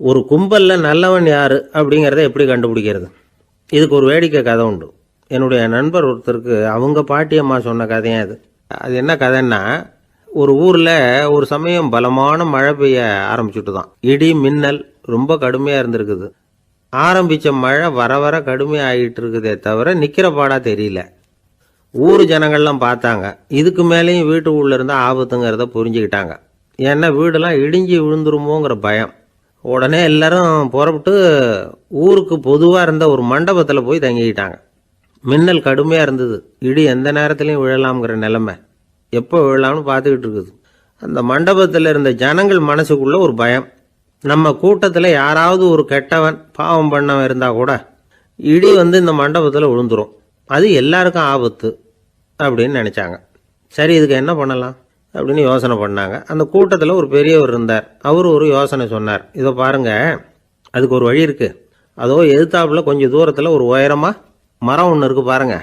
ஒரு கும்பல்ல நல்லவன் யாரு அப்படிங்கிறத எப்படி கண்டுபிடிக்கிறது? இதுக்கு ஒரு வேடிக்கை கதை உண்டு. என்னுடைய நண்பர் ஒருத்தருக்கு அவங்க பாட்டியம்மா சொன்ன கதையும் அது. அது என்ன கதைன்னா, ஒரு ஊரில் ஒரு சமயம் பலமான மழை பெய்ய ஆரம்பிச்சுட்டு தான். இடி மின்னல் ரொம்ப கடுமையாக இருந்திருக்குது. ஆரம்பித்த மழை வர வர கடுமையாகிட்டு இருக்குதே தவிர நிற்கிற பாடா தெரியல. ஊர் ஜனங்கள்லாம் பார்த்தாங்க. இதுக்கு மேலேயும் வீட்டுக்குள்ளே இருந்தால் ஆபத்துங்கிறத புரிஞ்சுக்கிட்டாங்க. ஏன்னா வீடெல்லாம் இடிஞ்சி விழுந்துருமோங்கிற பயம். உடனே எல்லாரும் புறப்பட்டு ஊருக்கு பொதுவாக இருந்த ஒரு மண்டபத்தில் போய் தங்கிக்கிட்டாங்க. மின்னல் கடுமையாக இருந்தது. இடி எந்த நேரத்துலையும் விழலாம்ங்கிற நிலைமை. எப்போ விழலாம்னு பார்த்துக்கிட்டு இருக்குது. அந்த மண்டபத்தில் இருந்த ஜனங்கள் மனசுக்குள்ள ஒரு பயம். நம்ம கூட்டத்தில் யாராவது ஒரு கெட்டவன் பாவம் பண்ணவன் இருந்தால் கூட இடி இந்த மண்டபத்தில் விழுந்துரும், அது எல்லாருக்கும் ஆபத்து அப்படின்னு நினச்சாங்க. சரி, இதுக்கு என்ன பண்ணலாம் அப்படின்னு யோசனை பண்ணாங்க. அந்த கூட்டத்தில் ஒரு பெரியவர் இருந்தார். அவர் ஒரு யோசனை சொன்னார். இதை பாருங்க, அதுக்கு ஒரு வழி இருக்குது. அதோ எதிர்த்தாப்புல கொஞ்சம் தூரத்தில் ஒரு உயரமாக மரம் ஒன்று இருக்குது பாருங்க.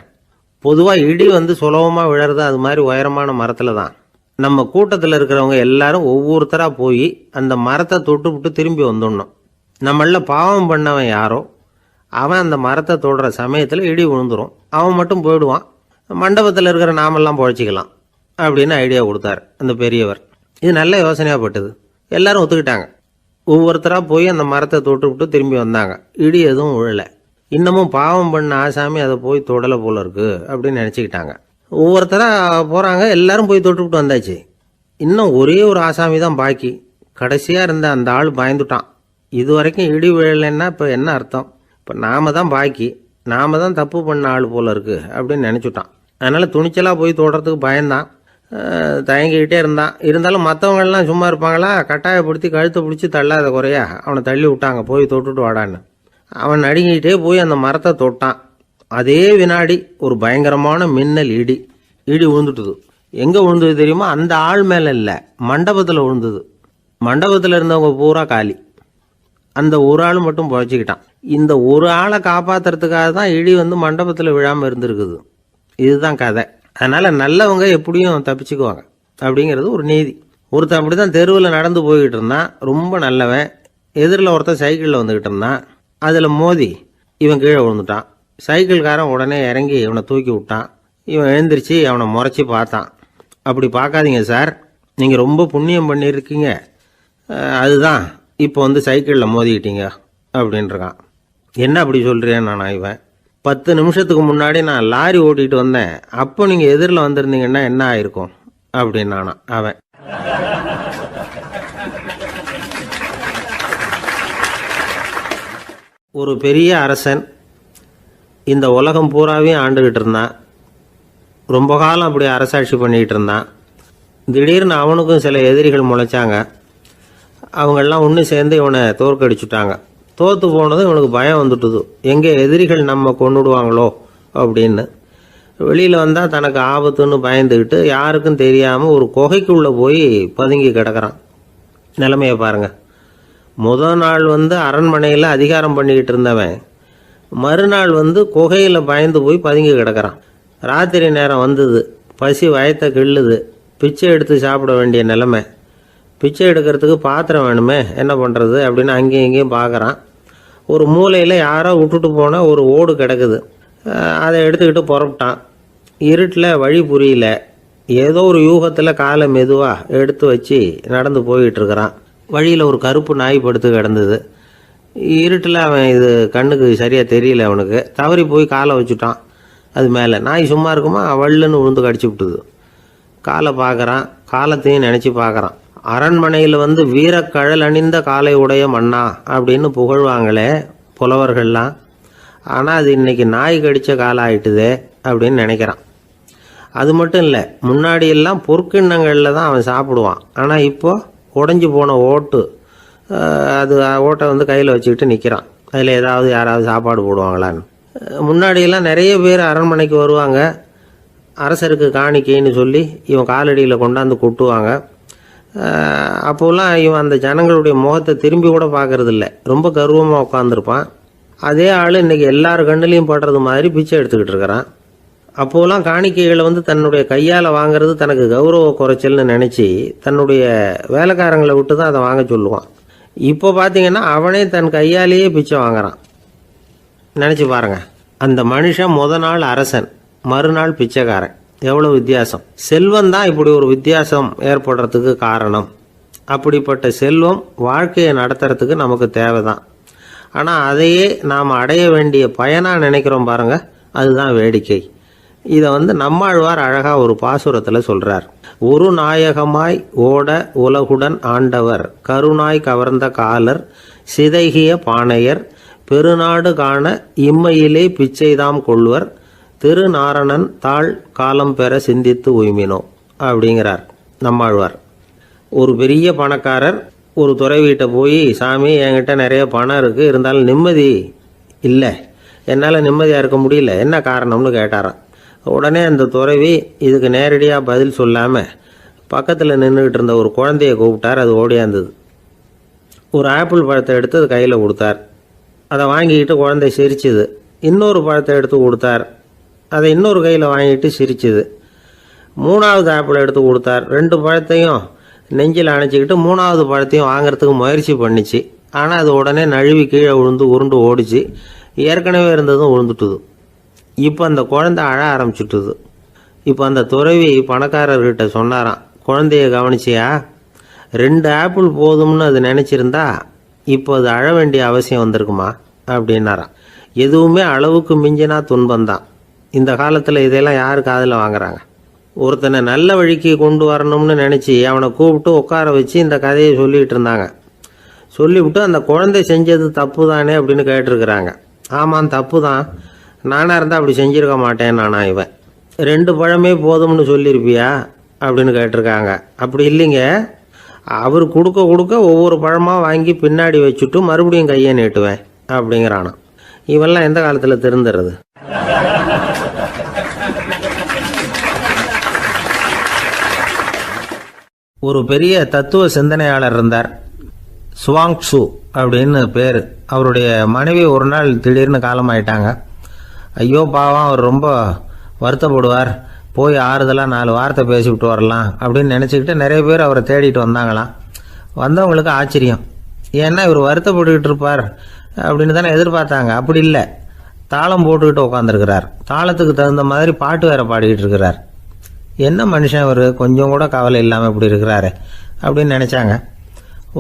பொதுவாக இடி சுலபமாக விழறது அது மாதிரி உயரமான மரத்தில் தான். நம்ம கூட்டத்தில் இருக்கிறவங்க எல்லாரும் ஒவ்வொருத்தராக போய் அந்த மரத்தை தொட்டு விட்டு திரும்பி வந்துடணும். நம்மள பாவம் பண்ணவன் யாரோ அவன் அந்த மரத்தை தொடுற சமயத்தில் இடி விழுந்துடும். அவன் மட்டும் போயிடுவான். மண்டபத்தில் இருக்கிற நாமெல்லாம் பொழைச்சிக்கலாம் அப்படின்னு ஐடியா கொடுத்தார் அந்த பெரியவர். இது நல்ல யோசனையாக பட்டது. எல்லாரும் ஒத்துக்கிட்டாங்க. ஒவ்வொருத்தராக போய் அந்த மரத்தை தொட்டு விட்டு திரும்பி வந்தாங்க. இடி எதுவும் விழலை. இன்னமும் பாவம் பண்ண ஆசாமி அதை போய் தொடலை போல இருக்கு அப்படின்னு நினச்சிக்கிட்டாங்க. ஒவ்வொருத்தராக போகிறாங்க. எல்லாரும் போய் தொட்டுவிட்டு வந்தாச்சு. இன்னும் ஒரே ஒரு ஆசாமி தான் பாக்கி. கடைசியாக இருந்த அந்த ஆள் பயந்துட்டான். இது வரைக்கும் இடி விழலைன்னா இப்போ என்ன அர்த்தம்? இப்போ நாம தான் பாக்கி, நாம தான் தப்பு பண்ண ஆள் போல இருக்கு அப்படின்னு நினச்சிட்டான். அதனால் துணிச்சலாக போய் தொடுறதுக்கு பயந்தான். தயங்கிக்கிட்டே இருந்தான். இருந்தாலும் மற்றவங்கள்லாம் சும்மா இருப்பாங்களா? கட்டாயப்படுத்தி கழுத்தை பிடிச்சி தள்ளாத குறையா அவனை தள்ளி விட்டாங்க. போய் தொட்டுட்டு வாடான்னு. அவன் நடுங்கிட்டே போய் அந்த மரத்தை தொட்டான். அதே வினாடி ஒரு பயங்கரமான மின்னல் இடி விழுந்துட்டுது. எங்கே விழுந்தது தெரியுமா? அந்த ஆள் மேலே இல்லை, மண்டபத்தில் விழுந்தது. மண்டபத்தில் இருந்தவங்க பூரா காலி. அந்த ஒரு ஆள் மட்டும் புழைச்சிக்கிட்டான். இந்த ஒரு ஆளை காப்பாற்றுறதுக்காக தான் இடி மண்டபத்தில் விழாமல் இருந்திருக்குது. இதுதான் கதை. அதனால் நல்லவங்க எப்படியும் தப்பிச்சுக்குவாங்க அப்படிங்கிறது ஒரு நீதி. ஒருத்தன் அப்படி தான் தெருவில் நடந்து போய்கிட்டு இருந்தான். ரொம்ப நல்லவன். எதிரில் ஒருத்தன் சைக்கிளில் வந்துக்கிட்டு இருந்தான். அதில் மோதி இவன் கீழே விழுந்துட்டான். சைக்கிள்காரன் உடனே இறங்கி இவனை தூக்கி விட்டான். இவன் எழுந்திரிச்சு அவனை முறைச்சி பார்த்தான். அப்படி பார்க்காதீங்க சார், நீங்கள் ரொம்ப புண்ணியம் பண்ணியிருக்கீங்க, அதுதான் இப்போ சைக்கிளில் மோதிக்கிட்டீங்க அப்படின்றான். என்ன அப்படி சொல்கிறேன் நான்? இவன் 10 நிமிஷத்துக்கு முன்னாடி நான் லாரி ஓட்டிகிட்டு வந்தேன், அப்போ நீங்கள் எதிரில் வந்திருந்தீங்கன்னா என்ன ஆயிருக்கும் அப்படின்னானா அவன். ஒரு பெரிய அரசன் இந்த உலகம் பூராவையும் ஆண்டுகிட்டு இருந்தான். ரொம்ப காலம் அப்படி அரசாட்சி பண்ணிக்கிட்டு இருந்தான். திடீர்னு அவனுக்கும் சில எதிரிகள் முளைச்சாங்க. அவங்கெல்லாம் ஒன்று சேர்ந்து இவனை தோற்கடிச்சுட்டாங்க. தோற்று போனதும் இவனுக்கு பயம் வந்துட்டுது. எங்கே எதிரிகள் நம்ம கொண்டுடுவாங்களோ அப்படின்னு. வெளியில் வந்தால் தனக்கு ஆபத்துன்னு பயந்துக்கிட்டு யாருக்கும் தெரியாமல் ஒரு குகைக்குள்ளே போய் பதுங்கி கிடக்கிறான். நிலைமையை பாருங்கள். முதல் நாள் அரண்மனையில் அதிகாரம் பண்ணிக்கிட்டு இருந்தவன் மறுநாள் குகையில் பயந்து போய் பதுங்கி கிடக்கிறான். ராத்திரி நேரம் வந்தது. பசி வயத்தை கிள்ளுது. பிச்சை எடுத்து சாப்பிட வேண்டிய நிலைமை. பிச்சை எடுக்கிறதுக்கு பாத்திரம் வேணுமே, என்ன பண்ணுறது அப்படின்னு அங்கேயும் இங்கேயும் பார்க்குறான். ஒரு மூலையில் யாரோ விட்டுட்டு போன ஒரு ஓடு கிடக்குது. அதை எடுத்துக்கிட்டு புறப்பட்டான். இருட்டில் வழி புரியல. ஏதோ ஒரு யூகத்தில் காலை மெதுவாக எடுத்து வச்சு நடந்து போயிட்டுருக்கிறான். வழியில் ஒரு கருப்பு நாய் படுத்து கிடந்தது. இருட்டில் அவன் இது கண்ணுக்கு சரியாக தெரியல. அவனுக்கு தவறி போய் காலை வச்சுட்டான். அது மேலே நாய் சும்மா இருக்குமா, வள்ளுன்னு விழுந்து கடிச்சு விட்டுது. காலை பார்க்குறான். காலத்தையும் நினச்சி பார்க்குறான். அரண்மனையில் வீரக்கழல் அணிந்த காலை உடைய மன்னா அப்படின்னு புகழ்வாங்களே புலவர்கள்லாம். ஆனால் அது இன்னைக்கு நாய் கடித்த காலம் ஆயிட்டுதே அப்படின்னு நினைக்கிறான். அது மட்டும் இல்லை, முன்னாடியெல்லாம் பொற்கிண்ணங்களில் தான் அவன் சாப்பிடுவான். ஆனால் இப்போது உடஞ்சி போன ஓட்டு, அது ஓட்டை கையில் வச்சுக்கிட்டு நிற்கிறான். அதில் யாராவது சாப்பாடு போடுவாங்களான்னு. முன்னாடியெல்லாம் நிறைய பேர் அரண்மனைக்கு வருவாங்க. அரசருக்கு காணிக்கைன்னு சொல்லி இவன் காலடியில் கொண்டாந்து கொட்டுவாங்க. அப்போல்லாம் இவன் அந்த ஜனங்களுடைய முகத்தை திரும்பி கூட பார்க்கறதில்ல. ரொம்ப கர்வமாக உட்காந்துருப்பான். அதே ஆள் இன்றைக்கி எல்லார் கண்ணுலேயும் படுறது மாதிரி பிச்சை எடுத்துக்கிட்டு இருக்கிறான். அப்போலாம் காணிக்கைகளை தன்னுடைய கையால் வாங்கிறது தனக்கு கௌரவ குறைச்சல்னு நினச்சி தன்னுடைய வேலைக்காரங்களை விட்டு தான் அதை வாங்க சொல்லுவான். இப்போ பார்த்தீங்கன்னா அவனே தன் கையாலேயே பிச்சை வாங்குறான். நினச்சி பாருங்க, அந்த மனுஷன் நாள் அரசன், மறுநாள் பிச்சைக்காரன். எவ்வளோ வித்தியாசம்! செல்வம் தான் இப்படி ஒரு வித்தியாசம் ஏற்படுறதுக்கு காரணம். அப்படிப்பட்ட செல்வம் வாழ்க்கையை நடத்துறதுக்கு நமக்கு தேவைதான். ஆனால் அதையே நாம் அடைய வேண்டிய பயனாக நினைக்கிறோம் பாருங்க, அதுதான் வேடிக்கை. இதை நம்மாழ்வார் அழகாக ஒரு பாசுரத்தில் சொல்கிறார். ஒரு நாயகமாய் ஓட உலகுடன் ஆண்டவர், கருணாய் கவர்ந்த காலர், சிதைகிய பானையர், பெருநாடு காண இம்மையிலே பிச்சைதாம் கொள்வர், திருநாரணன் தாழ் காலம் பெற சிந்தித்து உய்மினோ அப்படிங்கிறார் நம்மாழ்வார். ஒரு பெரிய பணக்காரர் ஒரு துறவிகிட்ட போய், சாமி என்கிட்ட நிறைய பணம் இருக்குது, இருந்தாலும் நிம்மதி இல்லை, என்னால் நிம்மதியாக இருக்க முடியல, என்ன காரணம்னு கேட்டாராம். உடனே அந்த துறவி இதுக்கு நேரடியாக பதில் சொல்லாமல் பக்கத்தில் நின்றுக்கிட்டு இருந்த ஒரு குழந்தைய கூப்பிட்டார். அது ஓடியாந்தது. ஒரு ஆப்பிள் பழத்தை எடுத்து அது கையில் கொடுத்தார். அதை வாங்கிக்கிட்டு குழந்தை சிரிச்சுது. இன்னொரு பழத்தை எடுத்து கொடுத்தார். அதை இன்னொரு கையில் வாங்கிட்டு சிரிச்சுது. மூணாவது ஆப்பிள் எடுத்து கொடுத்தார். 2 பழத்தையும் நெஞ்சில் அணைச்சிக்கிட்டு 3வது பழத்தையும் வாங்கிறதுக்கு முயற்சி பண்ணிச்சு. ஆனால் அது உடனே நழுவி கீழே விழுந்து உருண்டு ஓடிச்சு. ஏற்கனவே இருந்ததும் விழுந்துட்டுது. இப்போ அந்த குழந்தை அழ ஆரம்பிச்சுட்டுது. இப்போ அந்த துறவி பணக்காரர்கிட்ட சொன்னாராம், குழந்தைய கவனிச்சியா, 2 ஆப்பிள் போதும்னு அது நினச்சிருந்தா இப்போ அது அழ வேண்டிய அவசியம் வந்திருக்குமா அப்படின்னாராம். எதுவுமே அளவுக்கு மிஞ்சினா துன்பந்தான். இந்த காலத்தில் இதெல்லாம் யார் காதில் வாங்குறாங்க? ஒருத்தனை நல்ல வழிக்கு கொண்டு வரணும்னு நினச்சி அவனை கூப்பிட்டு உட்கார வச்சு இந்த கதையை சொல்லிகிட்டு இருந்தாங்க. சொல்லிவிட்டு அந்த குழந்தை செஞ்சது தப்பு தானே அப்படின்னு கேட்டிருக்கிறாங்க. ஆமாம், தப்பு தான், நானாக இருந்தால் அப்படி செஞ்சுருக்க மாட்டேன் நானா இவன். 2 பழமே போதும்னு சொல்லியிருப்பியா அப்படின்னு கேட்டிருக்காங்க. அப்படி இல்லைங்க, அவர் கொடுக்க கொடுக்க ஒவ்வொரு பழமாக வாங்கி பின்னாடி வச்சுட்டு மறுபடியும் கையை நீட்டுவேன் அப்படிங்கிறானா. இவெல்லாம் எந்த காலத்தில் திருந்துறது? ஒரு பெரிய தத்துவ சிந்தனையாளர் இருந்தார், சுவாங்சு அப்படின்னு பேர். அவருடைய மனைவி ஒரு நாள் திடீர்னு காலமாயிட்டாங்க. ஐயோ பாவம், அவர் ரொம்ப வருத்தப்படுவார், போய் ஆறுதலாக 4 வார்த்தை பேசிவிட்டு வரலாம் அப்படின்னு நினச்சிக்கிட்டு நிறைய பேர் அவரை தேடிட்டு வந்தாங்களாம். வந்தவங்களுக்கு ஆச்சரியம், ஏன்னா இவர் வருத்தப்பட்டுக்கிட்டு இருப்பார் அப்படின்னு தானே எதிர்பார்த்தாங்க. அப்படி இல்லை, தாளம் போட்டுக்கிட்டு உட்காந்துருக்கிறார். தாளத்துக்கு தகுந்த மாதிரி பாட்டு வேற பாடிக்கிட்டு இருக்கிறார். என்ன மனுஷன் அவர், கொஞ்சம் கூட கவலை இல்லாமல் இப்படி இருக்கிறாரு அப்படின்னு நினச்சாங்க.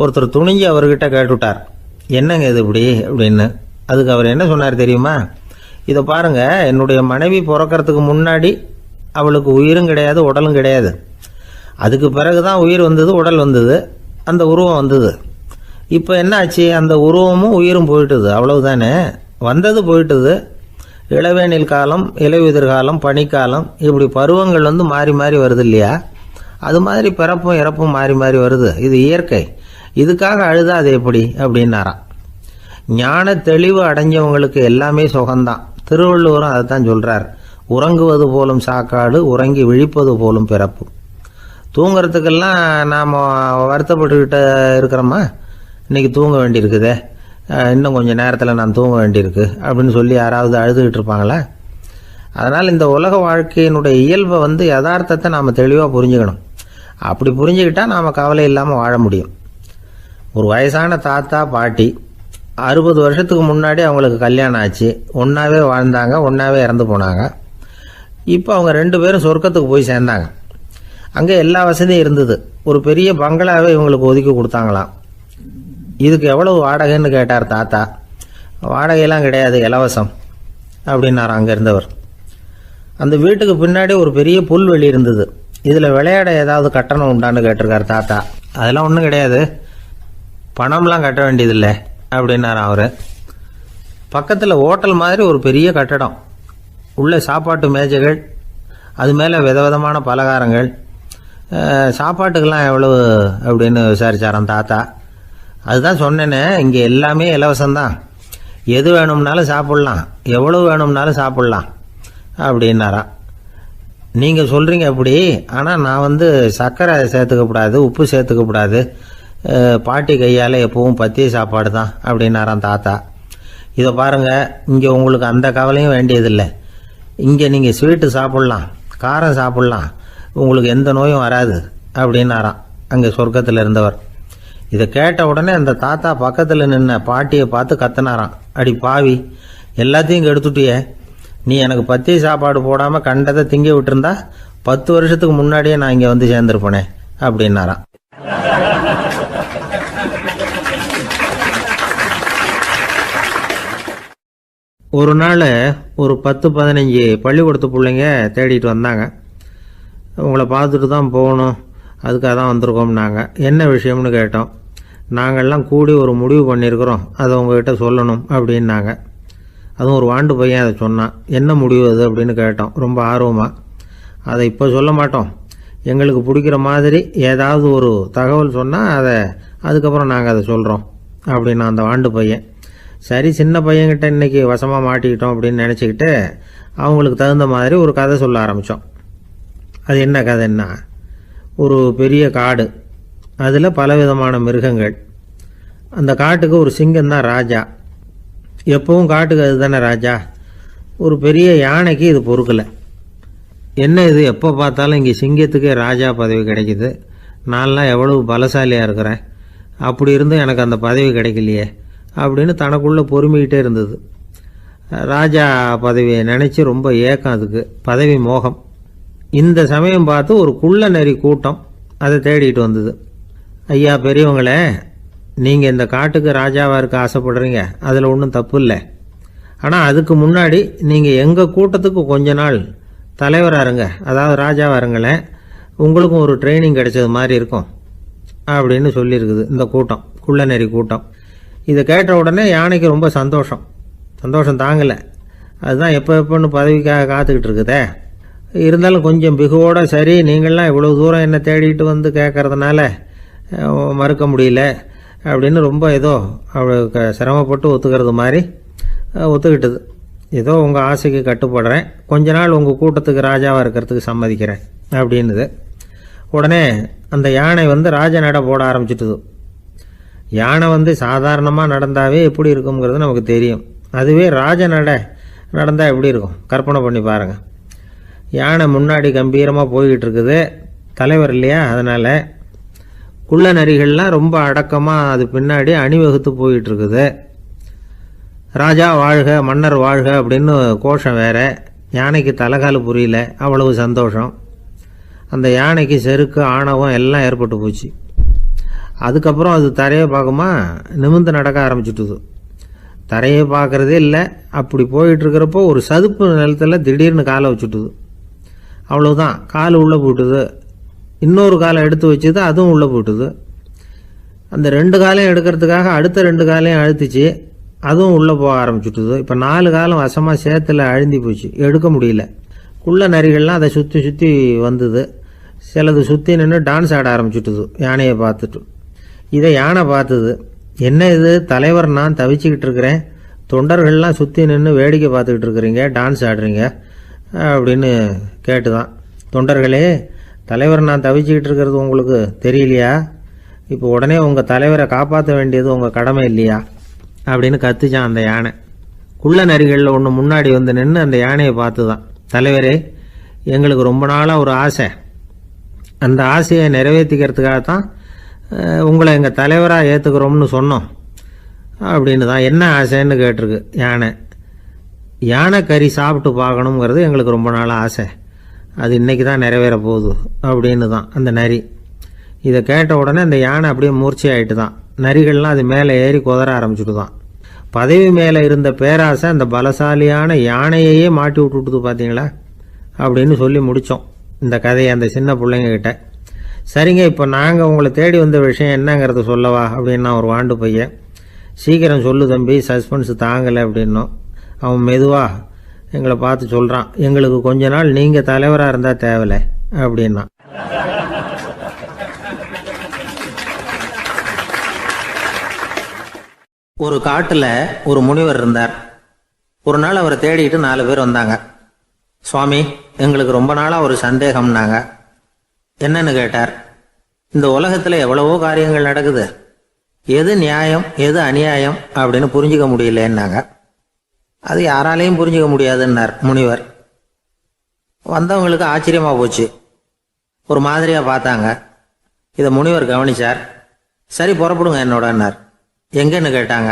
ஒருத்தர் துணிஞ்சு அவர்கிட்ட கேட்டுவிட்டார், என்னங்க இது இப்படி அப்படின்னு. அதுக்கு அவர் என்ன சொன்னார் தெரியுமா? இதை பாருங்க, என்னுடைய மனைவி பிறக்கிறதுக்கு முன்னாடி அவளுக்கு உயிரும் கிடையாது, உடலும் கிடையாது. அதுக்கு பிறகு தான் உயிர் வந்தது, உடல் வந்தது, அந்த உருவம் வந்தது. இப்போ என்ன ஆச்சு? அந்த உருவமும் உயிரும் போயிட்டுது, அவ்வளவுதானே. வந்தது போயிட்டுது. இளவேனில் காலம், இலையுதிர் காலம், பனிக்காலம், இப்படி பருவங்கள் மாறி மாறி வருது இல்லையா? அது மாதிரி பிறப்பும் இறப்பும் மாறி மாறி வருது. இது இயற்கை. இதுக்காக அழுதா அது எப்படி அப்படின்னாராம். ஞான தெளிவு அடைஞ்சவங்களுக்கு எல்லாமே சுகம்தான். திருவள்ளுவரும் அதை தான் சொல்றார், உறங்குவது போலும் சாக்காடு, உறங்கி விழிப்பது போலும் பிறப்பு. தூங்குறதுக்கெல்லாம் நாம் வருத்தப்பட்டுக்கிட்ட இருக்கிறோமா? இன்னைக்கு தூங்க வேண்டியிருக்குதே, இன்னும் கொஞ்சம் நேரத்தில் நான் தூங்க வேண்டியிருக்கு அப்படின்னு சொல்லி யாராவது அழுதுகிட்டு இருப்பாங்களா? அதனால் இந்த உலக வாழ்க்கையினுடைய இயல்பை யதார்த்தத்தை நாம் தெளிவாக புரிஞ்சுக்கணும். அப்படி புரிஞ்சுக்கிட்டா நாம் கவலை இல்லாமல் வாழ முடியும். ஒரு வயசான தாத்தா பாட்டி 60 வருஷத்துக்கு முன்னாடி அவங்களுக்கு கல்யாணம் ஆச்சு. ஒன்றாவே வாழ்ந்தாங்க, ஒன்றாவே இறந்து போனாங்க. இப்போ அவங்க 2 பேரும் சொர்க்கத்துக்கு போய் சேர்ந்தாங்க. அங்கே எல்லா வசதியும் இருந்தது. ஒரு பெரிய பங்களாவே இவங்களுக்கு ஒதுக்கி கொடுத்தாங்களாம். இதுக்கு எவ்வளவு வாடகைன்னு கேட்டார் தாத்தா. வாடகையெல்லாம் கிடையாது, இலவசம் அப்படின்னார் அங்கே இருந்தவர். அந்த வீட்டுக்கு பின்னாடி ஒரு பெரிய புல்வெளி இருந்தது. இதில் விளையாட ஏதாவது கட்டணம் உண்டான்னு கேட்டிருக்கார் தாத்தா. அதெல்லாம் ஒன்றும் கிடையாது, பணம்லாம் கட்ட வேண்டியதில்லை அப்படின்னார் அவர். பக்கத்தில் ஹோட்டல் மாதிரி ஒரு பெரிய கட்டடம், உள்ள சாப்பாட்டு மேஜைகள், அது மேலே விதவிதமான பலகாரங்கள். சாப்பாட்டுக்கெல்லாம் எவ்வளவு அப்படின்னு விசாரிச்சாராம் தாத்தா. அதுதான் சொன்னேனே, இங்கே எல்லாமே இலவசம்தான், எது வேணும்னாலும் சாப்பிட்லாம், எவ்வளவு வேணும்னாலும் சாப்பிட்லாம் அப்படின்னாராம். நீங்கள் சொல்கிறீங்க அப்படி, ஆனால் நான் சர்க்கரை சேர்த்துக்கக்கூடாது, உப்பு சேர்த்துக்கக்கூடாது, பாட்டி கையால் எப்பவும் பத்திய சாப்பாடு தான் அப்படின்னாராம் தாத்தா. இதை பாருங்கள், இங்கே உங்களுக்கு அந்த கவலையும் வேண்டியதில்லை. இங்கே நீங்கள் ஸ்வீட்டு சாப்பிட்லாம், காரம் சாப்பிட்லாம், உங்களுக்கு எந்த நோயும் வராது அப்படின்னாராம் அங்கே சொர்க்கத்தில் இருந்தவர். இதை கேட்ட உடனே அந்த தாத்தா பக்கத்தில் நின்ன பாட்டியை பார்த்து கத்தினாராம், அடி பாவி, எல்லாத்தையும் கெடுத்துட்டியே, நீ எனக்கு பத்திய சாப்பாடு போடாமல் கண்டதை திங்க விட்டுருந்தா 10 வருஷத்துக்கு முன்னாடியே நான் இங்கே வந்து சேர்ந்துருப்பேனே அப்படின்னாராம். ஒரு நாள் ஒரு 10-15 பள்ளிக்கூடத்து பிள்ளைங்க தேடிட்டு வந்தாங்க. உங்களை பார்த்துட்டு தான் போகணும், அதுக்காக தான் வந்திருக்கோம்னாங்க. என்ன விஷயம்னு கேட்டோம். நாங்கள்லாம் கூடி ஒரு முடிவு பண்ணியிருக்கிறோம், அதை உங்ககிட்ட சொல்லணும் அப்படின்னாங்க. அதுவும் ஒரு வாண்டு பையன் அதை சொன்னான். என்ன முடிவு அது அப்படின்னு கேட்டோம் ரொம்ப ஆர்வமாக. அதை இப்போ சொல்ல மாட்டோம், எங்களுக்கு பிடிக்கிற மாதிரி ஏதாவது ஒரு தகவல் சொன்னால் அதுக்கப்புறம் நாங்கள் அதை சொல்கிறோம் அப்படின்னா அந்த வாண்டு பையன். சரி, சின்ன பையன்கிட்ட இன்றைக்கி வசமாக மாட்டிக்கிட்டோம் அப்படின்னு நினச்சிக்கிட்டு அவங்களுக்கு தகுந்த மாதிரி ஒரு கதை சொல்ல ஆரம்பித்தோம். அது என்ன கதைன்னா, ஒரு பெரிய காடு, அதில் பலவிதமான மிருகங்கள். அந்த காட்டுக்கு ஒரு சிங்கம் தான் ராஜா. எப்பவும் காட்டுக்கு அது தானே ராஜா. ஒரு பெரிய யானைக்கு இது பொறுக்கலை. என்ன இது, எப்போ பார்த்தாலும் இங்கே சிங்கத்துக்கே ராஜா பதவி கிடைக்குது, நான்லாம் எவ்வளவு பலசாலியாக இருக்கிறேன், அப்படி இருந்தும் எனக்கு அந்த பதவி கிடைக்கலையே அப்படின்னு தனக்குள்ளே பொறுமிக்கிட்டே இருந்தது. ராஜா பதவியை நினச்சி ரொம்ப ஏக்கம், அதுக்கு பதவி மோகம். இந்த சமயம் பார்த்து ஒரு குள்ள நரி கூட்டம் அதை தேடிட்டு வந்தது. ஐயா பெரியவங்களே, நீங்கள் இந்த காட்டுக்கு ராஜாவாக இருக்க ஆசைப்படுறீங்க, அதில் ஒன்றும் தப்பு இல்லை. ஆனால் அதுக்கு முன்னாடி நீங்கள் எங்கள் கூட்டத்துக்கு கொஞ்ச நாள் தலைவராக இருங்க, அதாவது ராஜாவாக இருங்களேன், உங்களுக்கும் ஒரு ட்ரைனிங் கிடைச்சது மாதிரி இருக்கும் அப்படின்னு சொல்லியிருக்குது இந்த கூட்டம், குள்ள நரி கூட்டம். இதை கேட்ட உடனே யானைக்கு ரொம்ப சந்தோஷம் தாங்கலை. அதுதான் எப்போன்னு பதவிக்காக காத்துக்கிட்டு இருக்குதே. இருந்தாலும் கொஞ்சம் பிகுவோட, சரி நீங்கள்லாம் இவ்வளோ தூரம் என்ன தேடிட்டு வந்து கேட்கறதுனால மறுக்க முடியல அப்படின்னு ரொம்ப ஏதோ அவளுக்கு சிரமப்பட்டு ஒத்துக்கிறது மாதிரி ஒத்துக்கிட்டது. ஏதோ உங்கள் ஆசைக்கு கட்டுப்படுறேன், கொஞ்ச நாள் உங்கள் கூட்டத்துக்கு ராஜாவாக இருக்கிறதுக்கு சம்மதிக்கிறேன் அப்படின்னுது. உடனே அந்த யானை ராஜ நட போட ஆரம்பிச்சிட்டுது. யானை சாதாரணமாக நடந்தாவே எப்படி இருக்குங்கிறது நமக்கு தெரியும். அதுவே ராஜ நடந்தால் எப்படி இருக்கும் கற்பனை பண்ணி பாருங்கள். யானை முன்னாடி கம்பீரமாக போய்கிட்டு இருக்குது, தலைவர் இல்லையா, அதனால் குள்ள நரிகள்லாம் ரொம்ப அடக்கமாக அது பின்னாடி அணிவகுத்து போயிட்டு இருக்குது. ராஜா வாழ்க, மன்னர் வாழ்க அப்படின்னு கோஷம் வேற. யானைக்கு தலைகால் புரியல, அவ்வளவு சந்தோஷம். அந்த யானைக்கு செருக்கு, ஆணவம் எல்லாம் ஏற்பட்டு போச்சு. அதுக்கப்புறம் அது தரையை பார்க்குமா, நிமிர்ந்து நடக்க ஆரம்பிச்சுட்டுது. தரையை பார்க்குறதே இல்லை. அப்படி போயிட்டுருக்கிறப்போ ஒரு சதுப்பு நிலத்தில் திடீர்னு காலை வச்சுட்டுது. அவ்வளோதான், கால் உள்ளே போட்டுது. இன்னொரு காலை எடுத்து வச்சுது, அதுவும் உள்ளே போட்டுது. அந்த 2 காலையும் எடுக்கிறதுக்காக அடுத்த 2 காலையும் அழுத்திச்சு, அதுவும் உள்ளே போக ஆரம்பிச்சுட்டுது. இப்போ 4 காலம் வசமாக சேத்துல அழுந்தி போச்சு, எடுக்க முடியல. குள்ள நரிகள்லாம் அதை சுற்றி சுற்றி வந்தது. சிலது சுற்றி நின்று டான்ஸ் ஆட ஆரம்பிச்சுட்டுது யானையை பார்த்துட்டு. இதை யானை பார்த்தது. என்ன இது, தலைவர் நான் தவிச்சுக்கிட்டு இருக்கிறேன், தொண்டர்கள்லாம் சுற்றி நின்று வேடிக்கை பார்த்துக்கிட்டு இருக்கிறீங்க, டான்ஸ் ஆடுறீங்க அப்படின்னு கேட்டுதான். தொண்டர்களே, தலைவர் நான் தவிச்சுக்கிட்டு இருக்கிறது உங்களுக்கு தெரியலையா? இப்போ உடனே உங்கள் தலைவரை காப்பாற்ற வேண்டியது உங்கள் கடமை இல்லையா அப்படின்னு கத்துச்சான் அந்த யானை. குள்ள நரிகளில் ஒன்று முன்னாடி நின்று அந்த யானையை பார்த்து தான், தலைவரே, எங்களுக்கு ரொம்ப நாளாக ஒரு ஆசை, அந்த ஆசையை நிறைவேற்றிக்கிறதுக்காகத்தான் உங்களை எங்கள் தலைவராக ஏற்றுக்கிறோம்னு சொன்னோம் அப்படின்னு தான். என்ன ஆசைன்னு கேட்டிருக்கு யானை. யானை கறி சாப்பிட்டு பார்க்கணுங்கிறது எங்களுக்கு ரொம்ப நாளாக ஆசை, அது இன்றைக்கி தான் நிறைவேற போகுது அப்படின்னு தான் அந்த நரி. இதை கேட்ட உடனே அந்த யானை அப்படியே மூர்ச்சி ஆகிட்டு தான். நரிகள்லாம் அது மேலே ஏறி குதற ஆரம்பிச்சுட்டு தான். பதவி மேலே இருந்த பேராசை அந்த பலசாலியான யானையையே மாட்டி விட்டுட்டுது பார்த்தீங்களா அப்படின்னு சொல்லி முடித்தோம் இந்த கதையை அந்த சின்ன பிள்ளைங்கக்கிட்ட. சரிங்க, இப்போ நாங்கள் உங்களை தேடி வந்த விஷயம் என்னங்கிறத சொல்லவா அப்படின்னா ஒரு வாண்டு பையன். சீக்கிரம் சொல்லு தம்பி, சஸ்பென்ஸ் தாங்கலை அப்படின்னோம். அவன் மெதுவாக எங்களை பார்த்து சொல்கிறான், எங்களுக்கு கொஞ்ச நாள் நீங்கள் தலைவராக இருந்தால் தேவலை அப்படின்னா. ஒரு காட்டில் ஒரு முனிவர் இருந்தார். ஒரு நாள் அவரை தேடிட்டு 4 பேர் வந்தாங்க. சுவாமி, எங்களுக்கு ரொம்ப நாளாக ஒரு சந்தேகம்னாங்க. என்னன்னு கேட்டார். இந்த உலகத்தில் எவ்வளவோ காரியங்கள் நடக்குது, எது நியாயம் எது அநியாயம் அப்படின்னு புரிஞ்சிக்க முடியலன்னாங்க. அது யாராலையும் புரிஞ்சிக்க முடியாதுன்னார் முனிவர். வந்தவங்களுக்கு ஆச்சரியமாக போச்சு, ஒரு மாதிரியாக பார்த்தாங்க. இதை முனிவர் கவனிச்சார். சரி புறப்படுங்க என்னோடன்னார். எங்கன்னு கேட்டாங்க.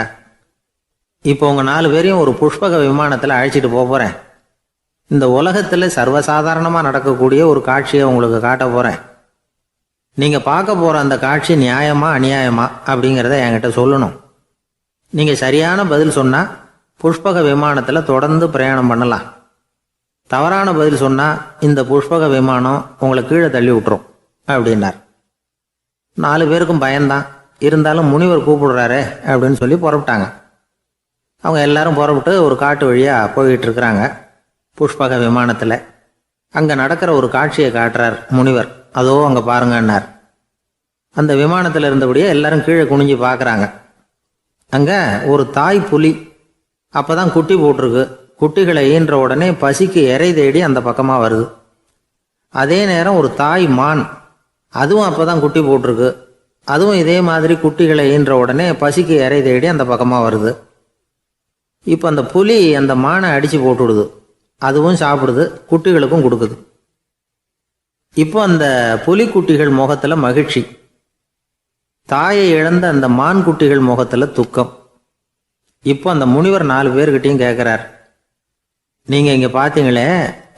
இப்போ உங்கள் 4 பேரையும் ஒரு புஷ்பக விமானத்தில் அழைச்சிட்டு போகிறேன். இந்த உலகத்தில் சர்வசாதாரணமாக நடக்கக்கூடிய ஒரு காட்சியை உங்களுக்கு காட்ட போகிறேன். நீங்கள் பார்க்க போகிற அந்த காட்சி நியாயமா அநியாயமா அப்படிங்கிறத என்கிட்ட சொல்லணும். நீங்கள் சரியான பதில் சொன்னால் புஷ்பக விமானத்தில் தொடர்ந்து பிரயாணம் பண்ணலாம். தவறான பதில் சொன்னால் இந்த புஷ்பக விமானம் உங்களை கீழே தள்ளி விட்டுரும் அப்படின்னார். 4 பேருக்கும் பயந்தான். இருந்தாலும் முனிவர் கூப்பிடுறாரு அப்படின்னு சொல்லி புறப்பட்டாங்க. அவங்க எல்லாரும் புறப்பட்டு ஒரு காட்டு வழியாக போய்கிட்டு இருக்கிறாங்க புஷ்பக விமானத்தில். அங்கே நடக்கிற ஒரு காட்சியை காட்டுறார் முனிவர். அதோ அங்கே பாருங்கன்னார். அந்த விமானத்தில் இருந்தபடியே எல்லாரும் கீழே குனிஞ்சு பார்க்குறாங்க. அங்கே ஒரு தாய் புலி அப்போ தான் குட்டி போட்டிருக்கு. குட்டிகளை ஈன்ற உடனே பசிக்கு இறை தேடி அந்த பக்கமாக வருது. அதே நேரம் ஒரு தாய் மான், அதுவும் அப்போ தான் குட்டி போட்டிருக்கு. அதுவும் இதே மாதிரி குட்டிகளை ஈன்ற உடனே பசிக்கு இறை தேடி அந்த பக்கமாக வருது. இப்போ அந்த புலி அந்த மானை அடித்து போட்டுவிடுது. அதுவும் சாப்பிடுது, குட்டிகளுக்கும் கொடுக்குது. இப்போ அந்த புலிக்குட்டிகள் முகத்தில் மகிழ்ச்சி, தாயை இழந்த அந்த மான் குட்டிகள் முகத்தில் துக்கம். இப்போ அந்த முனிவர் 4 பேர்கிட்டையும் கேட்குறார், நீங்கள் இங்கே பார்த்தீங்களே,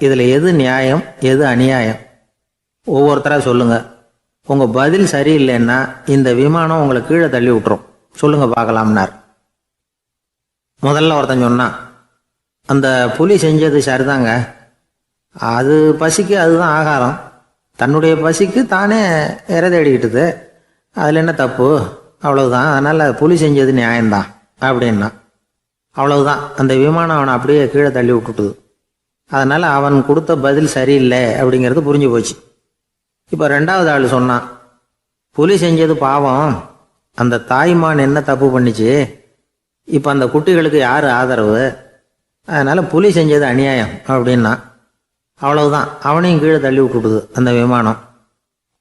இதில் எது நியாயம் எது அநியாயம்? ஒவ்வொருத்தராக சொல்லுங்கள். உங்கள் பதில் சரியில்லைன்னா இந்த விமானம் உங்களை கீழே தள்ளி விட்டுரும். சொல்லுங்கள் பார்க்கலாம்னார். முதல்ல ஒருத்தன் சொன்னான், அந்த புலி செஞ்சது சரிதாங்க. அது பசிக்கு அதுதான் ஆகாரம். தன்னுடைய பசிக்கு தானே இறை தேடிக்கிட்டுது. அதில் என்ன தப்பு? அவ்வளவுதான். அதனால் புலி செஞ்சது நியாயம்தான் அப்படின்னா. அவ்வளவுதான். அந்த விமானம் அவனை அப்படியே கீழே தள்ளி விட்டுட்டுது. அதனால் அவன் கொடுத்த பதில் சரியில்லை அப்படிங்கிறது புரிஞ்சு போச்சு. இப்போ 2வது ஆள் சொன்னான், புலி செஞ்சது பாவம். அந்த தாய்மான் என்ன தப்பு பண்ணிச்சு? இப்போ அந்த குட்டிகளுக்கு யார் ஆதரவு? அதனால் புலி செஞ்சது அநியாயம் அப்படின்னா. அவ்வளவுதான். அவனையும் கீழே தள்ளி விட்டுட்டுது அந்த விமானம்.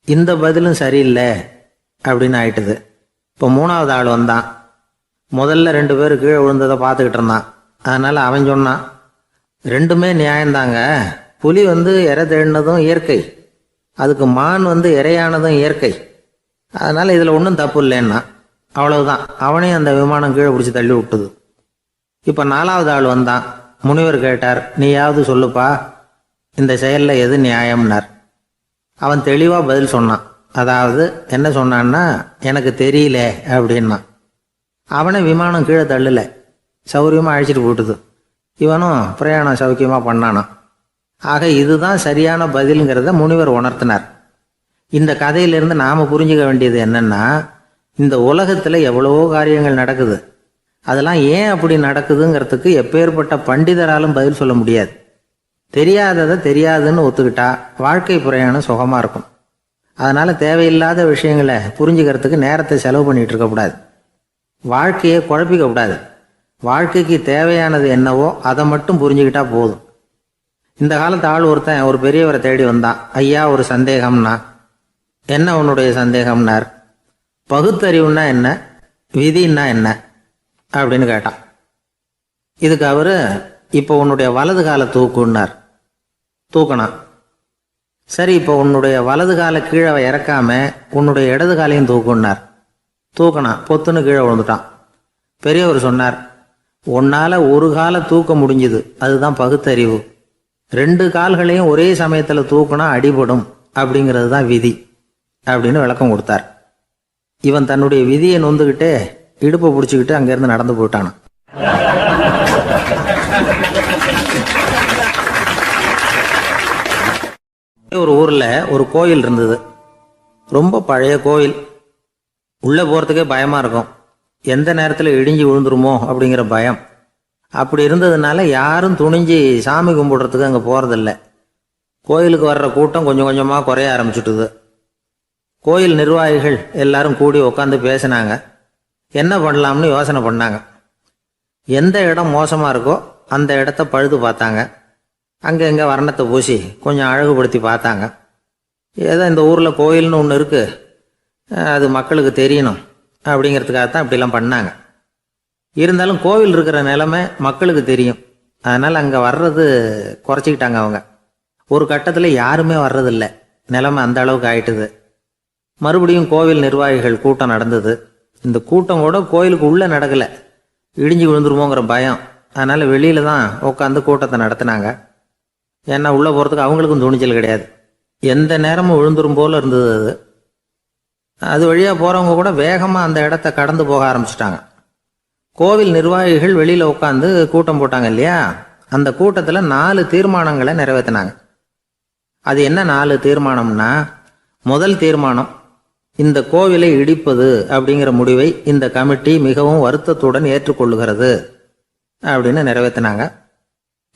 இந்த பதிலும் சரியில்லை அப்படின்னு ஆயிட்டுது. இப்போ 3வது ஆள் வந்தான். முதல்ல 2 பேர் கீழே விழுந்ததை பார்த்துக்கிட்டு இருந்தான். அதனால் அவன் சொன்னான், ரெண்டுமே நியாயம்தாங்க. புலி இறை தேடினதும் இயற்கை, அதுக்கு மான் இறையானதும் இயற்கை. அதனால் இதில் ஒன்றும் தப்பு இல்லைன்னா. அவ்வளவுதான். அவனையும் அந்த விமானம் கீழே பிடிச்சி தள்ளி விட்டுது. இப்போ 4வது ஆள் வந்தான். முனிவர் கேட்டார், நீயாவது சொல்லுப்பா, இந்த செயலில் எது நியாயம்னார். அவன் தெளிவாக பதில் சொன்னான். அதாவது என்ன சொன்னான்னா, எனக்கு தெரியல அப்படின்னா. அவனை விமானம் கீழே தள்ளலை, சௌரியமாக அழைச்சிட்டு போட்டுது. இவனும் பிரயாணம் சௌக்கியமாக பண்ணானான். ஆக இதுதான் சரியான பதிலுங்கிறத முனிவர் உணர்த்தினார். இந்த கதையிலிருந்து நாம் புரிஞ்சுக்க வேண்டியது என்னன்னா, இந்த உலகத்தில் எவ்வளவோ காரியங்கள் நடக்குது. அதெல்லாம் ஏன் அப்படி நடக்குதுங்கிறதுக்கு எப்பேற்பட்ட பண்டிதராலும் பதில் சொல்ல முடியாது. தெரியாததை தெரியாதுன்னு ஒத்துக்கிட்டா வாழ்க்கை பிரயாணம் சுகமாக இருக்கும். அதனால் தேவையில்லாத விஷயங்களை புரிஞ்சுக்கிறதுக்கு நேரத்தை செலவு பண்ணிகிட்டு இருக்கக்கூடாது. வாழ்க்கையை குழப்பிக்க கூடாது. வாழ்க்கைக்கு தேவையானது என்னவோ அதை மட்டும் புரிஞ்சுக்கிட்டா போதும். இந்த காலத்து ஆள் ஒருத்தன் ஒரு பெரியவரை தேடி வந்தான். ஐயா, ஒரு சந்தேகம்னா. என்ன உன்னுடைய சந்தேகம்னார். பகுத்தறிவுன்னா என்ன, விதின்னா என்ன அப்படின்னு கேட்டான். இதுக்கு அவரு, இப்போ உன்னுடைய வலது காலை தூக்குன்னார். தூக்கினான். சரி, இப்போ உன்னுடைய வலது காலை கீழே இறக்காம உன்னுடைய இடது காலையும் தூக்குன்னார். தூக்கினான். பொத்துன்னு கீழே விழுந்துட்டான். பெரியவர் சொன்னார், உன்னால் ஒரு காலை தூக்க முடிஞ்சுது, அதுதான் பகுத்தறிவு. 2 கால்களையும் ஒரே சமயத்தில் தூக்குனா அடிபடும், அப்படிங்கிறது தான் விதி அப்படின்னு விளக்கம் கொடுத்தார். இவன் தன்னுடைய விதியை நொந்துக்கிட்டே இடுப்பை பிடிச்சிக்கிட்டு அங்கேருந்து நடந்து போயிட்டான். ஒரு ஊரில் ஒரு கோயில் இருந்தது. ரொம்ப பழைய கோயில். உள்ளே போகிறதுக்கே பயமாக இருக்கும். எந்த நேரத்தில் இடிஞ்சு விழுந்துருமோ அப்படிங்கிற பயம். அப்படி இருந்ததுனால யாரும் துணிஞ்சு சாமி கும்பிடுறதுக்கு அங்கே போகிறதில்ல. கோயிலுக்கு வர்ற கூட்டம் கொஞ்சம் கொஞ்சமாக குறைய ஆரம்பிச்சுட்டுது. கோயில் நிர்வாகிகள் எல்லாரும் கூடி உட்காந்து பேசினாங்க. என்ன பண்ணலாம்னு யோசனை பண்ணாங்க. எந்த இடம் மோசமாக இருக்கோ அந்த இடத்த பழுது பார்த்தாங்க. அங்கே எங்கே வர்ணத்தை பூசி கொஞ்சம் அழகுபடுத்தி பார்த்தாங்க. ஏதோ இந்த ஊரில் கோயில்னு ஒன்று இருக்குது, அது மக்களுக்கு தெரியணும் அப்படிங்கிறதுக்காகத்தான் இப்படிலாம் பண்ணாங்க. இருந்தாலும் கோவில் இருக்கிற நிலைமை மக்களுக்கு தெரியும். அதனால் அங்கே வர்றது குறைச்சிக்கிட்டாங்க அவங்க. ஒரு கட்டத்தில் யாருமே வர்றதில்லை. நிலைமை அந்த அளவுக்கு ஆயிட்டுது. மறுபடியும் கோவில் நிர்வாகிகள் கூட்டம் நடந்தது. இந்த கூட்டம் கூட கோயிலுக்கு உள்ளே நடக்கலை, இடிஞ்சு விழுந்துருமோங்கிற பயம். அதனால் வெளியில தான் உட்காந்து கூட்டத்தை நடத்தினாங்க. ஏன்னா உள்ளே போகிறதுக்கு அவங்களுக்கும் துணிச்சல் கிடையாது. எந்த நேரமும் விழுந்துரும் போல் இருந்தது அது. அது வழியாக போகிறவங்க கூட வேகமாக அந்த இடத்த கடந்து போக ஆரம்பிச்சிட்டாங்க. கோவில் நிர்வாகிகள் வெளியில் உட்காந்து கூட்டம் போட்டாங்க இல்லையா, அந்த கூட்டத்தில் 4 தீர்மானங்களை நிறைவேற்றினாங்க. அது என்ன 4 தீர்மானம்னா, முதல் தீர்மானம், இந்த கோவிலை இடிப்பது அப்படிங்கிற முடிவை இந்த கமிட்டி மிகவும் வருத்தத்துடன் ஏற்றுக்கொள்ளுகிறது அப்படின்னு நிறைவேற்றினாங்க.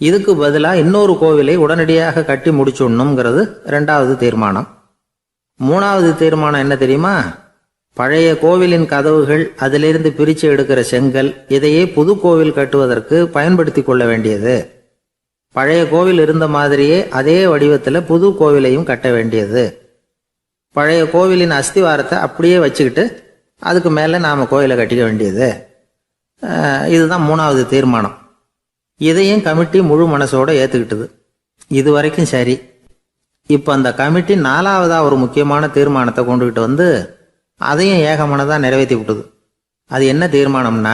இதுக்கு பதிலாக இன்னொரு கோவிலை உடனடியாக கட்டி முடிச்சுடணுங்கிறது 2வது தீர்மானம். 3வது தீர்மானம் என்ன தெரியுமா? பழைய கோவிலின் கதவுகள், அதிலிருந்து பிரித்து எடுக்கிற செங்கல், இதையே புது கோவில் கட்டுவதற்கு பயன்படுத்தி கொள்ள வேண்டியது. பழைய கோவில் இருந்த மாதிரியே அதே வடிவத்தில் புது கோவிலையும் கட்ட வேண்டியது. பழைய கோவிலின் அஸ்திவாரத்தை அப்படியே வச்சுக்கிட்டு அதுக்கு மேலே நாம் கோவிலை கட்டிக்க வேண்டியது. இதுதான் 3வது தீர்மானம். இதையும் கமிட்டி முழு மனசோடு ஏற்றுக்கிட்டது. இது வரைக்கும் சரி. இப்போ அந்த கமிட்டி 4வதாக ஒரு முக்கியமான தீர்மானத்தை கொண்டுகிட்டு வந்து அதையும் ஏகமனதாக நிறைவேற்றி விட்டது. அது என்ன தீர்மானம்னா,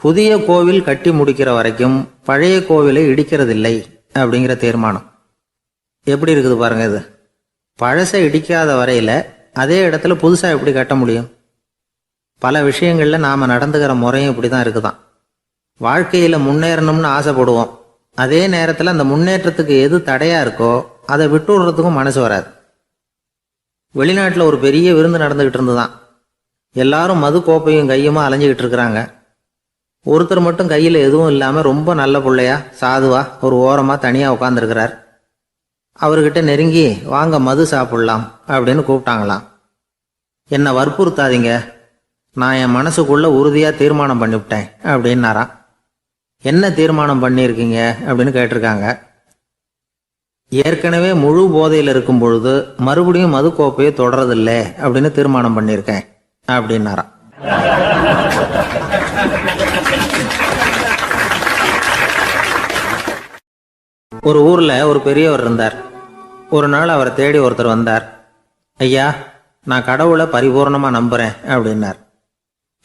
புதிய கோவில் கட்டி முடிக்கிற வரைக்கும் பழைய கோவிலை இடிக்கிறதில்லை அப்படிங்கிற தீர்மானம். எப்படி இருக்குது பாருங்க இது. பழசை இடிக்காத வரையில் அதே இடத்துல புதுசாக எப்படி கட்ட முடியும்? பல விஷயங்களில் நாம் நடந்துக்கிற முறையும் இப்படி தான் இருக்குதான். வாழ்க்கையில் முன்னேறணும்னு ஆசைப்படுவோம். அதே நேரத்தில் அந்த முன்னேற்றத்துக்கு எது தடையாக இருக்கோ அதை விட்டு விடுறதுக்கும் மனசு வராது. வெளிநாட்டில் ஒரு பெரிய விருந்து நடந்துக்கிட்டு இருந்துதான். எல்லாரும் மது கோப்பையும் கையுமா அலைஞ்சிக்கிட்டு இருக்கிறாங்க. ஒருத்தர் மட்டும் கையில் எதுவும் இல்லாமல் ரொம்ப நல்ல பிள்ளையா சாதுவா ஒரு ஓரமாக தனியாக உட்காந்துருக்கிறார். அவர்கிட்ட நெருங்கி வாங்க மது சாப்பிடலாம் அப்படின்னு கூப்பிட்டாங்களாம். என்னை வற்புறுத்தாதீங்க, நான் என் மனசுக்குள்ள உறுதியாக தீர்மானம் பண்ணிவிட்டேன் அப்படின்னாராம். என்ன தீர்மானம் பண்ணியிருக்கீங்க அப்படின்னு கேட்டிருக்காங்க. ஏற்கனவே முழு போதையில் இருக்கும் பொழுது மறுபடியும் மது கோப்பையை தொடரதில்லை அப்படின்னு தீர்மானம் பண்ணியிருக்கேன் அப்படின்னாராம். ஒரு ஊரில் ஒரு பெரியவர் இருந்தார். ஒரு நாள் அவரை தேடி ஒருத்தர் வந்தார். ஐயா, நான் கடவுளை பரிபூர்ணமாக நம்புகிறேன் அப்படின்னார்.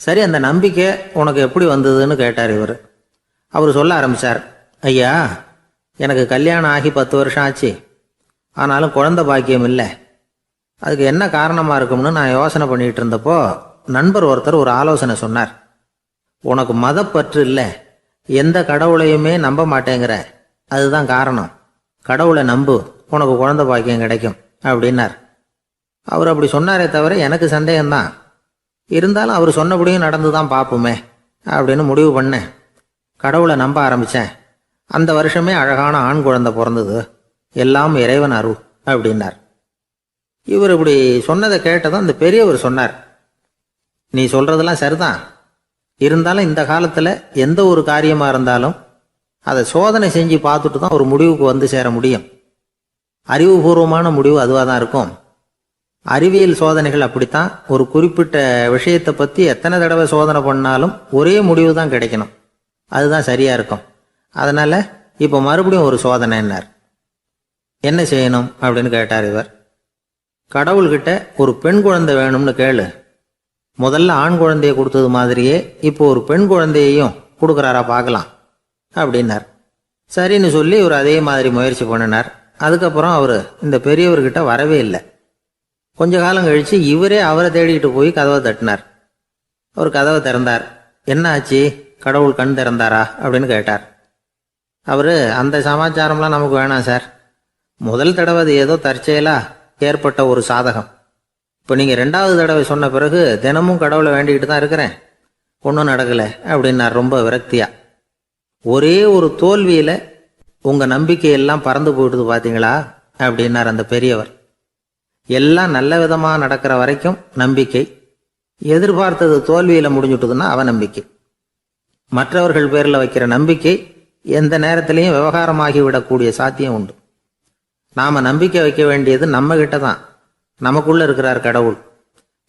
சரி, அந்த நம்பிக்கை உனக்கு எப்படி வந்ததுன்னு கேட்டார் இவர். அவர் சொல்ல ஆரம்பித்தார். ஐயா, எனக்கு கல்யாணம் ஆகி 10 வருஷம் ஆச்சு. ஆனாலும் குழந்தை பாக்கியம் இல்லை. அதுக்கு என்ன காரணமாக இருக்கும்னு நான் யோசனை பண்ணிகிட்டு இருந்தப்போ நண்பர் ஒருத்தர் ஒரு ஆலோசனை சொன்னார். உனக்கு மதப்பற்று இல்லை, எந்த கடவுளையுமே நம்ப மாட்டேங்கிற, அதுதான் காரணம். கடவுளை நம்பு, உனக்கு குழந்தை பாக்கியம் கிடைக்கும் அப்படின்னார். அவர் அப்படி சொன்னாரே தவிர எனக்கு சந்தேகம்தான். இருந்தாலும் அவர் சொன்னபடியும் நடந்து தான் பார்ப்போமே அப்படின்னு முடிவு பண்ணேன். கடவுளை நம்ப ஆரம்பித்தேன். அந்த வருஷமே அழகான ஆண் குழந்தை பிறந்தது. எல்லாம் இறைவன் அருள் அப்படின்னார். இவர் இப்படி சொன்னதை கேட்டதும் அந்த பெரியவர் சொன்னார், நீ சொல்றதெல்லாம் சரிதான். இருந்தாலும் இந்த காலத்தில் எந்த ஒரு காரியமாக இருந்தாலும் அதை சோதனை செஞ்சு பார்த்துட்டு தான் ஒரு முடிவுக்கு வந்து சேர முடியும். அறிவுபூர்வமான முடிவு அதுவாக தான் இருக்கும். அறிவியல் சோதனைகள் அப்படித்தான். ஒரு குறிப்பிட்ட விஷயத்தை பற்றி எத்தனை தடவை சோதனை பண்ணாலும் ஒரே முடிவு தான் கிடைக்கணும். அதுதான் சரியா இருக்கும். அதனால இப்போ மறுபடியும் ஒரு சோதனைன்னார். என்ன செய்யணும் அப்படின்னு கேட்டார் இவர். கடவுள்கிட்ட ஒரு பெண் குழந்தை வேணும்னு கேளு. முதல்ல ஆண் குழந்தைய கொடுத்தது மாதிரியே இப்போ ஒரு பெண் குழந்தையையும் கொடுக்குறாரா பார்க்கலாம் அப்படின்னார். சரின்னு சொல்லி இவர் அதே மாதிரி முயற்சி பண்ணினார். அதுக்கப்புறம் அவர் இந்த பெரியவர்கிட்ட வரவே இல்லை. கொஞ்ச காலம் கழித்து இவரே அவரை தேடிக்கிட்டு போய் கதவை தட்டினார். அவர் கதவை திறந்தார். என்ன ஆச்சு, கடவுள் கண் திறந்தாரா அப்படின்னு கேட்டார். அவர், அந்த சமாச்சாரம்லாம் நமக்கு வேணாம் சார். முதல் தடவை அது ஏதோ தற்செயலாக ஏற்பட்ட ஒரு சாதகம். இப்போ நீங்கள் 2வது தடவை சொன்ன பிறகு தினமும் கடவுளை வேண்டிக்கிட்டு தான் இருக்கிறேன், ஒன்றும் நடக்கலை அப்படின்னார் ரொம்ப விரக்தியாக. ஒரே ஒரு தோல்வியில் உங்கள் நம்பிக்கையெல்லாம் பறந்து போயிடுது பார்த்தீங்களா அப்படின்னார் அந்த பெரியவர். எல்லாம் நல்ல விதமாக நடக்கிற வரைக்கும் நம்பிக்கை, எதிர்பார்த்தது தோல்வியில் முடிஞ்சுட்டுதுன்னா அவநம்பிக்கை. மற்றவர்கள் பேரில் வைக்கிற நம்பிக்கை எந்த நேரத்திலையும் விவகாரமாகி விடக்கூடிய சாத்தியம் உண்டு. நாம் நம்பிக்கை வைக்க வேண்டியது நம்ம கிட்ட தான். நமக்குள்ளே இருக்கிறார் கடவுள்.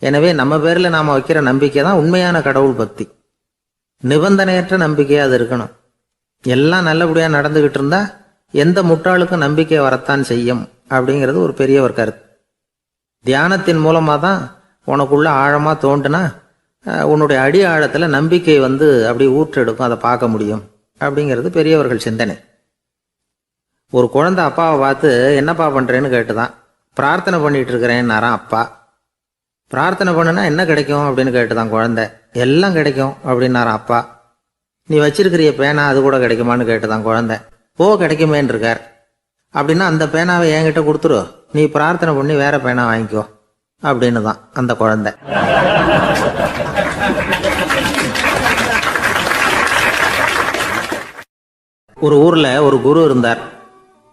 எனவே நம்ம பேரில் நாம் வைக்கிற நம்பிக்கை தான் உண்மையான கடவுள் பக்தி. நிபந்தனையற்ற நம்பிக்கையாக அது இருக்கணும். எல்லாம் நல்லபடியாக நடந்துக்கிட்டு இருந்தால் எந்த முட்டாளுக்கும் நம்பிக்கை வரத்தான் செய்யும் அப்படிங்கிறது ஒரு பெரியவர் கருத்து. தியானத்தின் மூலமாக தான் உனக்குள்ள ஆழமாக தோண்டுனா உன்னுடைய அடி ஆழத்தில் நம்பிக்கை அப்படி ஊற்றெடுக்கும், அதை பார்க்க முடியும் அப்படிங்கிறது பெரியவர்கள் சிந்தனை. ஒரு குழந்தை அப்பாவை பார்த்து என்னப்பா பண்ணுறேன்னு கேட்டுதான். பிரார்த்தனை பண்ணிட்டு இருக்கிறேன்னாரான் அப்பா. பிரார்த்தனை பண்ணுனா என்ன கிடைக்கும் அப்படின்னு கேட்டுதான் குழந்தை. எல்லாம் கிடைக்கும் அப்படின்னாரான் அப்பா. நீ வச்சிருக்கிறிய பேனா அது கூட கிடைக்குமான்னு கேட்டுதான் குழந்தை. கிடைக்குமேன்னு இருக்கார். அப்படின்னா அந்த பேனாவை என்கிட்ட கொடுத்துரு, நீ பிரார்த்தனை பண்ணி வேற பேனா வாங்கிக்கோ அப்படின்னு தான் அந்த குழந்தை. ஒரு ஊர்ல ஒரு குரு இருந்தார்,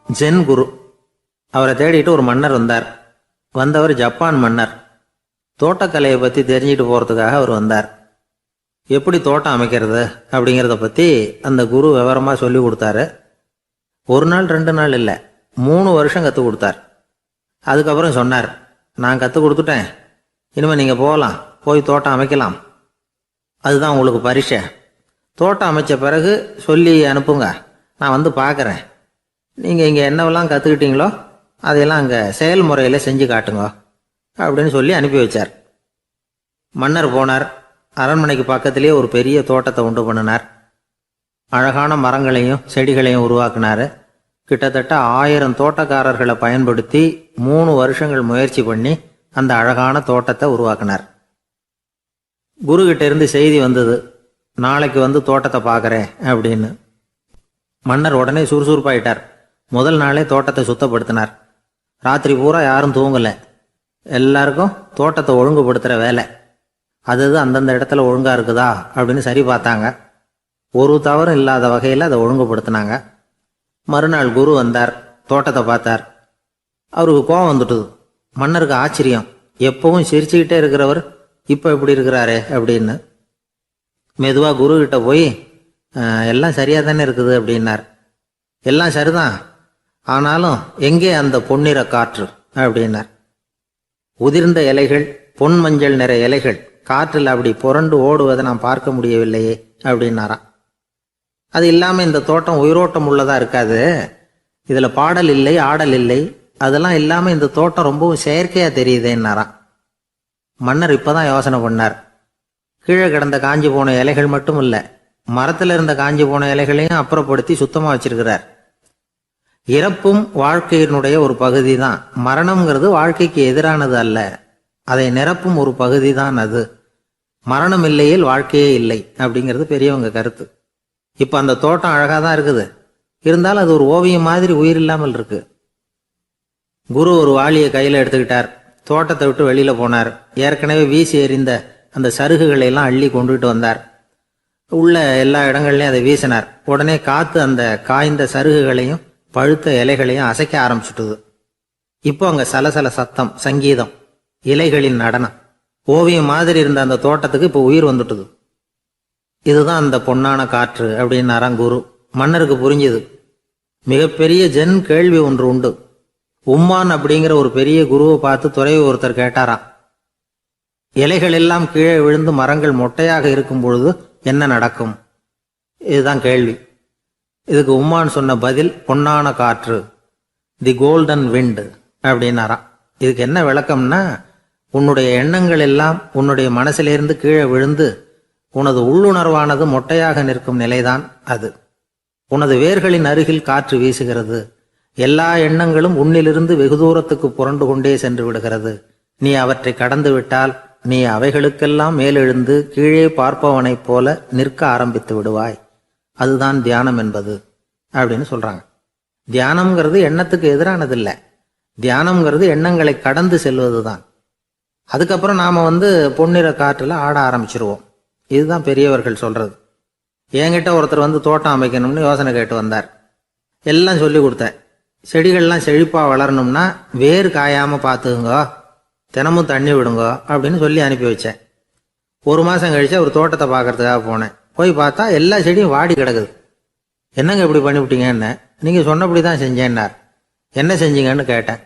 ஜென் குரு. அவரை தேடிட்டு ஒரு மன்னர் வந்தார். வந்தவர் ஜப்பான் மன்னர். தோட்டக்கலையை பற்றி தெரிஞ்சுட்டு போகிறதுக்காக அவர் வந்தார். எப்படி தோட்டம் அமைக்கிறது அப்படிங்கிறத பற்றி அந்த குரு விவரமாக சொல்லி கொடுத்தாரு. ஒரு நாள் 2 நாள் இல்லை, 3 வருஷம் கற்றுக் கொடுத்தார். அதுக்கப்புறம் சொன்னார், நான் கற்றுக் கொடுத்துட்டேன், இனிமேல் நீங்கள் போகலாம், போய் தோட்டம் அமைக்கலாம், அதுதான் உங்களுக்கு பரிசை. தோட்டம் அமைச்ச பிறகு சொல்லி அனுப்புங்க, நான் வந்து பார்க்குறேன். நீங்கள் இங்கே என்னவெல்லாம் கற்றுக்கிட்டீங்களோ அதையெல்லாம் அங்கே செயல்முறையில் செஞ்சு காட்டுங்க அப்படின்னு சொல்லி அனுப்பி வச்சார். மன்னர் போனார். அரண்மனைக்கு பக்கத்திலேயே ஒரு பெரிய தோட்டத்தை உண்டு பண்ணினார். அழகான மரங்களையும் செடிகளையும் உருவாக்கினார். கிட்டத்தட்ட 1000 தோட்டக்காரர்களை பயன்படுத்தி 3 வருஷங்கள் முயற்சி பண்ணி அந்த அழகான தோட்டத்தை உருவாக்கினார். குருகிட்ட இருந்து செய்தி வந்தது, நாளைக்கு வந்து தோட்டத்தை பார்க்குறேன் அப்படின்னு. மன்னர் உடனே சுறுசுறுப்பாயிட்டார். முதல் நாளே தோட்டத்தை சுத்தப்படுத்தினார். ராத்திரி பூரா யாரும் தூங்கலை. எல்லாருக்கும் தோட்டத்தை ஒழுங்குபடுத்துகிற வேலை. அது அந்தந்த இடத்துல ஒழுங்காக இருக்குதா அப்படின்னு சரி பார்த்தாங்க. ஒரு தவறும் இல்லாத வகையில் அதை ஒழுங்குபடுத்தினாங்க. மறுநாள் குரு வந்தார், தோட்டத்தை பார்த்தார். அவருக்கு கோபம் வந்துட்டுது. மன்னருக்கு ஆச்சரியம், எப்பவும் சிரிச்சுக்கிட்டே இருக்கிறவர் இப்போ எப்படி இருக்கிறாரே அப்படின்னு. மெதுவாக குரு கிட்ட போய் எல்லாம் சரியாக தானே இருக்குது அப்படின்னார். எல்லாம் சரிதான், ஆனாலும் எங்கே அந்த பொன்னிற காற்று அப்படின்னார். உதிர்ந்த இலைகள், பொன் மஞ்சள் நிற இலைகள் காற்றில் அப்படி புரண்டு ஓடுவதை நான் பார்க்க முடியவில்லையே அப்படின்னாராம். அது இல்லாமல் இந்த தோட்டம் உயிரோட்டம் உள்ளதாக இருக்காது, இதில் பாடல் இல்லை, ஆடல் இல்லை, அதெல்லாம் இல்லாமல் இந்த தோட்டம் ரொம்பவும் செயற்கையாக தெரியுதேன்னாராம். மன்னர் இப்போதான் யோசனை பண்ணார். கீழே கிடந்த காஞ்சி போன இலைகள் மட்டும் இல்லை, மரத்தில் இருந்த காஞ்சி போன இலைகளையும் அப்புறப்படுத்தி சுத்தமாக வச்சிருக்கிறார். இறப்பும் வாழ்க்கையினுடைய ஒரு பகுதி தான். மரணம்ங்கிறது வாழ்க்கைக்கு எதிரானது அல்ல, அதை நிரப்பும் ஒரு பகுதி தான் அது. மரணம் இல்லையில் வாழ்க்கையே இல்லை அப்படிங்கிறது பெரியவங்க கருத்து. இப்போ அந்த தோட்டம் அழகாக தான் இருக்குது, இருந்தாலும் அது ஒரு ஓவியம் மாதிரி உயிர் இல்லாமல் இருக்கு. குரு ஒரு வாளியை கையில் எடுத்துக்கிட்டார். தோட்டத்தை விட்டு வெளியில் போனார். ஏற்கனவே வீசி எறிந்த அந்த சருகுகளை எல்லாம் அள்ளி கொண்டுகிட்டு வந்தார். உள்ள எல்லா இடங்கள்லையும் அதை வீசினார். உடனே காற்று அந்த காய்ந்த சருகுகளையும் பழுத்த இலைகளையும் அசைக்க ஆரம்பிச்சுட்டுது. இப்போ அங்கே சலசல சத்தம், சங்கீதம், இலைகளின் நடனம், ஓவியம் மாதிரி இருந்த அந்த தோட்டத்துக்கு இப்போ உயிர் வந்துட்டுது. இதுதான் அந்த பொன்னான காற்று அப்படின்னாராம் குரு. மன்னருக்கு புரிஞ்சுது. மிகப்பெரிய ஜென் கேள்வி ஒன்று உண்டு. உம்மான் அப்படிங்கிற ஒரு பெரிய குருவை பார்த்து துறவி ஒருத்தர் கேட்டாராம், இலைகள் எல்லாம் கீழே விழுந்து மரங்கள் மொட்டையாக இருக்கும் பொழுது என்ன நடக்கும்? இதுதான் கேள்வி. இதுக்கு உம்மான் சொன்ன பதில் பொன்னான காற்று, தி கோல்டன் விண்ட் அப்படின்னாராம். இதுக்கு என்ன விளக்கம்னா, உன்னுடைய எண்ணங்கள் எல்லாம் உன்னுடைய மனசிலிருந்து கீழே விழுந்து உனது உள்ளுணர்வானது மொட்டையாக நிற்கும் நிலைதான் அது. உனது வேர்களின் அருகில் காற்று வீசுகிறது. எல்லா எண்ணங்களும் உன்னிலிருந்து வெகு தூரத்துக்கு புரண்டு கொண்டே சென்று விடுகிறது. நீ அவற்றை கடந்து விட்டால் நீ அவைகளுக்கெல்லாம் மேலெழுந்து கீழே பார்ப்பவனைப் போல நிற்க ஆரம்பித்து விடுவாய். அதுதான் தியானம் என்பது அப்படின்னு சொல்றாங்க. தியானம்ங்கிறது எண்ணத்துக்கு எதிரானதில்லை. தியானம்ங்கிறது எண்ணங்களை கடந்து செல்வது தான். அதுக்கப்புறம் நாம பொன்னிற காற்றுல ஆட ஆரம்பிச்சிருவோம். இதுதான் பெரியவர்கள் சொல்றது. என்கிட்ட ஒருத்தர் தோட்டம் அமைக்கணும்னு யோசனை கேட்டு வந்தார். எல்லாம் சொல்லி கொடுத்தேன். செடிகள்லாம் செழிப்பா வளரணும்னா வேர் காயாம பார்த்துக்குங்க, தினமும் தண்ணி விடுங்க அப்படின்னு சொல்லி அனுப்பி வச்சேன். 1 மாசம் கழிச்சு ஒரு தோட்டத்தை பார்க்கறதுக்காக போனேன். போய் பார்த்தா எல்லா செடியும் வாடி கிடக்குது. என்னங்க இப்படி பண்ணிவிட்டீங்கன்னு. நீங்க சொன்னபடி தான் செஞ்சேன்னார். என்ன செஞ்சீங்கன்னு கேட்டேன்.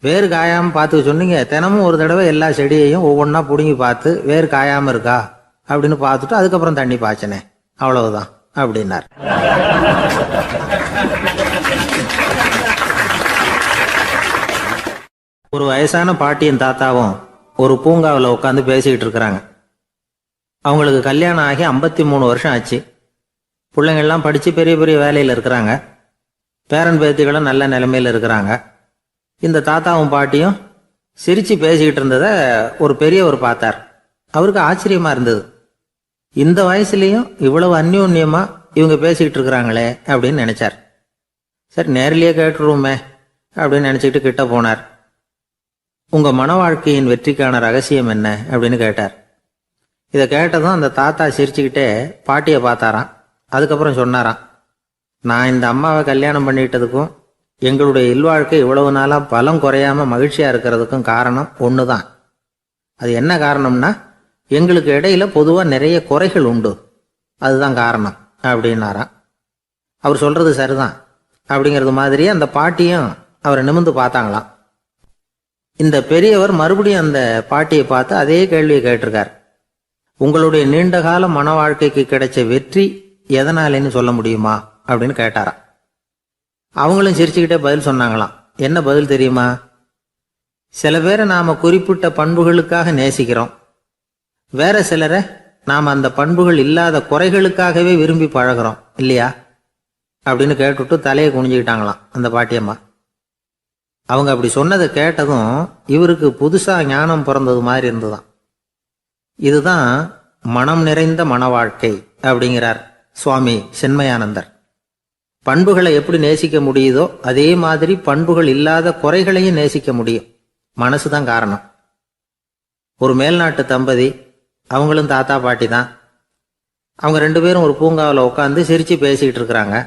வேறு காயாம பார்த்துக்க சொன்னீங்க, தினமும் ஒரு தடவை எல்லா செடியையும் ஒவ்வொன்றா பிடுங்கி பார்த்து வேறு காயாம இருக்கா அப்படின்னு பார்த்துட்டு அதுக்கப்புறம் தண்ணி பாய்ச்சனே, அவ்வளவுதான் அப்படின்னார். ஒரு வயசான பாட்டியும் தாத்தாவும் ஒரு பூங்காவில் உட்காந்து பேசிக்கிட்டு இருக்கிறாங்க. அவங்களுக்கு கல்யாணம் ஆகி 53 வருஷம் ஆச்சு. பிள்ளைங்கள்லாம் படித்து பெரிய பெரிய வேலையில் இருக்கிறாங்க. பேரன் பேத்திகளும் நல்ல நிலைமையில் இருக்கிறாங்க. இந்த தாத்தாவும் பாட்டியும் சிரித்து பேசிக்கிட்டு இருந்ததை ஒரு பெரியவர் பார்த்தார். அவருக்கு ஆச்சரியமாக இருந்தது. இந்த வயசுலேயும் இவ்வளவு அந்யோன்யமாக இவங்க பேசிக்கிட்டு இருக்கிறாங்களே அப்படின்னு நினச்சார். சரி, நேரிலேயே கேட்டுருவோமே அப்படின்னு நினச்சிக்கிட்டு கிட்ட போனார். உங்கள் மன வாழ்க்கையின் வெற்றிக்கான ரகசியம் என்ன அப்படின்னு கேட்டார். இதை கேட்டதும் அந்த தாத்தா சிரிச்சுக்கிட்டே பாட்டியை பார்த்தாராம். அதுக்கப்புறம் சொன்னாராம், நான் இந்த அம்மாவை கல்யாணம் பண்ணிட்டதுக்கும் எங்களுடைய இல்வாழ்க்கை இவ்வளவு நாளாக பலம் குறையாமல் மகிழ்ச்சியாக இருக்கிறதுக்கும் காரணம் ஒன்று தான். அது என்ன காரணம்னா, எங்களுக்கு இடையில பொதுவாக நிறைய குறைகள் உண்டு, அதுதான் காரணம் அப்படின்னாராம். அவர் சொல்கிறது சரிதான் அப்படிங்கிறது மாதிரியே அந்த பாட்டியும் அவரை நிமிர்ந்து பார்த்தாங்களாம். இந்த பெரியவர் மறுபடியும் அந்த பாட்டியை பார்த்து அதே கேள்வியை கேட்டிருக்கார். உங்களுடைய நீண்டகால மன வாழ்க்கைக்கு கிடைச்ச வெற்றி எதனாலேன்னு சொல்ல முடியுமா அப்படின்னு கேட்டாராம். அவங்களும் சிரிச்சுக்கிட்டே பதில் சொன்னாங்களாம். என்ன பதில் தெரியுமா? சில பேரை நாம் குறிப்பிட்ட பண்புகளுக்காக நேசிக்கிறோம், வேற சிலரை நாம் அந்த பண்புகள் இல்லாத குறைகளுக்காகவே விரும்பி பழகிறோம் இல்லையா அப்படின்னு கேட்டுவிட்டு தலையை குனிஞ்சுக்கிட்டாங்களாம் அந்த பாட்டியம்மா. அவங்க அப்படி சொன்னதை கேட்டதும் இவருக்கு புதுசாக ஞானம் பிறந்தது மாதிரி இருந்துதான். இதுதான் மனம் நிறைந்த மன வாழ்க்கை அப்படிங்கிறார் சுவாமி சென்மயானந்தர். பண்புகளை எப்படி நேசிக்க முடியுதோ அதே மாதிரி பண்புகள் இல்லாத குறைகளையும் நேசிக்க முடியும். மனசு தான் காரணம். ஒரு மேல்நாட்டு தம்பதி, அவங்களும் தாத்தா பாட்டி தான். அவங்க 2 பேரும் ஒரு பூங்காவில் உட்காந்து சிரித்து பேசிக்கிட்டு இருக்கிறாங்க.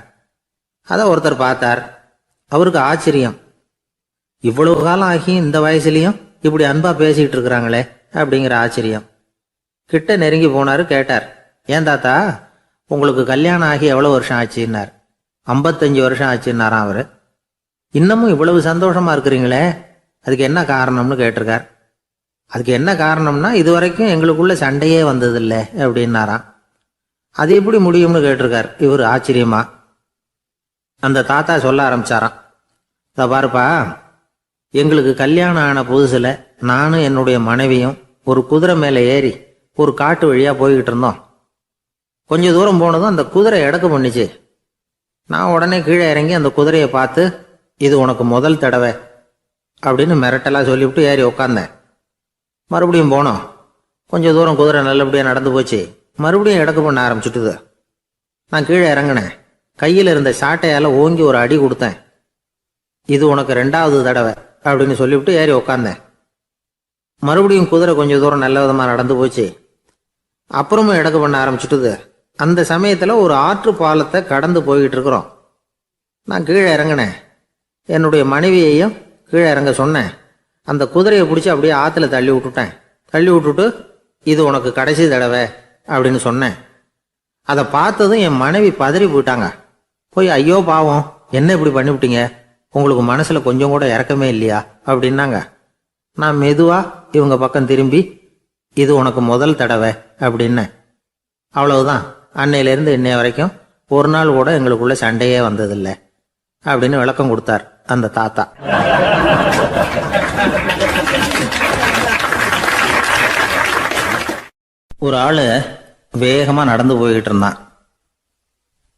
அதை ஒருத்தர் பார்த்தார். அவருக்கு ஆச்சரியம், இவ்வளவு காலம் ஆகி இந்த வயசுலேயும் இப்படி அன்பாக பேசிக்கிட்டு இருக்கிறாங்களே அப்படிங்கிற ஆச்சரியம். கிட்ட நெருங்கி போனார். கேட்டார், ஏன் தாத்தா உங்களுக்கு கல்யாணம் ஆகி எவ்வளோ வருஷம் ஆச்சுன்னார். 55 வருஷம் ஆச்சுன்னாராம் அவர். இன்னமும் இவ்வளவு சந்தோஷமாக இருக்கிறீங்களே, அதுக்கு என்ன காரணம்னு கேட்டிருக்கார். அதுக்கு என்ன காரணம்னா, இது வரைக்கும் எங்களுக்குள்ள சண்டையே வந்ததில்லை அப்படின்னாராம். அது எப்படி முடியும்னு கேட்டிருக்கார் இவர் ஆச்சரியமா. அந்த தாத்தா சொல்ல ஆரம்பிச்சாராம், இதை பாருப்பா, எங்களுக்கு கல்யாணம் ஆன புதுசில் நானும் என்னுடைய மனைவியும் ஒரு குதிரை மேலே ஏறி ஒரு காட்டு வழியாக போய்கிட்டு இருந்தோம். கொஞ்சம் தூரம் போனதும் அந்த குதிரை எடக்கு பண்ணிச்சு. நான் உடனே கீழே இறங்கி அந்த குதிரையை பார்த்து, இது உனக்கு முதல் தடவை அப்படின்னு மிரட்டலாக சொல்லிவிட்டு ஏறி உட்காந்தேன். மறுபடியும் போனோம். கொஞ்சம் தூரம் குதிரை நல்லபடியாக நடந்து போச்சு. மறுபடியும் எடக்கு பண்ண ஆரம்பிச்சுட்டுது. நான் கீழே இறங்கினேன். கையில் இருந்த சாட்டையால் ஓங்கி ஒரு அடி கொடுத்தேன். இது உனக்கு 2வது தடவை அப்படின்னு சொல்லிவிட்டு ஏறி உட்காந்தேன். மறுபடியும் குதிரை கொஞ்சம் தூரம் நல்ல விதமாக நடந்து போச்சு. அப்புறமும் எடக்கு பண்ண ஆரம்பிச்சுட்டுது. அந்த சமயத்தில் ஒரு ஆற்று பாலத்தை கடந்து போய்கிட்டு இருக்கிறோம். நான் கீழே இறங்கினேன். என்னுடைய மனைவியையும் கீழே இறங்க சொன்னேன். அந்த குதிரையை பிடிச்சி அப்படியே ஆற்றுல தள்ளி விட்டுட்டேன். தள்ளி விட்டுட்டு, இது உனக்கு கடைசி தடவை அப்படின்னு சொன்னேன். அதை பார்த்ததும் என் மனைவி பதறி போயிட்டாங்க. போய், ஐயோ பாவம், என்ன இப்படி பண்ணிவிட்டீங்க, உங்களுக்கு மனசில் கொஞ்சம் கூட இறக்கமே இல்லையா அப்படின்னாங்க. நான் மெதுவாக இவங்க பக்கம் திரும்பி, இது உனக்கு முதல் தடவை அப்படின்னேன். அவ்வளவுதான், அன்னையிலேருந்து இன்னைய வரைக்கும் ஒரு நாள் கூட எங்களுக்குள்ள சண்டையே வந்ததில்லை அப்படின்னு விளக்கம் கொடுத்தார் அந்த தாத்தா. ஒரு ஆள் வேகமாக நடந்து போய்கிட்டு இருந்தான்.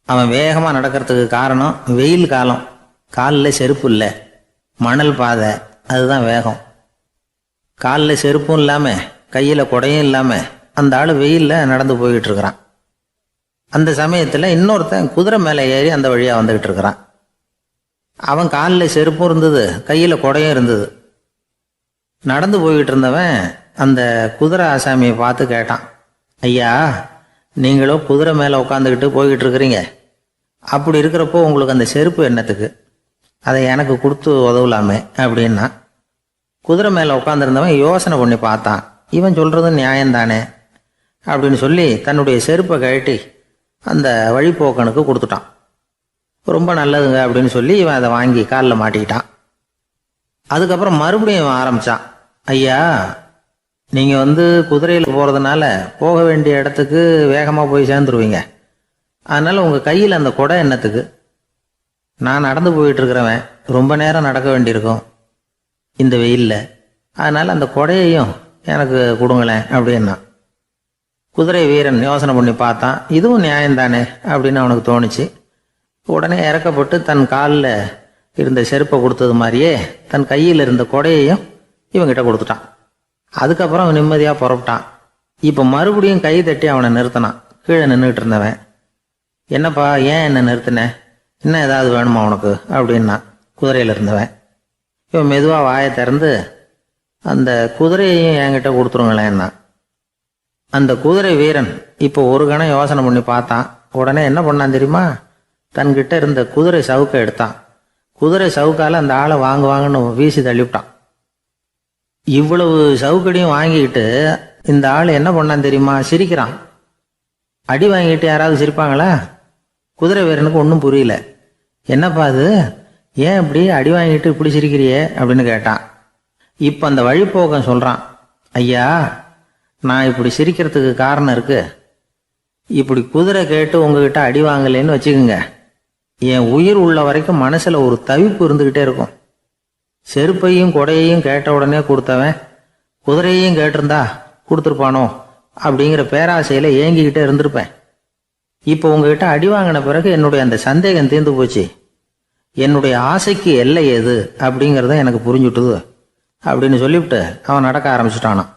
அவன் வேகமாக நடக்கிறதுக்கு காரணம் வெயில் காலம், காலில் செருப்பு இல்லை, மணல் பாதை, அதுதான் வேகம். காலில் செருப்பும் இல்லாமல் கையில் குடையும் இல்லாமல் அந்த ஆள் வெயிலில் நடந்து போய்கிட்டு இருக்கிறான். அந்த சமயத்தில் இன்னொருத்தன் குதிரை மேலே ஏறி அந்த வழியாக வந்துக்கிட்டு இருக்கிறான். அவன் காலில் செருப்பும் இருந்தது, கையில் குடையும் இருந்தது. நடந்து போய்கிட்டு இருந்தவன் அந்த குதிரை ஆசாமியை பார்த்து கேட்டான், ஐயா, நீங்களும் குதிரை மேலே உட்காந்துக்கிட்டு போய்கிட்டு இருக்கிறீங்க, அப்படி இருக்கிறப்போ உங்களுக்கு அந்த செருப்பு என்னத்துக்கு, அதை எனக்கு கொடுத்து உதவலாமே அப்படின்னா. குதிரை மேலே உட்காந்துருந்தவன் யோசனை பண்ணி பார்த்தான். இவன் சொல்கிறது நியாயம்தானே அப்படின்னு சொல்லி தன்னுடைய செருப்பை கழட்டி அந்த வழிப்போக்கனுக்கு கொடுத்துட்டான். ரொம்ப நல்லதுங்க அப்படின்னு சொல்லி இவன் அதை வாங்கி காலில் மாட்டிக்கிட்டான். அதுக்கப்புறம் மறுபடியும் இவன் ஆரம்பித்தான், ஐயா, நீங்கள் குதிரையில் போகிறதுனால போக வேண்டிய இடத்துக்கு வேகமாக போய் சேர்ந்துருவீங்க, அதனால் உங்கள் கையில் அந்த குடை என்னத்துக்கு, நான் நடந்து போயிட்டுருக்கிறவன் ரொம்ப நேரம் நடக்க வேண்டியிருக்கும், இந்த வெயிலில். அதனால் அந்த கொடையையும் எனக்கு கொடுங்களேன் அப்படின்னா. குதிரை வீரன் யோசனை பண்ணி பார்த்தான், இதுவும் நியாயம்தானே அப்படின்னு அவனுக்கு தோணுச்சு. உடனே இறக்கப்பட்டு தன் காலில் இருந்த செருப்பை கொடுத்தது மாதிரியே தன் கையில் இருந்த கொடையையும் இவங்கிட்ட கொடுத்துட்டான். அதுக்கப்புறம் அவன் நிம்மதியாக புறப்பட்டான். இப்போ மறுபடியும் கை தட்டி அவனை நிறுத்தினான். கீழே நின்றுட்டு இருந்தவன், என்னப்பா ஏன் என்ன நிறுத்தின, இன்னும் ஏதாவது வேணுமா உனக்கு அப்படின்னா குதிரையில் இருந்தவன். இவன் மெதுவாக வாயை திறந்து, அந்த குதிரையையும் என்கிட்ட கொடுத்துருங்களேன்னா. அந்த குதிரை வீரன் இப்போ ஒரு கணம் யோசனை பண்ணி பார்த்தான். உடனே என்ன பண்ணான் தெரியுமா, தன்கிட்ட இருந்த குதிரை சவுக்கை எடுத்தான். குதிரை சவுக்கால அந்த ஆளை வாங்குவாங்கன்னு வீசி தள்ளிவிட்டான். இவ்வளவு சவுக்கடியும் வாங்கிக்கிட்டு இந்த ஆள் என்ன பண்ணான் தெரியுமா, சிரிக்கிறான். அடி வாங்கிட்டு யாராவது சிரிப்பாங்களா? குதிரை வீரனுக்கு ஒன்றும் புரியல. என்னப்பா அது, ஏன் இப்படி அடி வாங்கிட்டு இப்படி சிரிக்கிறியே அப்படின்னு கேட்டான். இப்போ அந்த வழிப்போக்கம் சொல்கிறான், ஐயா நான் இப்படி சிரிக்கிறதுக்கு காரணம் இருக்கு. இப்படி குதிரை கேட்டு உங்ககிட்ட அடி வாங்கலேன்னு வச்சுக்கோங்க, என் உயிர் உள்ள வரைக்கும் மனசில் ஒரு தவிப்பு இருந்துக்கிட்டே இருக்கும். செருப்பையும் கொடையையும் கேட்ட உடனே கொடுத்தவன் குதிரையையும் கேட்டிருந்தா கொடுத்துருப்பானோ அப்படிங்கிற பேராசையில் ஏங்கிக்கிட்டே இருந்திருப்பேன். இப்போ உங்ககிட்ட அடி வாங்கின பிறகு என்னுடைய அந்த சந்தேகம் தீர்ந்து போச்சு. என்னுடைய ஆசைக்கு எல்லை எது அப்படிங்கிறத எனக்கு புரிஞ்சுட்டுது அப்படின்னு சொல்லிவிட்டு அவன் நடக்க ஆரம்பிச்சுட்டானான்.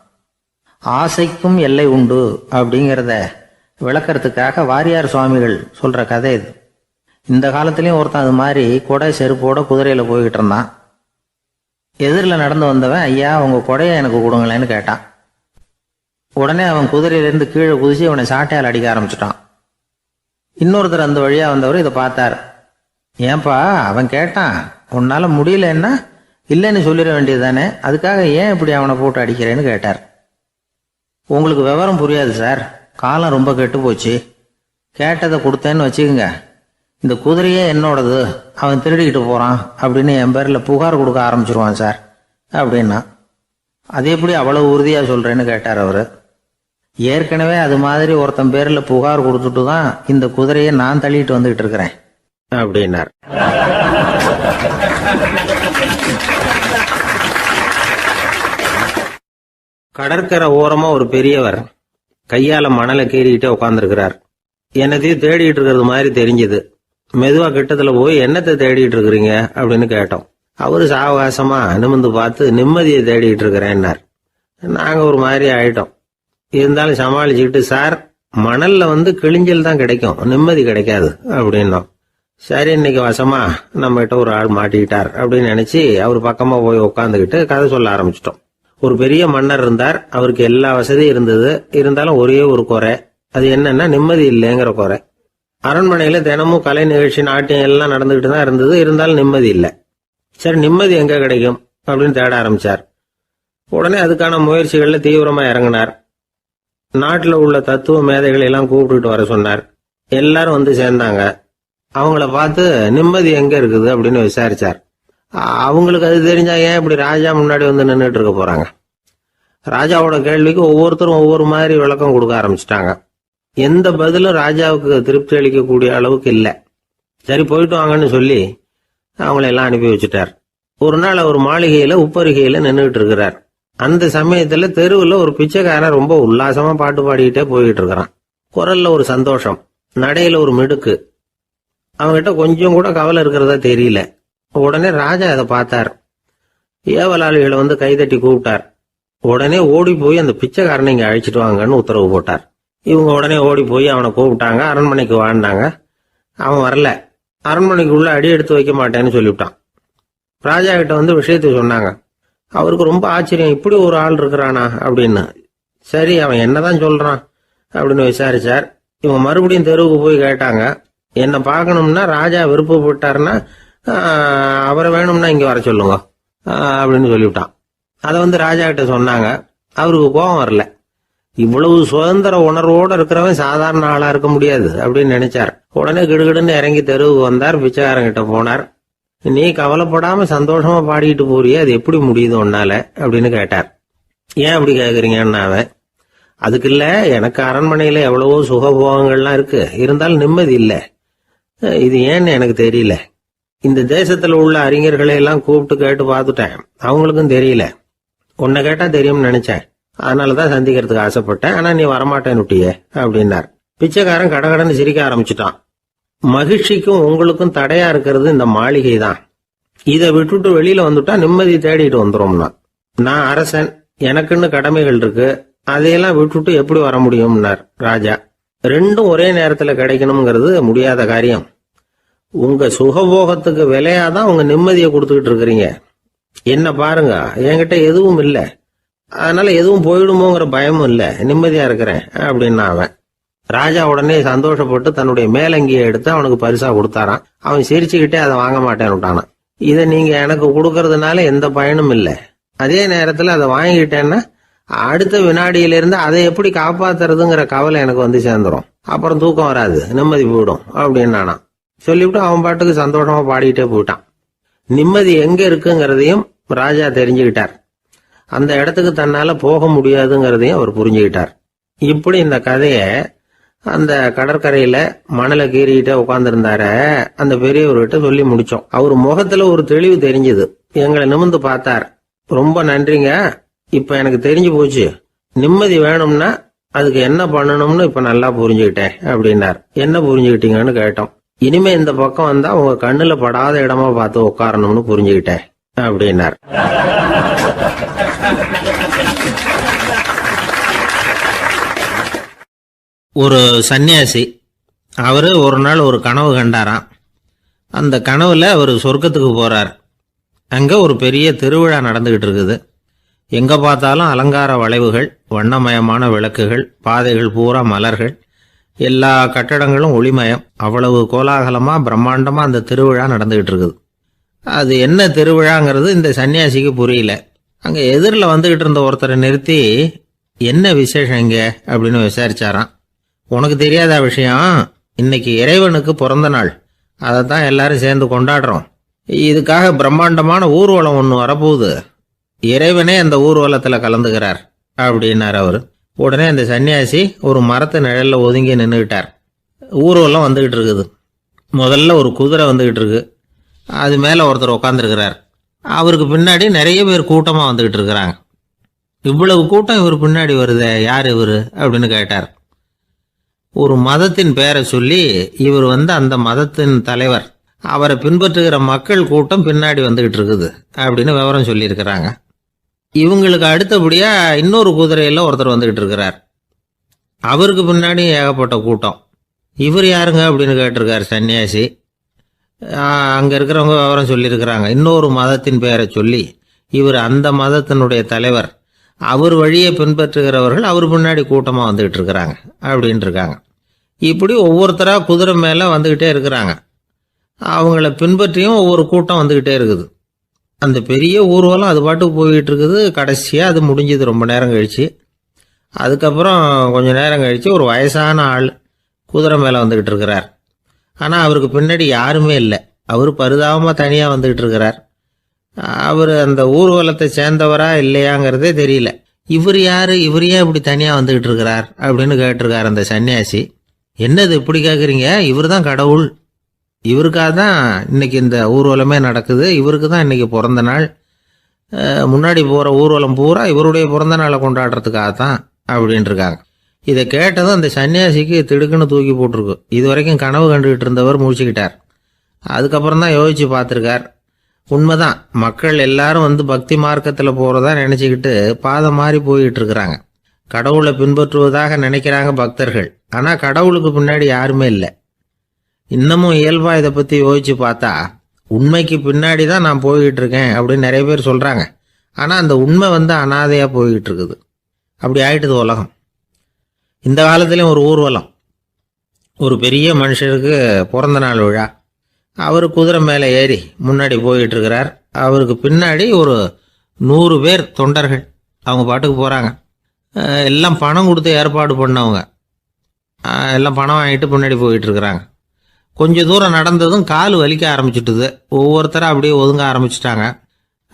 ஆசைக்கும் எல்லை உண்டு அப்படிங்கிறத விளக்கறதுக்காக வாரியார் சுவாமிகள் சொல்கிற கதை இது. இந்த காலத்துலேயும் ஒருத்தன் அது மாதிரி கொடை செருப்போட குதிரையில் போய்கிட்டு இருந்தான். எதிரில் நடந்து வந்தவன், ஐயா உங்கள் கொடையை எனக்கு கொடுங்களேன்னு கேட்டான். உடனே அவன் குதிரையிலேருந்து கீழே குதிச்சு அவனை சாட்டையால் அடிக்க ஆரம்பிச்சிட்டான். இன்னொருத்தர் அந்த வழியாக வந்தவர் இதை பார்த்தார். ஏன்பா அவன் கேட்டான், உன்னால் முடியலன்னா இல்லைன்னு சொல்லிட வேண்டியது தானே, அதுக்காக ஏன் இப்படி அவனை போட்டு அடிக்கிறேன்னு கேட்டார். உங்களுக்கு விவரம் புரியாது சார், காலம் ரொம்ப கெட்டு போச்சு. கேட்டதை கொடுத்தேன்னு வச்சுக்கோங்க, இந்த குதிரையே என்னோடது, அவன் திருடிக்கிட்டு போகிறான் அப்படின்னு என் பேரில் புகார் கொடுக்க ஆரம்பிச்சிருவான் சார் அப்படின்னா. அது எப்படி அவ்வளோ உறுதியாக சொல்கிறேன்னு கேட்டார் அவர். ஏற்கனவே அது மாதிரி ஒருத்தன் பேரில் புகார் கொடுத்துட்டு தான் இந்த குதிரையை நான் தள்ளிட்டு வந்துகிட்டு இருக்கிறேன் அப்படின்னார். கடற்கரை ஓரமா ஒரு பெரியவர் கையால மணலை கீறிக்கிட்டே உட்காந்துருக்கிறார். என்னத்தையும் தேடிட்டு இருக்கிறது மாதிரி தெரிஞ்சது. மெதுவா கிட்டத்துல போய் என்னத்தை தேடிட்டு இருக்கிறீங்க அப்படின்னு கேட்டோம். அவரு சாவகாசமா நிமிந்து பார்த்து நிம்மதியை தேடிட்டு இருக்கிறேன்னார். நாங்க ஒரு மாதிரி ஆயிட்டோம். இருந்தாலும் சமாளிச்சுக்கிட்டு, சார் மணல்ல கிழிஞ்சல் தான் கிடைக்கும், நிம்மதி கிடைக்காது அப்படின்னோம். சரி இன்னைக்கு வசமா நம்ம கிட்ட ஒரு ஆள் மாட்டிக்கிட்டார் அப்படின்னு நினைச்சு அவர் பக்கமா போய் உட்காந்துக்கிட்டு கதை சொல்ல ஆரம்பிச்சிட்டோம். ஒரு பெரிய மன்னர் இருந்தார். அவருக்கு எல்லா வசதியும் இருந்தது. இருந்தாலும் ஒரே ஒரு குறை, அது என்னன்னா நிம்மதி இல்லைங்கிற குறை. அரண்மனையில தினமும் கலை நிகழ்ச்சி நாட்டியம் எல்லாம் நடந்துகிட்டு தான் இருந்தது. இருந்தாலும் நிம்மதி இல்லை. சரி நிம்மதி எங்க கிடைக்கும் அப்படின்னு தேட ஆரம்பிச்சார். உடனே அதுக்கான முயற்சிகள்ல தீவிரமா இறங்கினார். நாட்டில் உள்ள தத்துவ மேதைகளை எல்லாம் கூப்பிட்டுட்டு வர சொன்னார். எல்லாரும் வந்து சேர்ந்தாங்க. அவங்கள பார்த்து நிம்மதி எங்க இருக்குது அப்படின்னு விசாரிச்சார். அவங்களுக்கு அது தெரிஞ்சா ஏன் இப்படி ராஜா முன்னாடி வந்து நின்றுட்டு இருக்க போறாங்க? ராஜாவோட கேள்விக்கு ஒவ்வொருத்தரும் ஒவ்வொரு மாதிரி விளக்கம் கொடுக்க ஆரம்பிச்சிட்டாங்க. எந்த பதிலும் ராஜாவுக்கு திருப்தி அளிக்கக்கூடிய அளவுக்கு இல்லை. சரி போயிட்டு வாங்கன்னு சொல்லி அவங்கள எல்லாம் அனுப்பி வச்சுட்டார். ஒரு நாள் அவர் மாளிகையில உப்பருகையில நின்றுட்டு இருக்கிறார். அந்த சமயத்துல தெருவுல ஒரு பிச்சைக்காரன் ரொம்ப உல்லாசமா பாட்டு பாடிக்கிட்டே போயிட்டு இருக்கிறான். குரல்ல ஒரு சந்தோஷம், நடையில ஒரு மிடுக்கு. அவன்கிட்ட கொஞ்சம் கூட கவலை இருக்கிறதா தெரியல. உடனே ராஜா அதை பார்த்தார். ஏவலாளிகளை கைதட்டி கூப்பிட்டார். உடனே ஓடி போய் அந்த பிச்சைக்காரனை இங்க அழைச்சிட்டு வாங்கன்னு உத்தரவு போட்டார். இவங்க உடனே ஓடி போய் அவனை கூப்பிட்டாங்க. அரண்மனைக்கு வாழ்ந்தாங்க. அவன் வரல. அரண்மனைக்குள்ள அடி எடுத்து வைக்க மாட்டேன்னு சொல்லிவிட்டான். ராஜா கிட்ட விஷயத்தை சொன்னாங்க. அவருக்கு ரொம்ப ஆச்சரியம், இப்படி ஒரு ஆள் இருக்கிறானா அப்படின்னு. சரி அவன் என்னதான் சொல்றான் அப்படின்னு விசாரிச்சார். இவங்க மறுபடியும் தெருவுக்கு போய் கேட்டாங்க. என்ன பார்க்கணும்னா ராஜா விருப்பப்பட்டாருன்னா அவரை வேணும்னா இங்க வர சொல்லுங்க அப்படின்னு சொல்லிவிட்டான். அதை ராஜா கிட்ட சொன்னாங்க. அவருக்கு கோபம் வரல. இவ்வளவு சுதந்திர உணர்வோடு இருக்கிறவன் சாதாரண ஆளா இருக்க முடியாது அப்படின்னு நினைச்சார். உடனே கிடுகிடுன்னு இறங்கி தெருவுக்கு வந்தார். பிச்சைக்காரங்கிட்ட போனார். நீ கவலைப்படாம சந்தோஷமா பாடிக்கிட்டு போறியே, அது எப்படி முடியுது உன்னால அப்படின்னு கேட்டார். ஏன் அப்படி கேக்குறீங்கன்னா அவன், அதுக்கு இல்ல, எனக்கு அரண்மனையில எவ்வளவோ சுகபோகங்கள்லாம் இருக்கு, இருந்தாலும் நிம்மதி இல்லை. இது ஏன்னு எனக்கு தெரியல. இந்த தேசத்துல உள்ள அறிஞர்களை எல்லாம் கூப்பிட்டு கேட்டு பார்த்துட்டேன், அவங்களுக்கும் தெரியல. உன்னை கேட்டா தெரியும்னு நினைச்சேன், அதனாலதான் சந்திக்கிறதுக்கு ஆசைப்பட்டேன், ஆனா நீ வரமாட்டேன்னுட்டியே அப்படின்னார். பிச்சைக்காரன் கடகடன்னு சிரிக்க ஆரம்பிச்சுட்டான். மகிழ்ச்சிக்கும் உங்களுக்கும் தடையா இருக்கிறது இந்த மாளிகை தான். இதை விட்டுட்டு வெளியில வந்துட்டா நிம்மதி தேடிட்டு வந்துரும்னா. நான் அரசன், எனக்குன்னு கடமைகள் இருக்கு, அதையெல்லாம் விட்டுட்டு எப்படி வர முடியும்னார் ராஜா. ரெண்டும் ஒரே நேரத்துல கிடைக்கணுங்கிறது முடியாத காரியம். உங்க சுகபோகத்துக்கு விலையாதான் உங்க நிம்மதியை கொடுத்துக்கிட்டு இருக்கிறீங்க. என்ன பாருங்க, என்கிட்ட எதுவும் இல்லை, அதனால எதுவும் போயிடுமோங்கிற பயமும் இல்லை, நிம்மதியா இருக்கிறேன் அப்படின்னா அவன். ராஜா உடனே சந்தோஷப்பட்டு தன்னுடைய மேலங்கியை எடுத்து அவனுக்கு பரிசா கொடுத்தாரான். அவன் சிரிச்சுக்கிட்டே அதை வாங்க மாட்டேன்னு விட்டானான். இதை நீங்க எனக்கு கொடுக்கறதுனால எந்த பயனும் இல்லை, அதே நேரத்துல அதை வாங்கிட்டேன்னா அடுத்த வினாடியிலிருந்து அதை எப்படி காப்பாத்துறதுங்கிற கவலை எனக்கு வந்து சேர்ந்துரும், அப்புறம் தூக்கம் வராது, நிம்மதி போயிடும் அப்படின்னானா. சொல்லிவிட்டு அவன் பாட்டுக்கு சந்தோஷமா பாடிக்கிட்டே போயிட்டான். நிம்மதி எங்க இருக்குங்கிறதையும் ராஜா தெரிஞ்சுக்கிட்டார். அந்த இடத்துக்கு தன்னால போக முடியாதுங்கிறதையும் அவர் புரிஞ்சுக்கிட்டார். இப்படி இந்த கதைய அந்த கடற்கரையில மணலை கீறிக்கிட்டே உட்கார்ந்துருந்தார அந்த பெரியவர்கிட்ட சொல்லி முடிச்சோம். அவர் முகத்துல ஒரு தெளிவு தெரிஞ்சது. எங்களை நிமிர்ந்து பார்த்தார். ரொம்ப நன்றிங்க, இப்ப எனக்கு தெரிஞ்சு போச்சு, நிம்மதி வேணும்னா அதுக்கு என்ன பண்ணணும்னு இப்ப நல்லா புரிஞ்சுக்கிட்டேன் அப்படின்னார். என்ன புரிஞ்சுக்கிட்டீங்கன்னு கேட்டோம். இனிமே இந்த பக்கம் வந்தா உங்க கண்ணுல படாத இடமா பார்த்து உட்காரணும்னு புரிஞ்சுக்கிட்டேன் அப்படின்னார். ஒரு சன்னியாசி, அவரு ஒரு நாள் ஒரு கனவு கண்டாராம். அந்த கனவுல அவர் சொர்க்கத்துக்கு போறார். அங்க ஒரு பெரிய திருவிழா நடந்துகிட்டு இருக்குது. எங்க பார்த்தாலும் அலங்கார வளைவுகள், வண்ணமயமான விளக்குகள், பாதைகள் பூரா மலர்கள், எல்லா கட்டடங்களும் ஒளிமயம். அவ்வளவு கோலாகலமா பிரம்மாண்டமா அந்த திருவிழா நடந்துகிட்டு இருக்குது. அது என்ன திருவிழாங்கிறது இந்த சன்னியாசிக்கு புரியல. அங்க எதிரில் வந்துகிட்டு இருந்த ஒருத்தரை நிறுத்தி, என்ன விசேஷம் இங்க அப்படின்னு விசாரிச்சாராம். உனக்கு தெரியாத விஷயம், இன்னைக்கு இறைவனுக்கு பிறந்த நாள், அதைத்தான் எல்லாரும் சேர்ந்து கொண்டாடுறோம். இதுக்காக பிரம்மாண்டமான ஊர்வலம் ஒன்று வரப்போகுது, இறைவனே அந்த ஊர்வலத்துல கலந்துகிறார் அப்படின்னார் அவரு. உடனே அந்த சன்னியாசி ஒரு மரத்து நிழல்ல ஒதுங்கி நின்றுகிட்டார். ஊர்வலம் வந்துகிட்டு இருக்குது. முதல்ல ஒரு குதிரை வந்துகிட்டு இருக்கு, அது மேல ஒருத்தர் உட்காந்துருக்கிறார். அவருக்கு பின்னாடி நிறைய பேர் கூட்டமா வந்துகிட்டு இருக்கிறாங்க. இவ்வளவு கூட்டம் இவர் பின்னாடி வருதே, யார் இவரு அப்படின்னு கேட்டார். ஒரு மதத்தின் பெயரை சொல்லி, இவர் அந்த மதத்தின் தலைவர், அவரை பின்பற்றுகிற மக்கள் கூட்டம் பின்னாடி வந்துகிட்டு இருக்குது அப்படின்னு விவரம் சொல்லியிருக்கிறாங்க. இவங்களுக்கு அடுத்தபடியா இன்னொரு குதிரையில ஒருத்தர் வந்துகிட்டு இருக்கிறார். அவருக்கு பின்னாடி ஏகப்பட்ட கூட்டம். இவர் யாருங்க அப்படின்னு கேட்டிருக்காரு சன்னியாசி. அங்க இருக்கிறவங்க விவரம் சொல்லியிருக்கிறாங்க. இன்னொரு மதத்தின் பெயரை சொல்லி, இவர் அந்த மதத்தினுடைய தலைவர், அவர் வழியை பின்பற்றுகிறவர்கள் அவர் பின்னாடி கூட்டமா வந்துகிட்டு இருக்கிறாங்க அப்படின்னு இருக்காங்க. இப்படி ஒவ்வொருத்தரா குதிரை மேல வந்துகிட்டே இருக்கிறாங்க. அவங்கள பின்பற்றியும் ஒவ்வொரு கூட்டம் வந்துகிட்டே இருக்குது. அந்த பெரிய ஊர்வலம் அது பாட்டுக்கு போயிட்டு இருக்குது. கடைசியா அது முடிஞ்சது ரொம்ப நேரம் கழிச்சு. அதுக்கப்புறம் கொஞ்ச நேரம் கழிச்சு ஒரு வயசான ஆள் குதிரை மேல வந்துகிட்டு இருக்கிறார். ஆனா அவருக்கு பின்னாடி யாருமே இல்லை. அவர் பரிதாபமா தனியா வந்துகிட்டு இருக்கிறார். அவர் அந்த ஊர்வலத்தை சேர்ந்தவரா இல்லையாங்கிறதே தெரியல. இவர் யாரு, இவர் ஏன் இப்படி தனியா வந்துகிட்டு இருக்கிறார் அப்படின்னு கேட்டிருக்காரு அந்த சன்னியாசி. என்னது இப்படி கேட்குறீங்க, இவர் தான் கடவுள், இவருக்காக தான் இன்னைக்கு இந்த ஊர்வலமே நடக்குது, இவருக்கு தான் இன்னைக்கு பிறந்த நாள், முன்னாடி போகிற ஊர்வலம் பூரா இவருடைய பிறந்த நாளை கொண்டாடுறதுக்காக தான் அப்படின்ட்டு இருக்காங்க. இதை கேட்டதும் அந்த சன்னியாசிக்கு திடுக்குன்னு தூக்கி போட்டிருக்கு. இது வரைக்கும் கனவு கண்டுகிட்டு இருந்தவர் முடிச்சுக்கிட்டார். அதுக்கப்புறம் தான் யோசிச்சு பார்த்துருக்கார். உண்மைதான், மக்கள் எல்லாரும் பக்தி மார்க்கத்தில் போகிறதா நினச்சிக்கிட்டு பாதை மாறி போயிட்டு இருக்கிறாங்க. கடவுளை பின்பற்றுவதாக நினைக்கிறாங்க பக்தர்கள். ஆனால் கடவுளுக்கு பின்னாடி யாருமே இல்லை. இன்னமும் இயல்பா இதை பற்றி யோசிச்சு பார்த்தா, உண்மைக்கு பின்னாடி தான் நான் போய்கிட்டு இருக்கேன் அப்படின்னு நிறைய பேர் சொல்கிறாங்க. ஆனால் அந்த உண்மை அனாதையாக போய்கிட்டு இருக்குது. அப்படி ஆயிட்டுது உலகம். இந்த காலத்துலேயும் ஒரு ஊர்வலம், ஒரு பெரிய மனுஷருக்கு பிறந்த நாள் விழா. அவர் குதிரை மேலே ஏறி முன்னாடி போயிட்டு இருக்கிறார். அவருக்கு பின்னாடி ஒரு 100 பேர் தொண்டர்கள் அவங்க பாட்டுக்கு போகிறாங்க. எல்லாம் பணம் கொடுத்து ஏற்பாடு பண்ணவங்க. எல்லாம் பணம் வாங்கிட்டு பின்னாடி போயிட்டு இருக்கிறாங்க. கொஞ்சம் தூரம் நடந்ததும் கால் வலிக்க ஆரம்பிச்சுட்டுது. ஒவ்வொருத்தரும் அப்படியே ஒதுங்க ஆரம்பிச்சுட்டாங்க.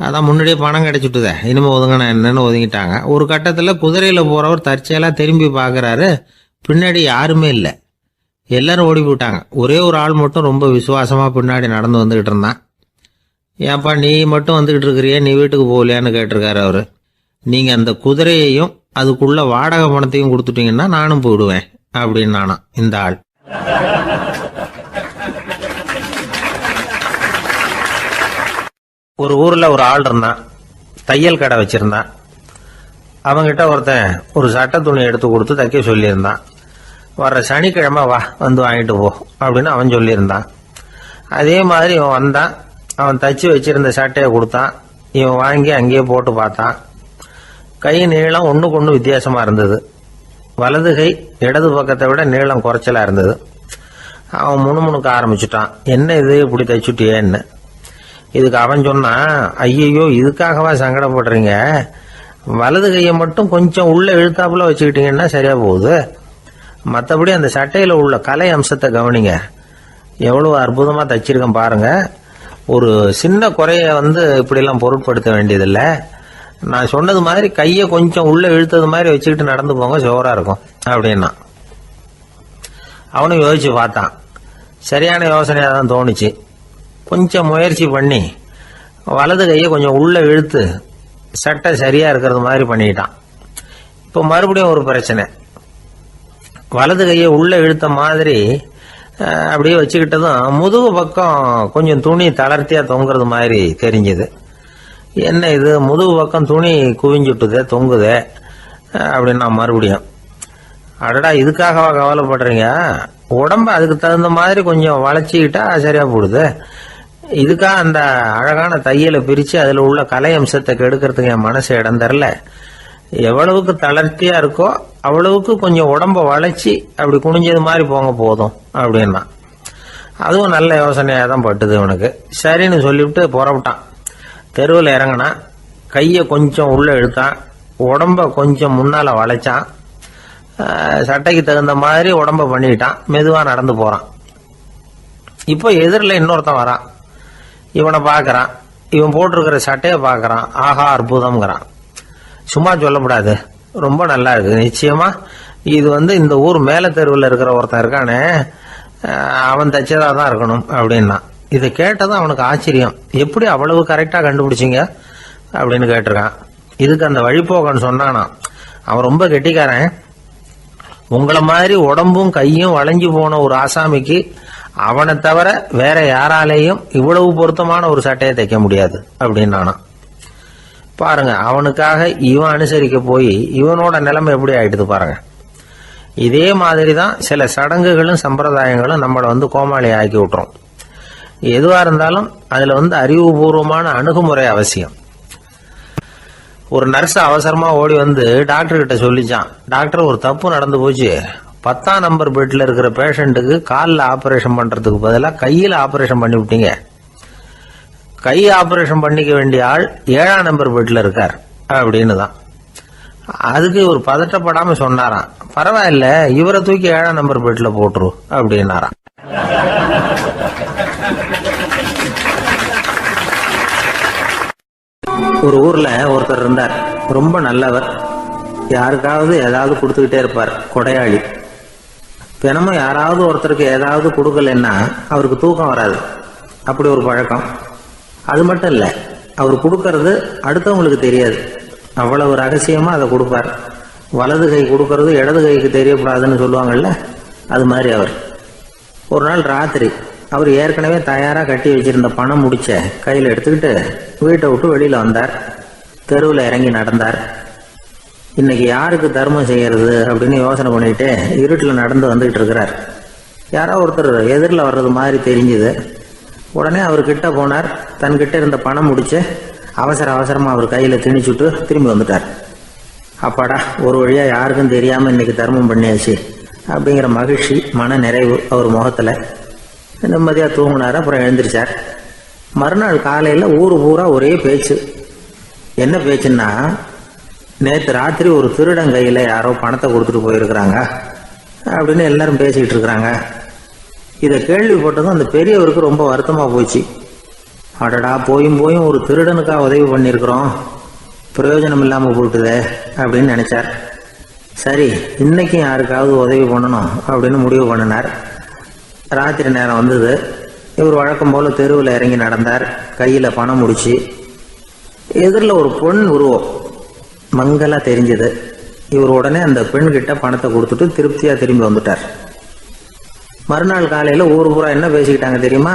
அதான் முன்னாடியே பணம் கிடைச்சிட்டுதே, இனிமேல் ஒதுங்கினா என்னன்னு ஒதுங்கிட்டாங்க. ஒரு கட்டத்தில் குதிரையில் போகிறவர் தற்செயலாக திரும்பி பார்க்குறாரு, பின்னாடி யாருமே இல்லை. எல்லாரும் ஓடி போயிட்டாங்க. ஒரே ஒரு ஆள் மட்டும் ரொம்ப விசுவாசமாக பின்னாடி நடந்து வந்துக்கிட்டு இருந்தான். ஏன்ப்பா நீ மட்டும் வந்துக்கிட்டு இருக்கிறியே, நீ வீட்டுக்கு போகலையான்னு கேட்டிருக்காரு அவர். நீங்கள் அந்த குதிரையையும் அதுக்குள்ள வாடகை பணத்தையும் கொடுத்துட்டீங்கன்னா நானும் போயிடுவேன் அப்படின்னு நானா இந்த ஆள். ஒரு ஊரில் ஒரு ஆள் இருந்தான், தையல் கடை வச்சிருந்தான். அவங்கிட்ட ஒருத்தன் ஒரு சட்டை துணி எடுத்து கொடுத்து தைக்க சொல்லியிருந்தான். வர்ற சனிக்கிழமை வா வந்து வாங்கிட்டு போ அப்படின்னு அவன் சொல்லியிருந்தான். அதே மாதிரி இவன் வந்தான். அவன் தச்சு வச்சிருந்த சட்டையை கொடுத்தான். இவன் வாங்கி அங்கேயே போட்டு பார்த்தான். கை நீளம் ஒன்றுக்கு ஒன்று வித்தியாசமாக இருந்தது. வலது கை இடது பக்கத்தை விட நீளம் குறைச்சலாக இருந்தது. அவன் முணுமுணுக்க ஆரம்பிச்சுட்டான், என்ன இது இப்படி தைச்சுட்டியேன்னு. இதுக்கு அவன் சொன்னான், ஐயையோ இதுக்காகவா சங்கடப்படுறீங்க, வலது கையை மட்டும் கொஞ்சம் உள்ள இழுத்தாப்புல வச்சுக்கிட்டீங்கன்னா சரியா போகுது. மற்றபடி அந்த சட்டையில் உள்ள கலை அம்சத்தை கவனிங்க, எவ்வளவு அற்புதமாக தைச்சிருக்கேன் பாருங்க. ஒரு சின்ன குறைய இப்படிலாம் பொருட்படுத்த வேண்டியதில்லை. நான் சொன்னது மாதிரி கையை கொஞ்சம் உள்ள இழுத்தது மாதிரி வச்சுக்கிட்டு நடந்து போங்க, ஜோரா இருக்கும் அப்படின்னா. அவனும் யோசிச்சு பார்த்தான். சரியான யோசனையாக தான் தோணுச்சு. கொஞ்சம் முயற்சி பண்ணி வலது கையை கொஞ்சம் உள்ள இழுத்து சட்டை சரியா இருக்கிறது மாதிரி பண்ணிட்டான். இப்போ மறுபடியும் ஒரு பிரச்சனை. வலது கையை உள்ள இழுத்த மாதிரி அப்படியே வச்சுக்கிட்டதும் முதுகு பக்கம் கொஞ்சம் துணி தளர்த்தியா தொங்குறது மாதிரி தெரிஞ்சது. என்ன இது முதுகு பக்கம் துணி குவிஞ்சுட்டுதே தொங்குதே அப்படின்னா மறுபடியும், அடடா இதுக்காகவா கவலைப்படுறீங்க, உடம்ப அதுக்கு தகுந்த மாதிரி கொஞ்சம் வளைச்சிக்கிட்டா சரியா போடுது. இதுக்காக அந்த அழகான தையலை பிரித்து அதில் உள்ள கலை அம்சத்தை கெடுக்கிறதுக்கு என் மனசு இடம் தரல. எவ்வளவுக்கு தளர்த்தியா இருக்கோ அவ்வளவுக்கு கொஞ்சம் உடம்ப வளைச்சி அப்படி குனிஞ்சது மாதிரி போங்க போதும் அப்படின்னா. அதுவும் நல்ல யோசனையாக தான் பட்டுது இவனுக்கு. சரின்னு சொல்லிவிட்டு புறப்பட்டான். தெருவில் இறங்கினான். கையை கொஞ்சம் உள்ள இழுத்தான், உடம்ப கொஞ்சம் முன்னால வளைச்சான், சட்டைக்கு தகுந்த மாதிரி உடம்ப பண்ணிக்கிட்டான். மெதுவாக நடந்து போறான். இப்போ எதிரில் இன்னொருத்தன் வரான். இவனை பார்க்கறான். இவன் போட்டிருக்கிற சட்டையை பார்க்கறான். ஆஹா அற்புதம்ங்கிறான். சும்மா சொல்லக்கூடாது, ரொம்ப நல்லா இருக்கு நிச்சயமா. இது இந்த ஊர் மேல தெருவில் இருக்கிற ஒருத்தன் இருக்கானே, அவன் தைச்சதா தான் இருக்கணும் அப்படின்னா. இதை கேட்டதும் அவனுக்கு ஆச்சரியம். எப்படி அவ்வளவு கரெக்டா கண்டுபிடிச்சிங்க அப்படின்னு கேட்டிருக்கான். இதுக்கு அந்த வழிபோகன்னு சொன்னானா, அவன் ரொம்ப கெட்டிக்காரன். உங்களை மாதிரி உடம்பும் கையும் வளைஞ்சு போன ஒரு ஆசாமிக்கு அவனை தவிர வேற யாராலேயும் இவ்வளவு பொருத்தமான ஒரு சட்டையை தைக்க முடியாது அப்படின்னானா. பாருங்க, அவனுக்காக இவன் அனுசரிக்க போய் இவனோட நிலைமை எப்படி ஆயிடுது பாருங்க. இதே மாதிரி தான் சில சடங்குகளும் சம்பிரதாயங்களும் நம்மளை கோமாளி ஆக்கி விட்டுரும். எதுவா இருந்தாலும் அதுல அறிவுபூர்வமான அணுகுமுறை அவசியம். ஒரு நர்ஸ் அவசரமா ஓடி டாக்டர் கிட்ட சொல்லிச்சான், டாக்டர் ஒரு தப்பு நடந்து போச்சு, 10ஆம் நம்பர் பெட்ல இருக்கிற பேஷண்ட்டுக்கு காலில் ஆபரேஷன் பண்றதுக்கு பதிலாக கையில் ஆபரேஷன் பண்ணி விட்டீங்க. கை ஆபரேஷன் பண்ணிக்க வேண்டிய ஆள் 7ஆம் நம்பர் பெட்ல இருக்கார் அப்படின்னு தான். அதுக்கு ஒரு பதட்டப்படாம சொன்னாராம், பரவாயில்ல இவரை தூக்கி 7ஆம் நம்பர் பெட்ல போட்டுரு அப்படின்னாராம். ஒரு ஊர்ல ஒருத்தர் இருந்தார், ரொம்ப நல்லவர். யாருக்காவது ஏதாவது கொடுத்துக்கிட்டே இருப்பார், கொடையாளி. தினமும் யாராவது ஒருத்தருக்கு ஏதாவது கொடுக்கலன்னா அவருக்கு தூக்கம் வராது, அப்படி ஒரு பழக்கம். அது மட்டும் இல்லை, அவர் கொடுக்கறது அடுத்தவங்களுக்கு தெரியாது, அவ்வளவு ரகசியமா அதை கொடுப்பார். வலது கை கொடுக்கறது இடது கைக்கு தெரியக்கூடாதுன்னு சொல்லுவாங்கல்ல, அது மாதிரி அவர். ஒரு நாள் ராத்திரி அவர் ஏற்கனவே தயாரா கட்டி வச்சிருந்த பணம் முடிச்ச கையில் எடுத்துக்கிட்டு வீட்டை விட்டு வெளியில வந்தார். தெருவில் இறங்கி நடந்தார். இன்னைக்கு யாருக்கு தர்மம் செய்யறது அப்படின்னு யோசனை பண்ணிட்டு இருட்டில் நடந்து வந்துகிட்டு இருக்கிறார். யாரோ ஒருத்தர் எதிரில் வர்றது மாதிரி தெரிஞ்சுது. உடனே அவர் கிட்ட போனார். தன்கிட்ட இருந்த பணம் முடிச்சு அவசரமா அவர் கையில திணிச்சுட்டு திரும்பி வந்துட்டார். அப்பாடா, ஒரு வழியா யாருக்கும் தெரியாம இன்னைக்கு தர்மம் பண்ணியாச்சு அப்படிங்கிற மகிழ்ச்சி, மன நிறைவு அவர் முகத்துல. நிம்மதியா தூங்கினார். அப்புறம் எழுந்திரிச்சார். மறுநாள் காலையில ஊரு பூரா ஒரே பேச்சு. என்ன பேச்சுன்னா, நேற்று ராத்திரி ஒரு திருடன் கையில யாரோ பணத்தை கொடுத்துட்டு போயிருக்கிறாங்க அப்படின்னு எல்லாரும் பேசிக்கிட்டு இருக்கிறாங்க. இதை கேள்விப்பட்டதும் அந்த பெரியவருக்கு ரொம்ப வருத்தமா போச்சு. அடடா, போயும் ஒரு திருடனுக்கா உதவி பண்ணியிருக்கிறோம், பிரயோஜனம் இல்லாம போட்டுதே அப்படின்னு நினைச்சார். சரி, இன்னைக்கும் யாருக்காவது உதவி பண்ணணும் அப்படின்னு முடிவு பண்ணினார். ராத்திரி நேரம் வந்தது. இவர் வழக்கம் போல தெருவில் இறங்கி நடந்தார். கையில் பணம் முடிச்சு. எதிரில் ஒரு பொன் உருவம் மங்கலா தெரிஞ்சது. இவர் உடனே அந்த பெண்கிட்ட பணத்தை கொடுத்துட்டு திருப்தியாக திரும்பி வந்துட்டார். மறுநாள் காலையில் ஊர் பூரா என்ன பேசிக்கிட்டாங்க தெரியுமா?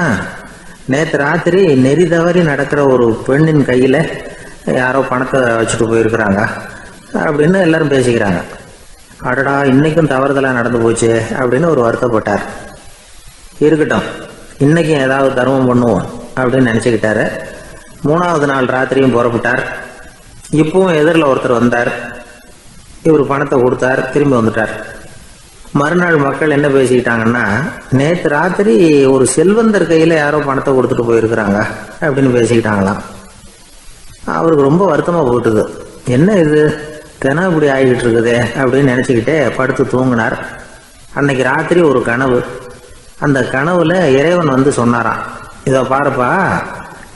நேற்று ராத்திரி நெறி தவறி நடக்கிற ஒரு பெண்ணின் கையில் யாரோ பணத்தை வச்சுட்டு போயிருக்கிறாங்க அப்படின்னு எல்லாரும் பேசிக்கிறாங்க. அடடா, இன்னைக்கும் தவறுதலாக நடந்து போச்சு அப்படின்னு ஒரு வருத்தப்பட்டார். இருக்கட்டும், இன்னைக்கும் ஏதாவது தர்மம் பண்ணுவோம் அப்படின்னு நினச்சிக்கிட்டாரு. 3வது நாள் ராத்திரியும் புறப்பட்டார். இப்பவும் எதிரில் ஒருத்தர் வந்தார். இவர் பணத்தை கொடுத்தார், திரும்பி வந்துட்டார். மறுநாள் மக்கள் என்ன பேசிக்கிட்டாங்கன்னா, நேற்று ராத்திரி ஒரு செல்வந்தர் கையில் யாரோ பணத்தை கொடுத்துட்டு போயிருக்கிறாங்க அப்படின்னு பேசிக்கிட்டாங்களாம். அவருக்கு ரொம்ப வருத்தமாக போட்டுது. என்ன இது தினம் இப்படி ஆகிக்கிட்டு இருக்குதே அப்படின்னு நினச்சிக்கிட்டே படுத்து தூங்கினார். அன்னைக்கு ராத்திரி ஒரு கனவு. அந்த கனவுல இறைவன் வந்து சொன்னாராம், இதை பாருப்பா,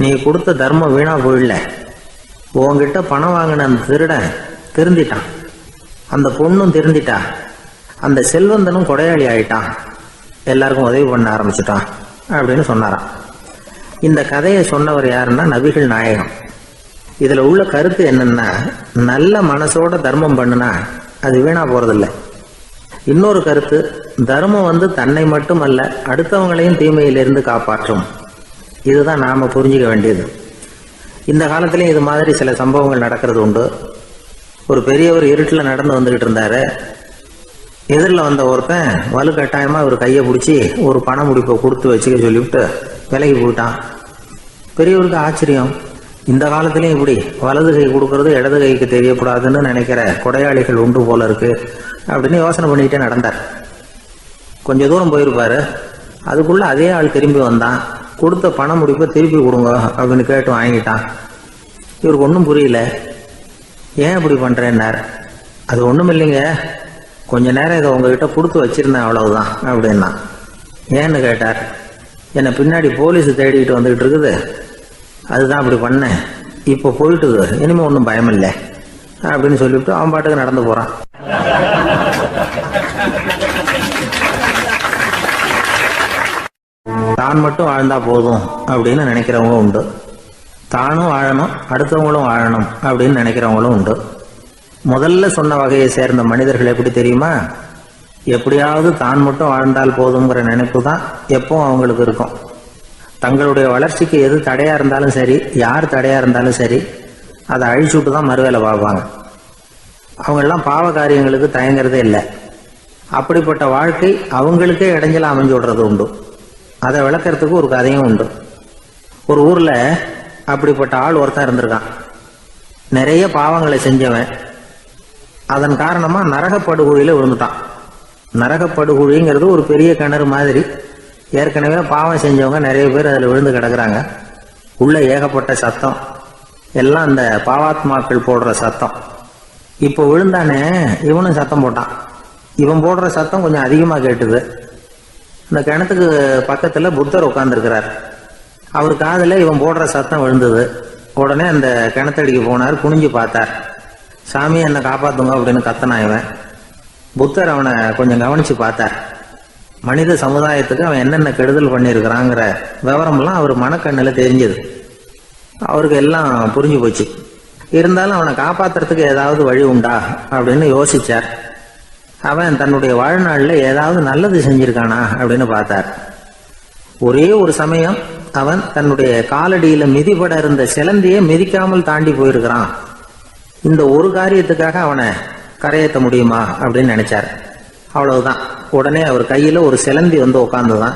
நீ கொடுத்த தர்மம் வீணா போயிடல. உன்கிட்ட பணம் வாங்கின அந்த திருடன் திருந்திட்டான், அந்த பொண்ணும் திருந்திட்டா, அந்த செல்வந்தனும் கொடையாளி ஆயிட்டான், எல்லாருக்கும் உதவி பண்ண ஆரம்பிச்சுட்டான் அப்படின்னு சொன்னாராம். இந்த கதையை சொன்னவர் யாருன்னா நபிகள் நாயகம். இதுல உள்ள கருத்து என்னன்னா, நல்ல மனசோட தர்மம் பண்ணுனா அது வீணா போறதில்லை. இன்னொரு கருத்து, தர்மம் வந்து தன்னை மட்டுமல்ல அடுத்தவங்களையும் தீமையிலிருந்து காப்பாற்றும். இதுதான் நாம புரிஞ்சுக்க வேண்டியது. இந்த காலத்திலையும் இது மாதிரி சில சம்பவங்கள் நடக்கிறது உண்டு. ஒரு பெரியவர் இருட்டில் நடந்து வந்துகிட்டு இருந்தாரு. எதிரில் வந்த ஒருத்தன் வலுக்கட்டாயமா ஒரு கையை பிடிச்சி ஒரு பண முடிப்பை கொடுத்து வச்சுக்க சொல்லிவிட்டு விலகி போயிட்டான். பெரியவருக்கு ஆச்சரியம், இந்த காலத்திலையும் இப்படி வலது கை கொடுக்கறது இடது கைக்கு தெரியக்கூடாதுன்னு நினைக்கிற கொடையாளிகள் உண்டு போல இருக்கு அப்படின்னு யோசனை பண்ணிக்கிட்டே நடந்தார். கொஞ்சம் தூரம் போயிருப்பாரு. அதுக்குள்ள அதே ஆள் திரும்பி வந்தான். கொடுத்த பண முடிப்பை திருப்பி கொடுங்க அப்படின்னு கேட்டு வாங்கிட்டான். இவருக்கு ஒன்றும் புரியல. ஏன் இப்படி பண்றேன்னார். அது ஒன்றும் இல்லைங்க, கொஞ்ச நேரம் இதை உங்ககிட்ட கொடுத்து வச்சிருந்தேன், அவ்வளவுதான் அப்படின்னா. ஏன்னு கேட்டார். என்னை பின்னாடி போலீஸ் தேடிக்கிட்டு வந்துகிட்டு இருக்குது, அதுதான் அப்படி பண்ணேன். இப்போ போயிட்டுது, இனிமே ஒன்றும் பயம் இல்லை அப்படின்னு சொல்லிவிட்டு அவன் பாட்டுக்கு நடந்து போறான். தான் மட்டும் வாழ்ந்தா போதும் அப்படின்னு நினைக்கிறவங்களும் உண்டு. தானும் வாழணும், அடுத்தவங்களும் வாழணும் அப்படின்னு நினைக்கிறவங்களும் உண்டு. முதல்ல சொன்ன வகையை சேர்ந்த மனிதர்கள் எப்படி தெரியுமா? எப்படியாவது தான் மட்டும் வாழ்ந்தால் போதுங்கிற நினைப்பு தான் எப்பவும் அவங்களுக்கு இருக்கும். தங்களுடைய வளர்ச்சிக்கு எது தடையா இருந்தாலும் சரி, யார் தடையா இருந்தாலும் சரி, அதை அழிச்சுட்டு தான் மறுவேலை பார்ப்பாங்க. அவங்க எல்லாம் பாவ காரியங்களுக்கு தயங்குறதே இல்லை. அப்படிப்பட்ட வாழ்க்கை அவங்களுக்கே இடைஞ்சல அமைஞ்சு விடுறது உண்டு. அதை விளக்கறதுக்கு ஒரு கதையும் உண்டு. ஒரு ஊர்ல அப்படிப்பட்ட ஆள் ஒருத்தன் இருந்திருக்கான். நிறைய பாவங்களை செஞ்சவன். அதன் காரணமா நரகப்படுகொழியில விழுந்துட்டான். நரகப்படுகொழிங்கிறது ஒரு பெரிய கிணறு மாதிரி. ஏற்கனவே பாவம் செஞ்சவங்க நிறைய பேர் அதில் விழுந்து கிடக்குறாங்க. உள்ள ஏகப்பட்ட சத்தம், எல்லாம் அந்த பாவாத்மாக்கள் போடுற சத்தம். இப்போ விழுந்தானே, இவனும் சத்தம் போட்டான். இவன் போடுற சத்தம் கொஞ்சம் அதிகமாக கேட்டுது. இந்த கிணத்துக்கு பக்கத்துல புத்தர் உட்கார்ந்துருக்கிறார். அவர் காதில் இவன் போடுற சத்தம் விழுந்தது. உடனே அந்த கிணத்தடிக்கு போனார். குனிஞ்சு பார்த்தார். சாமி என்னை காப்பாத்துங்க அப்படின்னு கத்தனா இவன். புத்தர் அவனை கொஞ்சம் கவனிச்சு பார்த்தார். மனித சமுதாயத்துக்கு அவன் என்னென்ன கெடுதல் பண்ணியிருக்கிறாங்கிற விவரம்லாம் அவர் மனக்கண்ணில் தெரிஞ்சது. அவருக்கு எல்லாம் புரிஞ்சு போச்சு. இருந்தாலும் அவனை காப்பாத்துறதுக்கு ஏதாவது வழி உண்டா அப்படின்னு யோசிச்சார். அவன் தன்னுடைய வாழ்நாளில் ஏதாவது நல்லது செஞ்சிருக்கானா அப்படின்னு பார்த்தார். ஒரே ஒரு சமயம் அவன் தன்னுடைய காலடியில மிதிபட இருந்த சிலந்தியை மிதிக்காமல் தாண்டி போயிருக்கிறான். இந்த ஒரு காரியத்துக்காக அவனை கரையேற்ற முடியுமா அப்படின்னு நினைச்சார். அவ்வளவுதான். உடனே அவர் கையில ஒரு சிலந்தி வந்து உட்கார்ந்துதான்.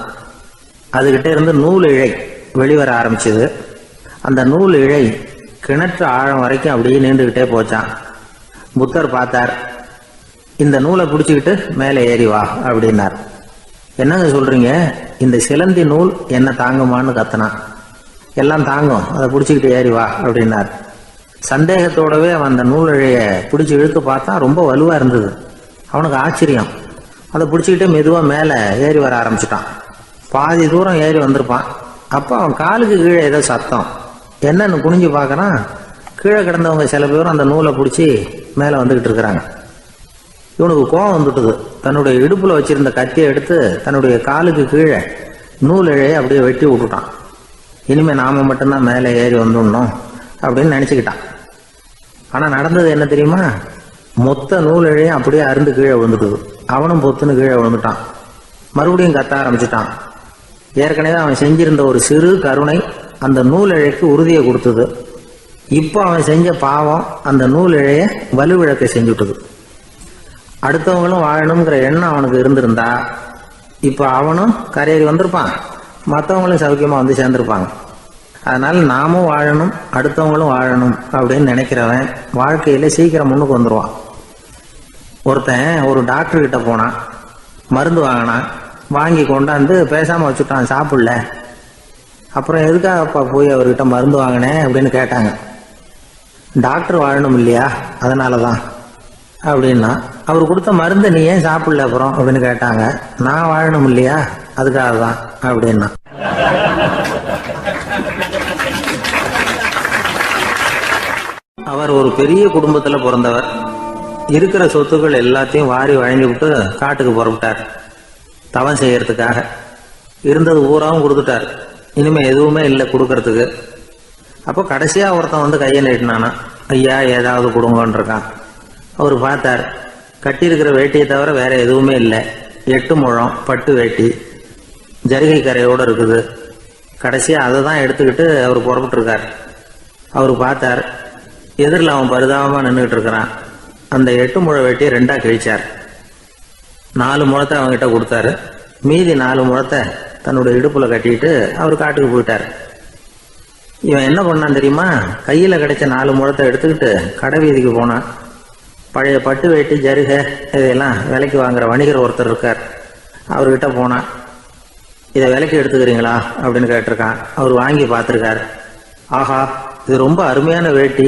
அதுகிட்ட இருந்து நூல் இழை வெளிவர ஆரம்பிச்சது. அந்த நூல் இழை கிணற்று ஆழம் வரைக்கும் அப்படியே நீண்டுகிட்டே போச்சான். புத்தர் பார்த்தார். இந்த நூலை பிடிச்சிக்கிட்டு மேலே ஏறி வா அப்படின்னார். என்னங்க சொல்றீங்க, இந்த சிலந்தி நூல் என்ன தாங்குமான்னு கத்தனான். எல்லாம் தாங்கும், அதை பிடிச்சிக்கிட்டு ஏறி வா அப்படின்னார். சந்தேகத்தோடவே அவன் அந்த நூல் இழைய பிடிச்சி இழுத்து பார்த்தா ரொம்ப வலுவா இருந்தது. அவனுக்கு ஆச்சரியம். அதை பிடிச்சிக்கிட்டே மெதுவா மேலே ஏறி வர ஆரம்பிச்சுட்டான். பாதி தூரம் ஏறி வந்திருப்பான். அப்போ அவன் காலுக்கு கீழே ஏதோ சத்தம். என்னன்னு குனிஞ்சு பார்க்கறான். கீழே கிடந்தவங்க சில பேரும் அந்த நூலை பிடிச்சி மேலே வந்துகிட்டு இருக்கிறாங்க. இவனுக்கு கோபம் வந்துட்டுது. தன்னுடைய இடுப்புல வச்சிருந்த கத்தியை எடுத்து தன்னுடைய காலுக்கு கீழே நூல் இழையை அப்படியே வெட்டி விட்டுட்டான். இனிமே நாம மட்டும்தான் மேலே ஏறி வந்துடணும் அப்படின்னு நினைச்சுக்கிட்டான். ஆனா நடந்தது என்ன தெரியுமா? மொத்த நூல் இழையும் அப்படியே அருந்து கீழே விழுந்துட்டுது. அவனும் பொத்துன்னு கீழே விழுந்துட்டான். மறுபடியும் கத்த ஆரம்பிச்சுட்டான். ஏற்கனவே அவன் செஞ்சிருந்த ஒரு சிறு கருணை அந்த நூல் இழைக்கு உறுதியை கொடுத்தது. இப்போ அவன் செஞ்ச பாவம் அந்த நூல் இழைய வலுவிழக்க செஞ்சுட்டுது. அடுத்தவங்களும் வாழணுங்கிற எண்ணம் அவனுக்கு இருந்திருந்தா இப்போ அவனும் கரையேறி வந்திருப்பான், மற்றவங்களும் சௌக்கியமா வந்து சேர்ந்திருப்பாங்க. அதனால நாமும் வாழணும், அடுத்தவங்களும் வாழணும் அப்படின்னு நினைக்கிறவன் வாழ்க்கையில சீக்கிரம் முன்னுக்கு வந்துடுவான். ஒருத்தன் ஒரு டாக்டர் கிட்ட போனான், மருந்து வாங்கினான், வாங்கி கொண்டாந்து பேசாம வச்சுட்டான், சாப்பிடல. அப்புறம் எதுக்காகப்பா போய் அவர்கிட்ட மருந்து வாங்கினேன் அப்படின்னு கேட்டாங்க. டாக்டர் வாழணும் இல்லையா, அதனாலதான் அப்படின்னா. அவர் கொடுத்த மருந்து நீ ஏன் சாப்பிடல அப்புறம் அப்படின்னு கேட்டாங்க. நான் வாழணும் இல்லையா, அதுக்காக தான் அப்படின்னா. அவர் ஒரு பெரிய குடும்பத்துல பிறந்தவர். இருக்கிற சொத்துக்கள் எல்லாத்தையும் வாரி வழங்கி விட்டு காட்டுக்கு புறப்பட்டார் தவம் செய்யறதுக்காக. இருந்தது ஊராவும் கொடுத்துட்டார். இனிமே எதுவுமே இல்லை கொடுக்கறதுக்கு. அப்போ கடைசியா ஒருத்தன் வந்து கையை நீட்டினானா, ஐயா ஏதாவது கொடுங்கன்னு இருக்கான். அவர் பார்த்தார், கட்டியிருக்கிற வேட்டியை தவிர வேற எதுவுமே இல்லை. 8 முழம் பட்டு வேட்டி ஜரிகை கரையோடு இருக்குது. கடைசியா அதை தான் எடுத்துக்கிட்டு அவர் புறப்பட்டு இருக்கார். அவர் பார்த்தார், எதிரில் அவன் பரிதாபமா நின்றுகிட்டு இருக்கிறான். அந்த 8 முழ வேட்டியை 2ஆ கிழிச்சார். 4 முழத்தை அவங்ககிட்ட கொடுத்தாரு. மீதி 4 முழத்தை தன்னுடைய இடுப்புல கட்டிட்டு அவர் காட்டுக்கு போயிட்டார். இவன் என்ன பண்ணான் தெரியுமா? கையில கிடைச்ச 4 முழத்தை எடுத்துக்கிட்டு கடை வீதிக்கு போனான். பழைய பட்டு வேட்டி ஜருகை இதையெல்லாம் விலைக்கு வாங்குற வணிகர் ஒருத்தர் இருக்கார். அவர்கிட்ட போனான். இதை விலைக்கு எடுத்துக்கிறீங்களா அப்படின்னு கேட்டிருக்கான். அவர் வாங்கி பார்த்துருக்காரு. ஆஹா, இது ரொம்ப அருமையான வேட்டி,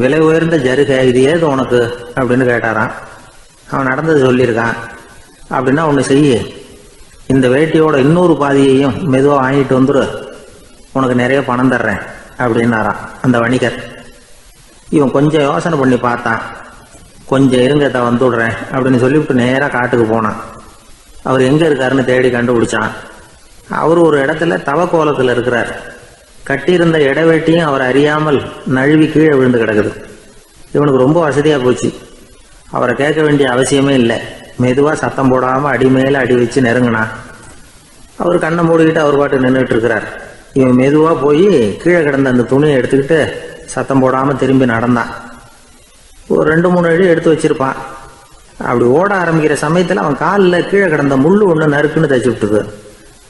விலை உயர்ந்த ஜருகை, இது ஏது உனக்கு அப்படின்னு கேட்டாரான். அவன் நடந்தது சொல்லியிருக்கான். அப்படின்னா ஒன்று செய்ய, இந்த வேட்டியோட இன்னொரு பாதியையும் மெதுவாக வாங்கிட்டு வந்துரு, உனக்கு நிறைய பணம் தர்றேன் அப்படின்னாரான் அந்த வணிகர். இவன் கொஞ்சம் யோசனை பண்ணி பார்த்தான். கொஞ்சம் இருங்கத்த வந்துடுறேன் அப்படின்னு சொல்லிவிட்டு நேராக காட்டுக்கு போனான். அவர் எங்க இருக்காருன்னு தேடி கண்டுபிடிச்சான். அவர் ஒரு இடத்துல தவக்கோலத்தில் இருக்கிறார். கட்டியிருந்த இடைவேட்டியும் அவர் அறியாமல் நழுவி கீழே விழுந்து கிடக்குது. இவனுக்கு ரொம்ப வசதியா போச்சு. அவரை கேட்க வேண்டிய அவசியமே இல்லை. மெதுவா சத்தம் போடாம அடி மேல அடி வச்சு நெருங்கினான். அவர் கண்ணை மூடிக்கிட்டு அவர் பாட்டு நின்றுட்டு இருக்கிறார். இவன் மெதுவா போய் கீழே கிடந்த அந்த துணியை எடுத்துக்கிட்டு சத்தம் போடாம திரும்பி நடந்தான். ஒரு 2-3 அடி எடுத்து வச்சிருப்பான். அப்படி ஓட ஆரம்பிக்கிற சமயத்துல அவன் காலில் கீழே கிடந்த முள்ளு ஒண்ணு நறுக்குன்னு தச்சு விட்டுது.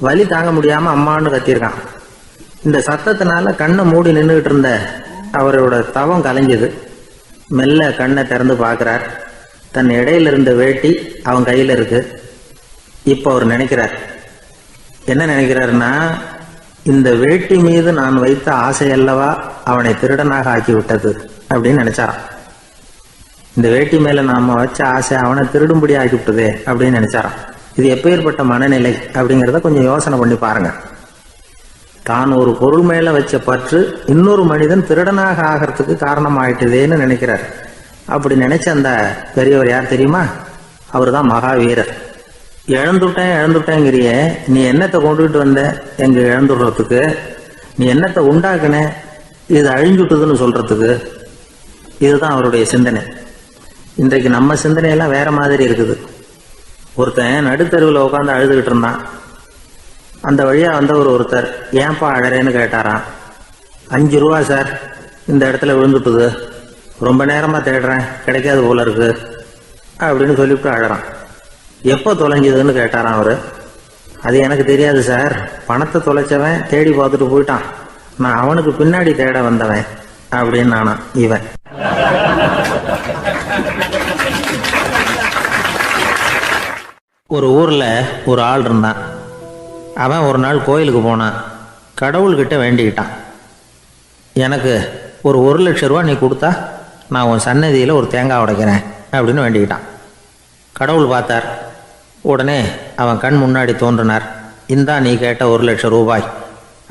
வலி தாங்க முடியாம அம்மான்னு கத்திருக்கான். இந்த சத்தத்தினால கண்ணை மூடி நின்றுகிட்டு இருந்த அவரோட தவம் கலைஞ்சது. மெல்ல கண்ணை திறந்து பார்க்கிறார். தன் இடையில இருந்த வேட்டி அவன் கையில இருக்கு. இப்ப அவர் நினைக்கிறார், என்ன நினைக்கிறாருன்னா, இந்த வேட்டி மீது நான் வைத்த ஆசை அல்லவா அவனை திருடனாக ஆக்கி விட்டது அப்படின்னு நினைச்சாராம். இந்த வேட்டி மேல நாம வச்ச ஆசை அவனை திருடும்படி ஆக்கி விட்டதே அப்படின்னு நினைச்சாராம். இது எப்பேற்பட்ட மனநிலை அப்படிங்கிறத கொஞ்சம் யோசனை பண்ணி பாருங்க. தான் ஒரு பொருள் மேல வச்ச பற்று இன்னொரு மனிதன் திருடனாக ஆகிறதுக்கு காரணம் ஆயிட்டுதேன்னு நினைக்கிறார். அப்படி நினைச்ச அந்த பெரியவர் யார் தெரியுமா? அவர் தான் மகாவீரர். இழந்துட்டேங்கிறிய, நீ என்னத்தை கொண்டுகிட்டு வந்த எங்க இழந்துடுறதுக்கு? நீ என்னத்தை உண்டாக்குன இது அழிஞ்சுட்டுதுன்னு சொல்றதுக்கு? இதுதான் அவருடைய சிந்தனை. இன்றைக்கு நம்ம சிந்தனையெல்லாம் வேற மாதிரி இருக்குது. ஒருத்தன் நடுத்தருவில் உட்காந்து அழுதுகிட்டு இருந்தான். அந்த வழியா வந்தவர் ஒருத்தர், ஏன்பா அழறேன்னு கேட்டாராம். 5 ரூபா சார், இந்த இடத்துல விழுந்துட்டுது, ரொம்ப நேரமா தேடுறேன், கிடைக்காது போல இருக்கு அப்படின்னு சொல்லிவிட்டு அழறான். எப்போ தொலைஞ்சதுன்னு கேட்டாராம் அவரு. அது எனக்கு தெரியாது சார், பணத்தை தொலைச்சவன் தேடி பார்த்துட்டு போயிட்டான், நான் அவனுக்கு பின்னாடி தேட வந்தவன் அப்படின்னு நானா இவன். ஒரு ஊர்ல ஒரு ஆள் இருந்தான். அவன் ஒரு நாள் கோயிலுக்கு போனான். கடவுள்கிட்ட வேண்டிக்கிட்டான், எனக்கு ஒரு 1,00,000 ரூபா நீ கொடுத்தா நான் உன் சன்னதியில் ஒரு தேங்காய் உடைக்கிறேன் அப்படின்னு வேண்டிக்கிட்டான். கடவுள் பார்த்தார். உடனே அவன் கண் முன்னாடி தோன்றினார். இந்தா நீ கேட்ட 1,00,000 ரூபாய்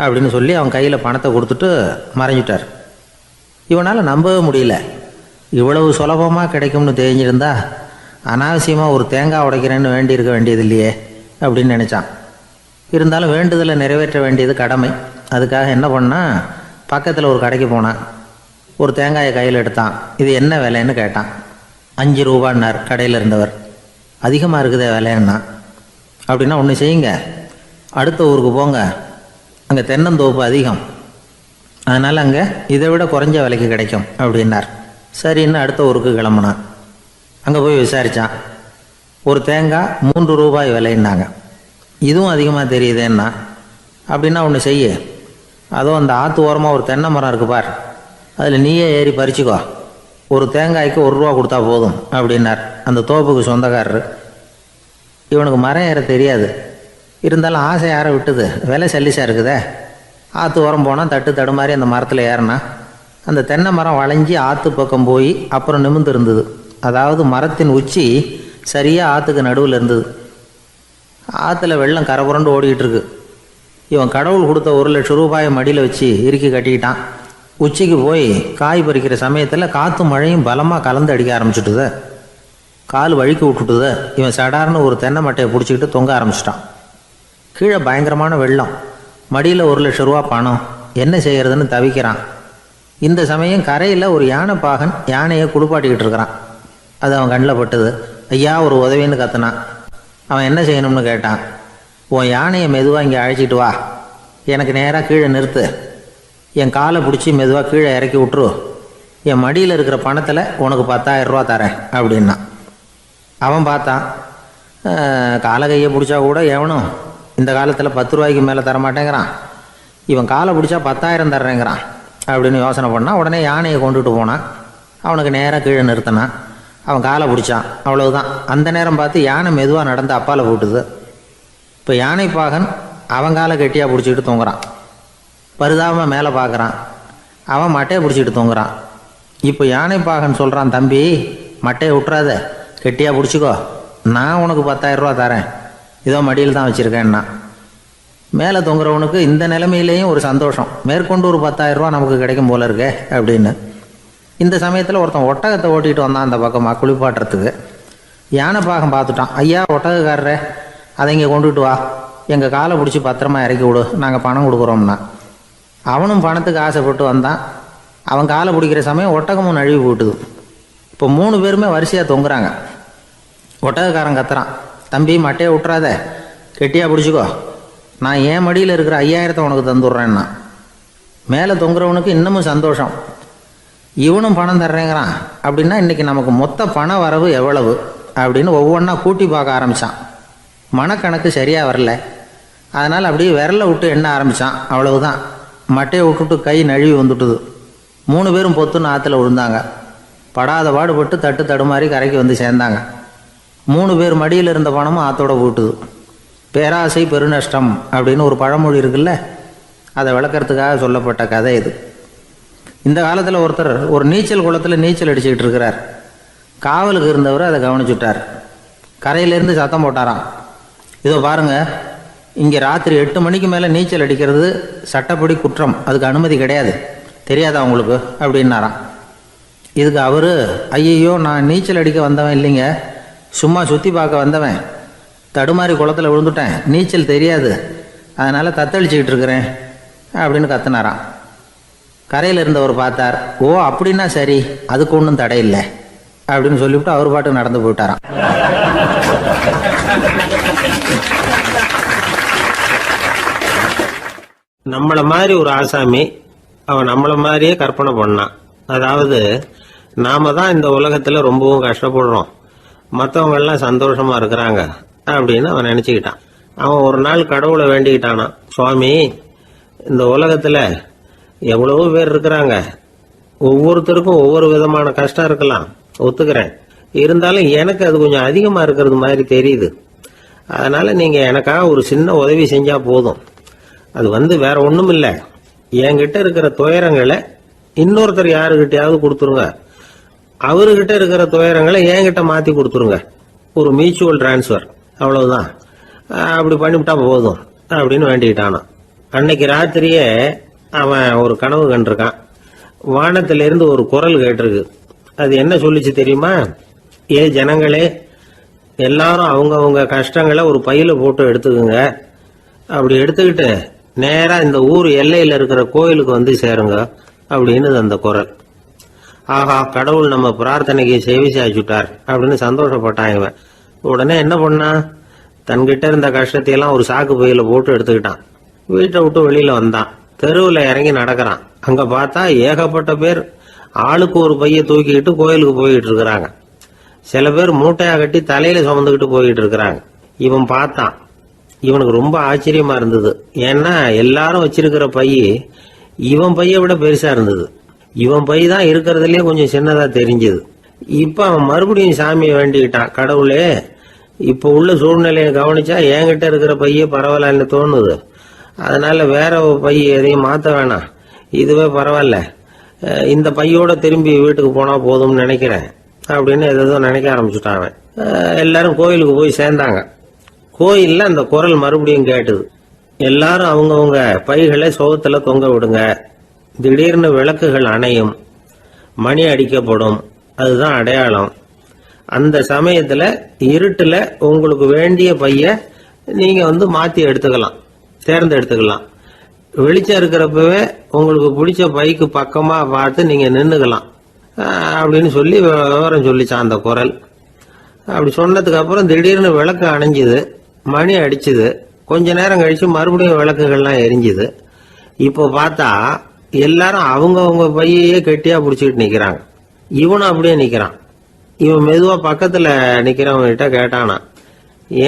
அப்படின்னு சொல்லி அவன் கையில் பணத்தை கொடுத்துட்டு மறைஞ்சிட்டார். இவனால் நம்பவே முடியல. இவ்வளவு சுலபமாக கிடைக்கும்னு தெரிஞ்சிருந்தா அனாவசியமாக ஒரு தேங்காய் உடைக்கிறேன்னு வேண்டியிருக்க வேண்டியது இல்லையே அப்படின்னு நினச்சான். இருந்தாலும் வேண்டுதலை நிறைவேற்ற வேண்டியது கடமை. அதுக்காக என்ன பண்ணால், பக்கத்தில் ஒரு கடைக்கு போனான். ஒரு தேங்காயை கையில் எடுத்தான். இது என்ன விலைன்னு கேட்டான். 5 ரூபான்னார் கடையில் இருந்தவர். அதிகமாக இருக்குதே விலைன்னா. அப்படின்னா ஒன்று செய்யுங்க, அடுத்த ஊருக்கு போங்க, அங்கே தென்னந்தோப்பு அதிகம், அதனால் அங்கே இதை விட குறைஞ்ச விலைக்கு கிடைக்கும் அப்படின்னார். சரின்னு அடுத்த ஊருக்கு கிளம்புனான். அங்கே போய் விசாரித்தான். ஒரு தேங்காய் 3 ரூபாய் விலைன்னாங்க. இதுவும் அதிகமாக தெரியுதேன்னா. அப்படின்னா ஒன்று செய்ய, அதுவும் அந்த ஆற்று ஓரமாக ஒரு தென்னை மரம் இருக்கு பார், அதில் நீயே ஏறி பறிச்சுக்கோ, ஒரு தேங்காய்க்கு 1 ரூபா கொடுத்தா போதும் அப்படின்னார் அந்த தோப்புக்கு சொந்தக்காரரு. இவனுக்கு மரம் ஏற தெரியாது, இருந்தாலும் ஆசை யாரை விட்டுது, விலை சல்லிசாக இருக்குதே. ஆற்று ஓரம் போனால் தட்டு தடுமாறி அந்த மரத்தில் ஏறினா அந்த தென்னை மரம் வளைஞ்சி ஆற்று பக்கம் போய் அப்புறம் நிமிர்ந்து இருந்தது. அதாவது மரத்தின் உச்சி சரியாக ஆற்றுக்கு நடுவில் இருந்தது. ஆற்றுல வெள்ளம் கரபுரண்டு ஓடிக்கிட்டு இருக்கு. இவன் கடவுள் கொடுத்த 1 லட்சம் ரூபாயை மடியில் வச்சு இறுக்கி கட்டிக்கிட்டான். உச்சிக்கு போய் காய் பறிக்கிற சமயத்தில் காற்றும் மழையும் பலமாக கலந்து அடிக்க ஆரம்பிச்சுட்டுது. கால் வழுக்கி விட்டுட்டுது. இவன் சடார்னு ஒரு தென்னை மட்டையை பிடிச்சிக்கிட்டு தொங்க ஆரம்பிச்சிட்டான். கீழே பயங்கரமான வெள்ளம், மடியில் 1 லட்சம் ரூபா பணம், என்ன செய்கிறதுன்னு தவிக்கிறான். இந்த சமயம் கரையில் ஒரு யானை பாகன் யானையை குளிப்பாட்டிக்கிட்டு இருக்கிறான். அது அவன் கண்ணில் பட்டது. ஐயா ஒரு உதவின்னு கத்துனான். அவன் என்ன செய்யணும்னு கேட்டான். உன் யானையை மெதுவாக இங்கே அழைச்சிட்டு வா, எனக்கு நேராக கீழே நிறுத்து, என் காலை பிடிச்சி மெதுவாக கீழே இறக்கி விட்டுரு, என் மடியில் இருக்கிற பணத்தில் உனக்கு 10,000 ரூபா தரேன் அப்படின்னா. அவன் பார்த்தான். காலை கையை பிடிச்சா கூட எவனும் இந்த காலத்தில் 10 ரூபாய்க்கு மேலே தரமாட்டேங்கிறான், இவன் காலை பிடிச்சா 10,000 தர்றேங்கிறான் அப்படின்னு யோசனை பண்ணால் உடனே யானையை கொண்டுட்டு போனான். அவனுக்கு நேராக கீழே நிறுத்தினான். அவன் காலை பிடிச்சான். அவ்வளவுதான். அந்த நேரம் பார்த்து யானை மெதுவாக நடந்து அப்பால் போட்டுது. இப்போ யானை பாகன் அவன் காலை கெட்டியாக பிடிச்சிக்கிட்டு தூங்குறான். பரிதாபமாக மேலே பார்க்குறான். அவன் மட்டையை பிடிச்சிக்கிட்டு தூங்குறான். இப்போ யானை பாகன் சொல்கிறான், தம்பி மட்டையை விட்டுறாத, கெட்டியாக பிடிச்சிக்கோ, நான் உனக்கு 10,000 ரூபா தரேன், இதோ மடியில் தான் வச்சுருக்கேன்னா. மேலே தொங்குறவனுக்கு இந்த நிலைமையிலேயும் ஒரு சந்தோஷம், மேற்கொண்டு ஒரு 10,000 ரூபா நமக்கு கிடைக்கும் போல இருக்கே அப்படின்னு. இந்த சமயத்தில் ஒருத்தன் ஒட்டகத்தை ஓட்டிகிட்டு வந்தான் அந்த பக்கமாக குளிப்பாட்டுறதுக்கு. யானை பாகம் பார்த்துட்டான். ஐயா ஒட்டகக்காரரே, அதை இங்கே கொண்டுட்டு வா, எங்கள் காலை பிடிச்சி பத்திரமா இறக்கி விடு, நாங்கள் பணம் கொடுக்குறோம்னா. அவனும் பணத்துக்கு ஆசைப்பட்டு வந்தான். அவன் காலை பிடிக்கிற சமயம் ஒட்டகமும் நழுவி போட்டுது. இப்போ 3 பேருமே வரிசையாக தொங்குறாங்க. ஒட்டகக்காரன் கத்துறான், தம்பி மட்டையை விட்டுறாத, கெட்டியாக பிடிச்சிக்கோ, நான் என் மடியில் இருக்கிற 5,000 உனக்கு தந்துடுறேன்னா. மேலே தொங்குறவனுக்கு இன்னமும் சந்தோஷம், இவனும் பணம் தர்றேங்கிறான் அப்படின்னா இன்றைக்கி நமக்கு மொத்த பண வரவு எவ்வளவு அப்படின்னு ஒவ்வொன்றா கூட்டி பார்க்க ஆரம்பித்தான். மனக்கணக்கு சரியாக வரல. அதனால் அப்படியே விரலை விட்டு எண்ண ஆரம்பித்தான். அவ்வளவுதான். மட்டையை விட்டுட்டு கை நழுவி வந்துட்டுது. 3 பேரும் பொத்துன்னு ஆற்றுல விழுந்தாங்க. படாத பாடுபட்டு தட்டு தடுமாறி கரைக்கு வந்து சேர்ந்தாங்க. 3 பேர் மடியில் இருந்த பணமும் ஆற்றோட போட்டுது. பேராசை பெருநஷ்டம் அப்படின்னு ஒரு பழமொழி இருக்குல்ல, அதை விளக்கறதுக்காக சொல்லப்பட்ட கதை இது. இந்த காலத்தில் ஒருத்தர் ஒரு நீச்சல் குளத்தில் நீச்சல் அடிச்சுக்கிட்டு இருக்கிறார். காவலுக்கு இருந்தவர் அதை கவனிச்சுட்டார். கரையிலேருந்து சத்தம் போட்டாராம், இதோ பாருங்க, இங்கே ராத்திரி 8 மணிக்கு மேலே நீச்சல் அடிக்கிறது சட்டப்படி குற்றம், அதுக்கு அனுமதி கிடையாது, தெரியாதா உங்களுக்கு அப்படின்னாராம். இதுக்கு அவர், ஐயையோ நான் நீச்சல் அடிக்க வந்தவன் இல்லைங்க, சும்மா சுற்றி பார்க்க வந்தவன், தடுமாறி குளத்தில் விழுந்துட்டேன், நீச்சல் தெரியாது, அதனால் தத்தளிச்சுக்கிட்டு இருக்கிறேன் அப்படின்னு கத்துனாராம். கரையில் இருந்தவர் பார்த்தார். ஓ அப்படின்னா சரி, அதுக்கு ஒன்றும் தடை இல்லை அப்படின்னு சொல்லிவிட்டு அவர் பாட்டுக்கு நடந்து போயிட்டாராம். நம்மளை மாதிரி ஒரு ஆசாமி அவன் நம்மளை மாதிரியே கற்பனை பண்ணான். அதாவது நாம தான் இந்த உலகத்துல ரொம்பவும் கஷ்டப்படுறோம், மற்றவங்க எல்லாம் சந்தோஷமா இருக்கிறாங்க அப்படின்னு அவன் நினைச்சுக்கிட்டான். அவன் ஒரு நாள் கடவுளை வேண்டிக்கிட்டானான், சுவாமி இந்த உலகத்துல எவ்வளவோ பேர் இருக்கிறாங்க, ஒவ்வொருத்தருக்கும் ஒவ்வொரு விதமான கஷ்டம் இருக்கலாம், ஒத்துக்கிறேன், இருந்தாலும் எனக்கு அது கொஞ்சம் அதிகமா இருக்கிறது மாதிரி தெரியுது, அதனால நீங்க எனக்காக ஒரு சின்ன உதவி செஞ்சா போதும். அது வேற ஒண்ணும் இல்லை, என்கிட்ட இருக்கிற துயரங்களை இன்னொருத்தர் யாருக்கிட்டையாவது கொடுத்துருங்க, அவர்கிட்ட இருக்கிற துயரங்களை என்கிட்ட மாத்தி கொடுத்துருங்க, ஒரு மியூச்சுவல் டிரான்ஸ்ஃபர், அவ்வளவுதான், அப்படி பண்ணிவிட்டா போதும் அப்படின்னு வேண்டிக்கிட்டானான். அன்னைக்கு ராத்திரியே அவன் ஒரு கனவு கண்டிருக்கான். வானத்திலிருந்து ஒரு குரல் கேட்டிருக்கு. அது என்ன சொல்லிச்சு தெரியுமா? ஏ ஜனங்களே, எல்லாரும் அவங்கவங்க கஷ்டங்களை ஒரு பையில போட்டு எடுத்துக்குங்க. அப்படி எடுத்துக்கிட்டு நேரா இந்த ஊர் எல்லையில இருக்கிற கோயிலுக்கு வந்து சேருங்க அப்படின்னு அந்த குரல். ஆஹா, கடவுள் நம்ம பிரார்த்தனைக்கு செவி சாய்ச்சுட்டார் அப்படின்னு சந்தோஷப்பட்டான் இவன். உடனே என்ன பண்ணா, தன்கிட்ட இருந்த கஷ்டத்தையெல்லாம் ஒரு சாக்கு பையில போட்டு எடுத்துக்கிட்டான். வீட்டை விட்டு வெளியில வந்தான். தெருவில் இறங்கி நடக்கிறான். அங்க பார்த்தா ஏகப்பட்ட பேர் ஆளுக்கு ஒரு பைய தூக்கிக்கிட்டு கோயிலுக்கு போயிட்டு இருக்கிறாங்க. சில பேர் மூட்டையா கட்டி தலையில சுமந்துக்கிட்டு போயிட்டு இருக்கிறாங்க. இவன் பார்த்தான். இவனுக்கு ரொம்ப ஆச்சரியமா இருந்தது. ஏன்னா எல்லாரும் வச்சிருக்கிற பைய இவன் பைய விட பெருசா இருந்தது. இவன் பை தான் இருக்கிறதுலயே கொஞ்சம் சின்னதா தெரிஞ்சது. இப்ப அவன் மறுபடியும் சாமியை வேண்டிக்கிட்டான். கடவுளே, இப்ப உள்ள சூழ்நிலையை கவனிச்சா என்கிட்ட இருக்கிற பைய பரவாயில்லன்னு தோணுது. அதனால வேற பை எதையும் மாத்த வேணாம், இதுவே பரவாயில்ல, இந்த பையோட திரும்பி வீட்டுக்கு போனா போதும்னு நினைக்கிறேன் அப்படின்னு ஏதோ நினைக்க ஆரம்பிச்சுட்டான் அவன். எல்லாரும் கோயிலுக்கு போய் சேர்ந்தாங்க. கோயில்ல அந்த குரல் மறுபடியும் கேட்டுது. எல்லாரும் அவங்கவுங்க பைகளை சோகத்துல தொங்க விடுங்க. திடீர்னு விளக்குகள் அணையும், மணி அடிக்கப்படும், அதுதான் அடையாளம். அந்த சமயத்துல இருட்டுல உங்களுக்கு வேண்டிய பைய நீங்க வந்து மாத்தி எடுத்துக்கலாம், தேர்ந்தெடுத்துக்கலாம். வெளிச்சம் இருக்கிறப்பவே உங்களுக்கு பிடிச்ச பைக்கு பக்கமா பார்த்து நீங்க நின்னுக்கலாம் அப்படின்னு சொல்லி விவரம் சொல்லிச்சான் அந்த குரல். அப்படி சொன்னதுக்கு அப்புறம் திடீர்னு விளக்கு அணைஞ்சுது, மணி அடிச்சுது. கொஞ்ச நேரம் கழிச்சு மறுபடியும் விளக்குகள்லாம் எரிஞ்சுது. இப்போ பார்த்தா எல்லாரும் அவங்கவுங்க பையையே கெட்டியா பிடிச்சிட்டு நிக்கிறாங்க. இவனும் அப்படியே நிக்கிறான். இவன் மெதுவா பக்கத்துல நிக்கிறவங்கிட்ட கேட்டானா,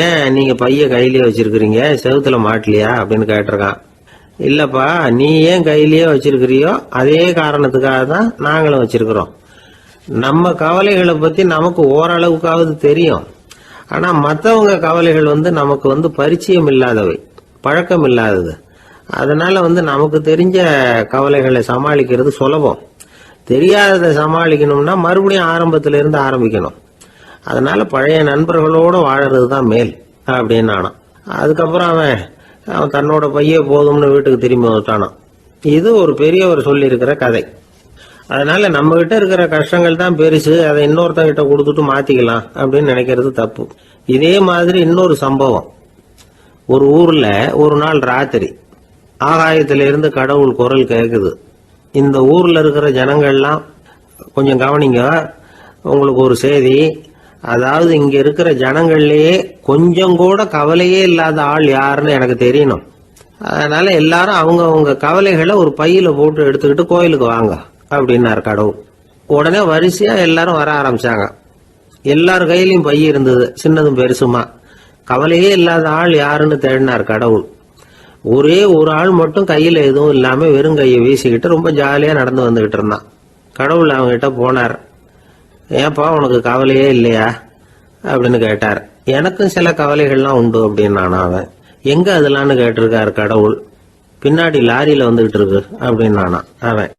ஏன் நீங்க பைய கையிலேயே வச்சிருக்கிறீங்க, செவுத்துல மாட்டலையா அப்படின்னு கேட்டிருக்கான். இல்லப்பா, நீ ஏன் கையிலேயே வச்சிருக்கிறியோ அதே காரணத்துக்காக தான் நாங்களும் வச்சிருக்கிறோம். நம்ம கவலைகளை பத்தி நமக்கு ஓரளவுக்காவது தெரியும். ஆனா மற்றவங்க கவலைகள் வந்து நமக்கு வந்து பரிச்சயம் இல்லாதவை, பழக்கம் இல்லாதது. அதனால வந்து நமக்கு தெரிஞ்ச கவலைகளை சமாளிக்கிறது சுலபம். தெரியாததை சமாளிக்கணும்னா மறுபடியும் ஆரம்பத்தில இருந்து ஆரம்பிக்கணும். அதனால பழைய நண்பர்களோட வாழறது தான் மேல் அப்படின்னு நானான். அதுக்கப்புறம் அவன் தன்னோட பைய போதும்னு வீட்டுக்கு திரும்பி வந்துட்டானான். இது ஒரு பெரியவர் சொல்லி இருக்கிற கதை. அதனால நம்ம கிட்ட இருக்கிற கஷ்டங்கள் தான் பெருசு, அதை இன்னொருத்தங்கிட்ட கொடுத்துட்டு மாத்திக்கலாம் அப்படின்னு நினைக்கிறது தப்பு. இதே மாதிரி இன்னொரு சம்பவம். ஒரு ஊர்ல ஒரு நாள் ராத்திரி ஆகாயத்தில இருந்து கடவுள் குரல் கேக்குது. இந்த ஊர்ல இருக்கிற ஜனங்கள்லாம் கொஞ்சம் கவனிங்க, உங்களுக்கு ஒரு செய்தி. அதாவது இங்க இருக்கிற ஜனங்கள்லயே கொஞ்சம் கூட கவலையே இல்லாத ஆள் யாருன்னு எனக்கு தெரியணும். அதனால எல்லாரும் அவங்க கவலைகளை ஒரு பையில போட்டு எடுத்துக்கிட்டு கோயிலுக்கு வாங்க அப்படின்னாரு கடவுள். உடனே வரிசையா எல்லாரும் வர ஆரம்பிச்சாங்க. எல்லார் கையிலயும் பை இருந்தது, சின்னதும் பெருசுமா. கவலையே இல்லாத ஆள் யாருன்னு தேடினார் கடவுள். ஒரே ஒரு ஆள் மட்டும் கையில எதுவும் இல்லாம வெறும் கையை வீசிக்கிட்டு ரொம்ப ஜாலியா நடந்து வந்துகிட்டு இருந்தான். கடவுள் அவங்ககிட்ட போனார். ஏன்பா, உனக்கு கவலையே இல்லையா அப்படின்னு கேட்டார். எனக்கும் சில கவலைகள்லாம் உண்டு அப்படின்னு அவன். எங்க அதெல்லாம்னு கேட்டிருக்காரு கடவுள். பின்னாடி லாரியில வந்துகிட்டு இருக்கு அப்படின்னு அவன்.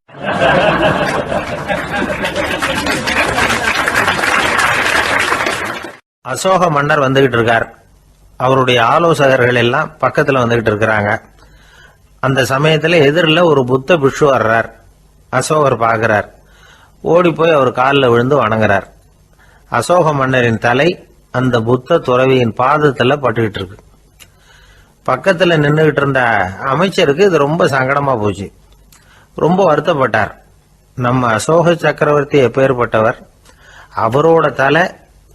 அசோக மன்னர் வந்துகிட்டு இருக்கார். அவருடைய ஆலோசகர்கள் எல்லாம் பக்கத்துல வந்துகிட்டு இருக்கிறாங்க. அந்த சமயத்துல எதிரில் ஒரு புத்த பிக்ஷு வர்றார். அசோகர் பாக்குறார். ஓடி போய் அவர் காலில் விழுந்து வணங்குறார். அசோக மன்னரின் தலை அந்த புத்த துறவியின் பாதத்துல பட்டுக்கிட்டு இருக்கு. பக்கத்துல நின்றுகிட்டு இருந்த அமைச்சருக்கு இது ரொம்ப சங்கடமா போச்சு. ரொம்ப வருத்தப்பட்டார். நம்ம அசோக சக்கரவர்த்தி எப்பேற்பட்டவர், அவரோட தலை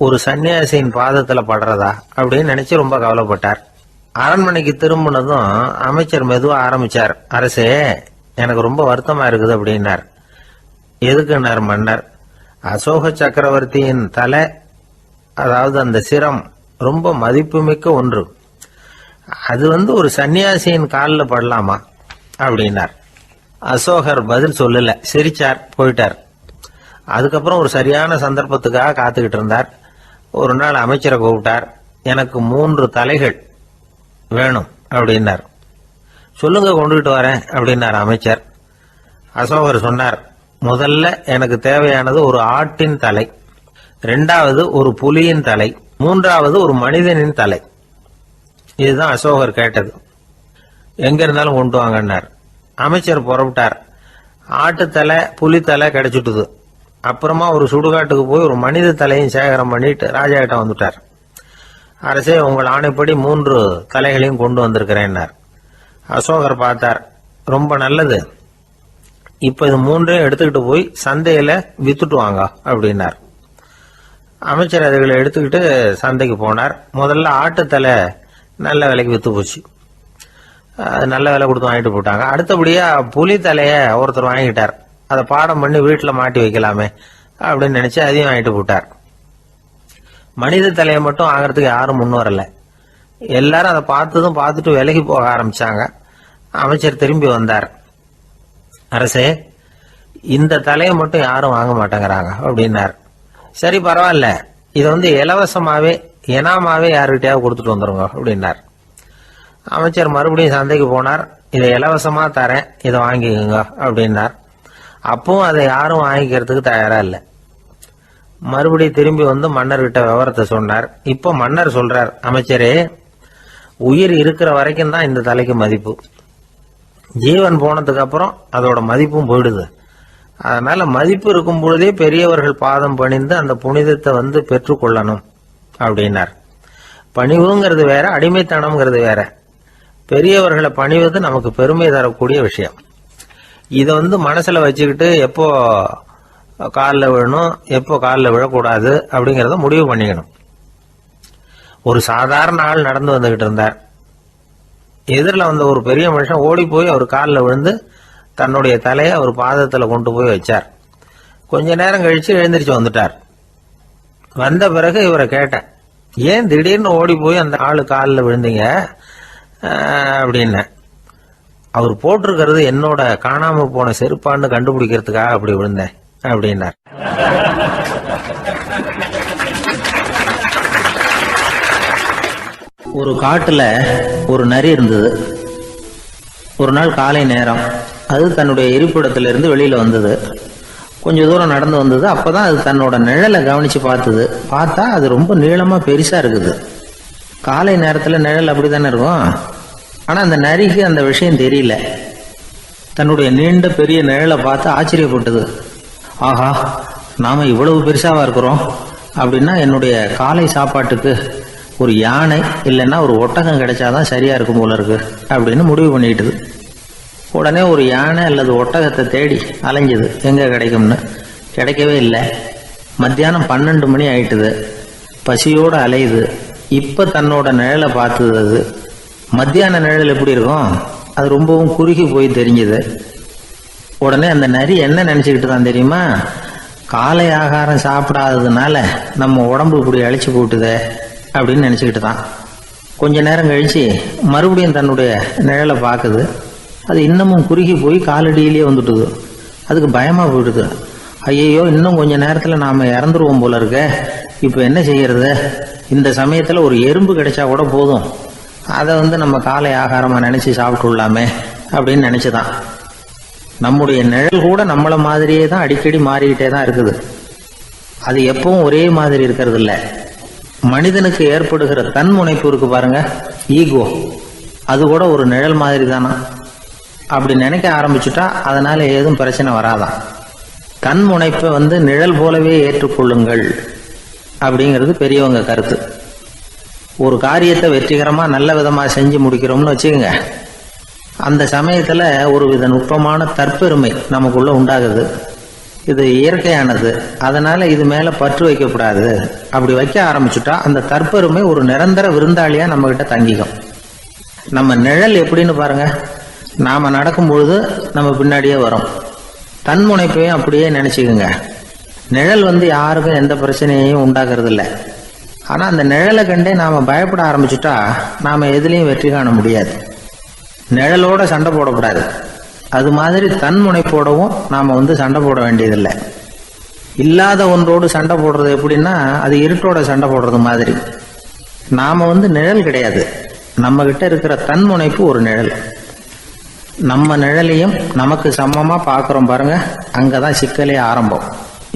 ஒரு சன்னியாசியின் பாதத்துல படுறதா அப்படின்னு நினைச்சு ரொம்ப கவலைப்பட்டார். அரண்மனைக்கு திரும்பினதும் அமைச்சர் மெதுவா ஆரம்பிச்சார். அரசே, எனக்கு ரொம்ப வருத்தமா இருக்குது அப்படின்னார். எதுக்குன்னார் மன்னர். அசோக சக்கரவர்த்தியின் தலை, அதாவது அந்த சிரம் ரொம்ப மதிப்புமிக்க ஒன்று. அது ஒரு சன்னியாசியின் காலில் படலாமா அப்படின்னார். அசோகர் பதில் சொல்லல, சிரிச்சார், போயிட்டார். அதுக்கப்புறம் ஒரு சரியான சந்தர்ப்பத்துக்காக காத்துக்கிட்டு இருந்தார். ஒரு நாள் அமைச்சரை கூப்பிட்டார். எனக்கு 3 தலைகள் வேணும் அப்படின்னார். சொல்லுங்க, கொண்டுகிட்டு வரேன் அப்படின்னார் அமைச்சர். அசோகர் சொன்னார், முதல்ல எனக்கு தேவையானது ஒரு ஆட்டின் தலை, 2வது ஒரு புலியின் தலை, 3வது ஒரு மனிதனின் தலை. இதுதான் அசோகர் கேட்டது. எங்க இருந்தாலும் கொண்டு வாங்கன்னார். அமைச்சர் புறப்பட்டார். ஆட்டுத்தலை, புலித்தலை கிடைச்சிட்டுது. அப்புறமா ஒரு சுடுகாட்டுக்கு போய் ஒரு மனித தலையும் சேகரம் பண்ணிட்டு ராஜா கிட்ட வந்துட்டார். அரசே, உங்கள் ஆணைப்படி 3 தலைகளையும் கொண்டு வந்திருக்கிறேன்னார். அசோகர் பார்த்தார். ரொம்ப நல்லது, இப்ப இது 3ஐயும் எடுத்துக்கிட்டு போய் சந்தையில வித்துட்டு வாங்க அப்படின்னார். அமைச்சர் அதுகளை எடுத்துக்கிட்டு சந்தைக்கு போனார். முதல்ல ஆட்டுத்தலை நல்ல விலைக்கு வித்து போச்சு. நல்ல விலை கொடுத்து வாங்கிட்டு போட்டாங்க. அடுத்தபடியா புலி தலைய ஒருத்தர் வாங்கிட்டார். அதை பாடம் பண்ணி வீட்டில் மாட்டி வைக்கலாமே அப்படின்னு நினைச்சு அதையும் வாங்கிட்டு போட்டார். மனித தலையை மட்டும் வாங்கறதுக்கு யாரும் முன் வரல. எல்லாரும் அதை பார்த்துட்டு விலகி போக ஆரம்பிச்சாங்க. அமைச்சர் திரும்பி வந்தார். அரசே, இந்த தலையை மட்டும் யாரும் வாங்க மாட்டேங்கிறாங்க அப்படின்னார். சரி, பரவாயில்ல, இதை இலவசமாவே எனாமாவே யாருக்கிட்டையாவது கொடுத்துட்டு வந்துருங்க அப்படின்னார். அமைச்சர் மறுபடியும் சந்தைக்கு போனார். இதை இலவசமா தரேன், இதை வாங்கிக்கோங்க அப்படின்னார். அப்பவும் அதை யாரும் வாங்கிக்கிறதுக்கு தயாரா இல்லை. மறுபடியும் திரும்பி வந்து மன்னர்கிட்ட விவரத்தை சொன்னார். இப்போ மன்னர் சொல்றார், அமைச்சரே, உயிர் இருக்கிற வரைக்கும் தான் இந்த தலைக்கு மதிப்பு. ஜீவன் போனதுக்கு அப்புறம் அதோட மதிப்பும் போயிடுது. அதனால மதிப்பு இருக்கும் பொழுதே பெரியவர்கள் பாதம் பணிந்து அந்த புனிதத்தை பெற்றுக்கொள்ளணும் அப்படின்னார். பணிவுங்கிறது வேற, அடிமைத்தனம்ங்கிறது வேற. பெரியவர்களை பணிவது நமக்கு பெருமை தரக்கூடிய விஷயம். இதை மனசுல வச்சுக்கிட்டு எப்போ காலில் விழணும், எப்போ காலில் விழக்கூடாது அப்படிங்கிறத முடிவு பண்ணிக்கணும். ஒரு சாதாரண ஆள் நடந்து வந்துகிட்டு இருந்தார். எதிரில் வந்த ஒரு பெரிய மனுஷன் ஓடி போய் அவர் காலில் விழுந்து தன்னுடைய தலையை அவர் பாதத்தில் கொண்டு போய் வச்சார். கொஞ்ச நேரம் கழிச்சு எழுந்திரிச்சு வந்துட்டார். வந்த பிறகு இவரை கேட்டேன், ஏன் திடீர்னு ஓடி போய் அந்த ஆளு காலில் விழுந்தீங்க அப்படின்னு. அவர் போட்டிருக்கிறது என்னோட காணாம போன செருப்பான்னு கண்டுபிடிக்கிறதுக்காக அப்படி விழுந்தேன் அப்படின்னார். ஒரு காட்டுல ஒரு நரி இருந்தது. ஒரு நாள் காலை நேரம் அது தன்னுடைய இருப்பிடத்திலிருந்து வெளியில வந்தது. கொஞ்ச தூரம் நடந்து வந்தது. அப்பதான் அது தன்னோட நிழலை கவனிச்சு பார்த்தது. பார்த்தா அது ரொம்ப நீளமா பெருசா இருக்குது. காலை நேரத்துல நிழல் அப்படித்தானே இருக்கும். ஆனா அந்த நரிக்கு அந்த விஷயம் தெரியல. தன்னுடைய நீண்ட பெரிய நிழலை பார்த்து ஆச்சரியப்பட்டது. ஆஹா, நாம இவ்வளவு பெருசாவா இருக்கிறோம் அப்படின்னா என்னுடைய காலை சாப்பாட்டுக்கு ஒரு யானை இல்லைன்னா ஒரு ஒட்டகம் கிடைச்சாதான் சரியா இருக்கும் போல இருக்கு அப்படின்னு முடிவு பண்ணிட்டுது. உடனே ஒரு யானை அல்லது ஒட்டகத்தை தேடி அலைஞ்சது, எங்க கிடைக்கும்னு. கிடைக்கவே இல்லை. மத்தியானம் 12 மணி ஆயிட்டுது. பசியோடு அலையுது. இப்ப தன்னோட நிழலை பார்த்தது. அது மத்தியான நிழல் எப்படி இருக்கும், அது ரொம்பவும் குறுகி போய் தெரிஞ்சது. உடனே அந்த நரி என்ன நினைச்சுக்கிட்டு தான் தெரியுமா, காலை ஆகாரம் சாப்பிடாததுனால நம்ம உடம்பு இப்படி அழிச்சு போட்டுதே அப்படின்னு நினைச்சுக்கிட்டு தான். கொஞ்ச நேரம் கழிச்சு மறுபடியும் தன்னுடைய நிழலை பார்க்குது. அது இன்னமும் குறுகி போய் காலடியிலேயே வந்துட்டுது. அதுக்கு பயமா போயிடுது. ஐயோ, இன்னும் கொஞ்ச நேரத்துல நாம இறந்துருவோம் போல இருக்க. இப்ப என்ன செய்யறது? இந்த சமயத்துல ஒரு எறும்பு கிடைச்சா கூட போதும், அதை நம்ம காலை ஆகாரமா நினைச்சு சாப்பிட்டுள்ளாமே அப்படின்னு நினைச்சுதான். நம்முடைய நிழல் கூட நம்மள மாதிரியே தான் அடிக்கடி மாறிக்கிட்டே தான் இருக்குது. அது எப்பவும் ஒரே மாதிரி இருக்கிறது இல்ல. மனிதனுக்கு ஏற்படுகிற தன்முனைப்பு இருக்கு பாருங்க, ஈகோ, அது கூட ஒரு நிழல் மாதிரி தானா. அப்படி நினைக்க ஆரம்பிச்சுட்டா அதனால ஏதும் பிரச்சனை வராதான். தன்முனைப்பை நிழல் போலவே ஏற்றுக்கொள்ளுங்கள் அப்படிங்கிறது பெரியவங்க கருத்து. ஒரு காரியத்தை வெற்றிகரமா நல்ல விதமா செஞ்சு முடிக்கிறோம்னு வச்சுக்கோங்க, அந்த சமயத்துல ஒரு வித நுட்பமான தற்பெருமை நமக்குள்ள உண்டாகுது. இது இயற்கையானது, அதனால இது மேல பற்று வைக்கக்கூடாது. அப்படி வைக்க ஆரம்பிச்சுட்டா அந்த தற்பெருமை ஒரு நிரந்தர விருந்தாளியா நம்ம கிட்ட தங்கிக்கும். நம்ம நிழல் எப்படின்னு பாருங்க, நாம நடக்கும் பொழுது நம்ம பின்னாடியே வரும். தன்முனைப்பையும் அப்படியே நினைச்சுக்குங்க. நிழல் யாருக்கும் எந்த பிரச்சனையையும் உண்டாக்குறது இல்லை. ஆனா அந்த நிழலை கண்டே நாம பயப்பட ஆரம்பிச்சுட்டா நாம எதுலையும் வெற்றி காண முடியாது. நிழலோட சண்டை போடக்கூடாது. அது மாதிரி தன்முனைப்போடவும் நாம சண்டை போட வேண்டியதில்லை. இல்லாத ஒன்றோடு சண்டை போடுறது எப்படின்னா, அது இருட்டோட சண்டை போடுறது மாதிரி. நாம நிழல் கிடையாது, நம்ம கிட்ட இருக்கிற தன்முனைப்பு ஒரு நிழல். நம்ம நிழலையும் நமக்கு சமமா பாக்குறோம் பாருங்க, அங்கதான் சிக்கலே ஆரம்பம்.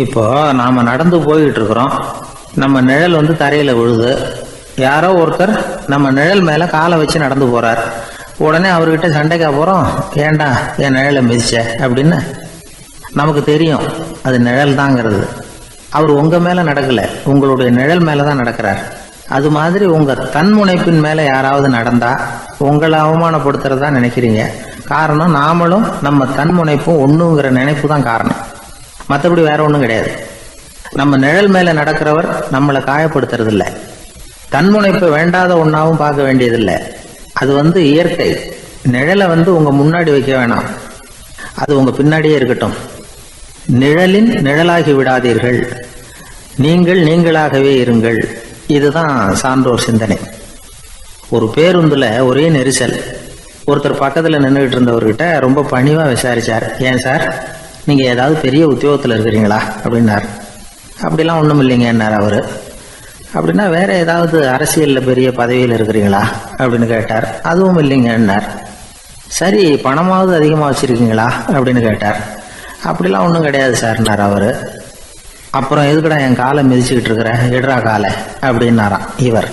இப்போ நாம நடந்து போயிட்டு இருக்கிறோம். நம்ம நிழல் தரையில விழுது. யாரோ ஒருத்தர் நம்ம நிழல் மேல காலை வச்சு நடந்து போறார். உடனே அவர்கிட்ட சண்டைக்கா போறோம், ஏண்டா என் நிழலை மிதிச்ச அப்படின்னு. நமக்கு தெரியும் அது நிழல் தாங்கிறது. அவர் உங்க மேல நடக்கல, உங்களுடைய நிழல் மேலதான் நடக்கிறார். அது மாதிரி உங்க தன்முனைப்பின் மேல யாராவது நடந்தா உங்களை அவமானப்படுத்துறதா நினைக்கிறீங்க. காரணம் நாமளும் நம்ம தன்முனைப்பும் ஒண்ணுங்கிற நினைப்பு தான் காரணம், மற்றபடி வேற ஒண்ணும் கிடையாது. நம்ம நிழல் மேல நடக்கிறவர் நம்மளை காயப்படுத்துறது இல்லை. தன்முனைப்பை வேண்டாத ஒன்னாவும் பார்க்க வேண்டியதில்லை. அது இயற்கை. நிழலை உங்க முன்னாடி வைக்க வேணாம், அது உங்க பின்னாடியே இருக்கட்டும். நிழலின் நிழலாகி விடாதீர்கள், நீங்கள் நீங்களாகவே இருங்கள். இதுதான் சான்றோர் சிந்தனை. ஒரு பேருந்துல ஒரே நெரிசல். ஒருத்தர் பக்கத்துல நின்றுகிட்டு இருந்தவர்கிட்ட ரொம்ப பணிவா விசாரிச்சார், ஏன் சார் நீங்க ஏதாவது பெரிய உத்தியோகத்துல இருக்கிறீங்களா அப்படின்னார். அப்படிலாம் ஒண்ணும் இல்லைங்கன்னார் அவரு. அப்படின்னா வேற ஏதாவது அரசியல்ல பெரிய பதவியில் இருக்கிறீங்களா அப்படின்னு கேட்டார். அதுவும் இல்லைங்கன்னார். சரி, பணமாவது அதிகமா வச்சிருக்கீங்களா அப்படின்னு கேட்டார். அப்படிலாம் ஒன்றும் கிடையாது சார்னார் அவரு. அப்புறம் எதுக்குடா என் காலை மிதிச்சுக்கிட்டு இருக்கிற, எடுறா காலை அப்படின்னாராம் இவர்.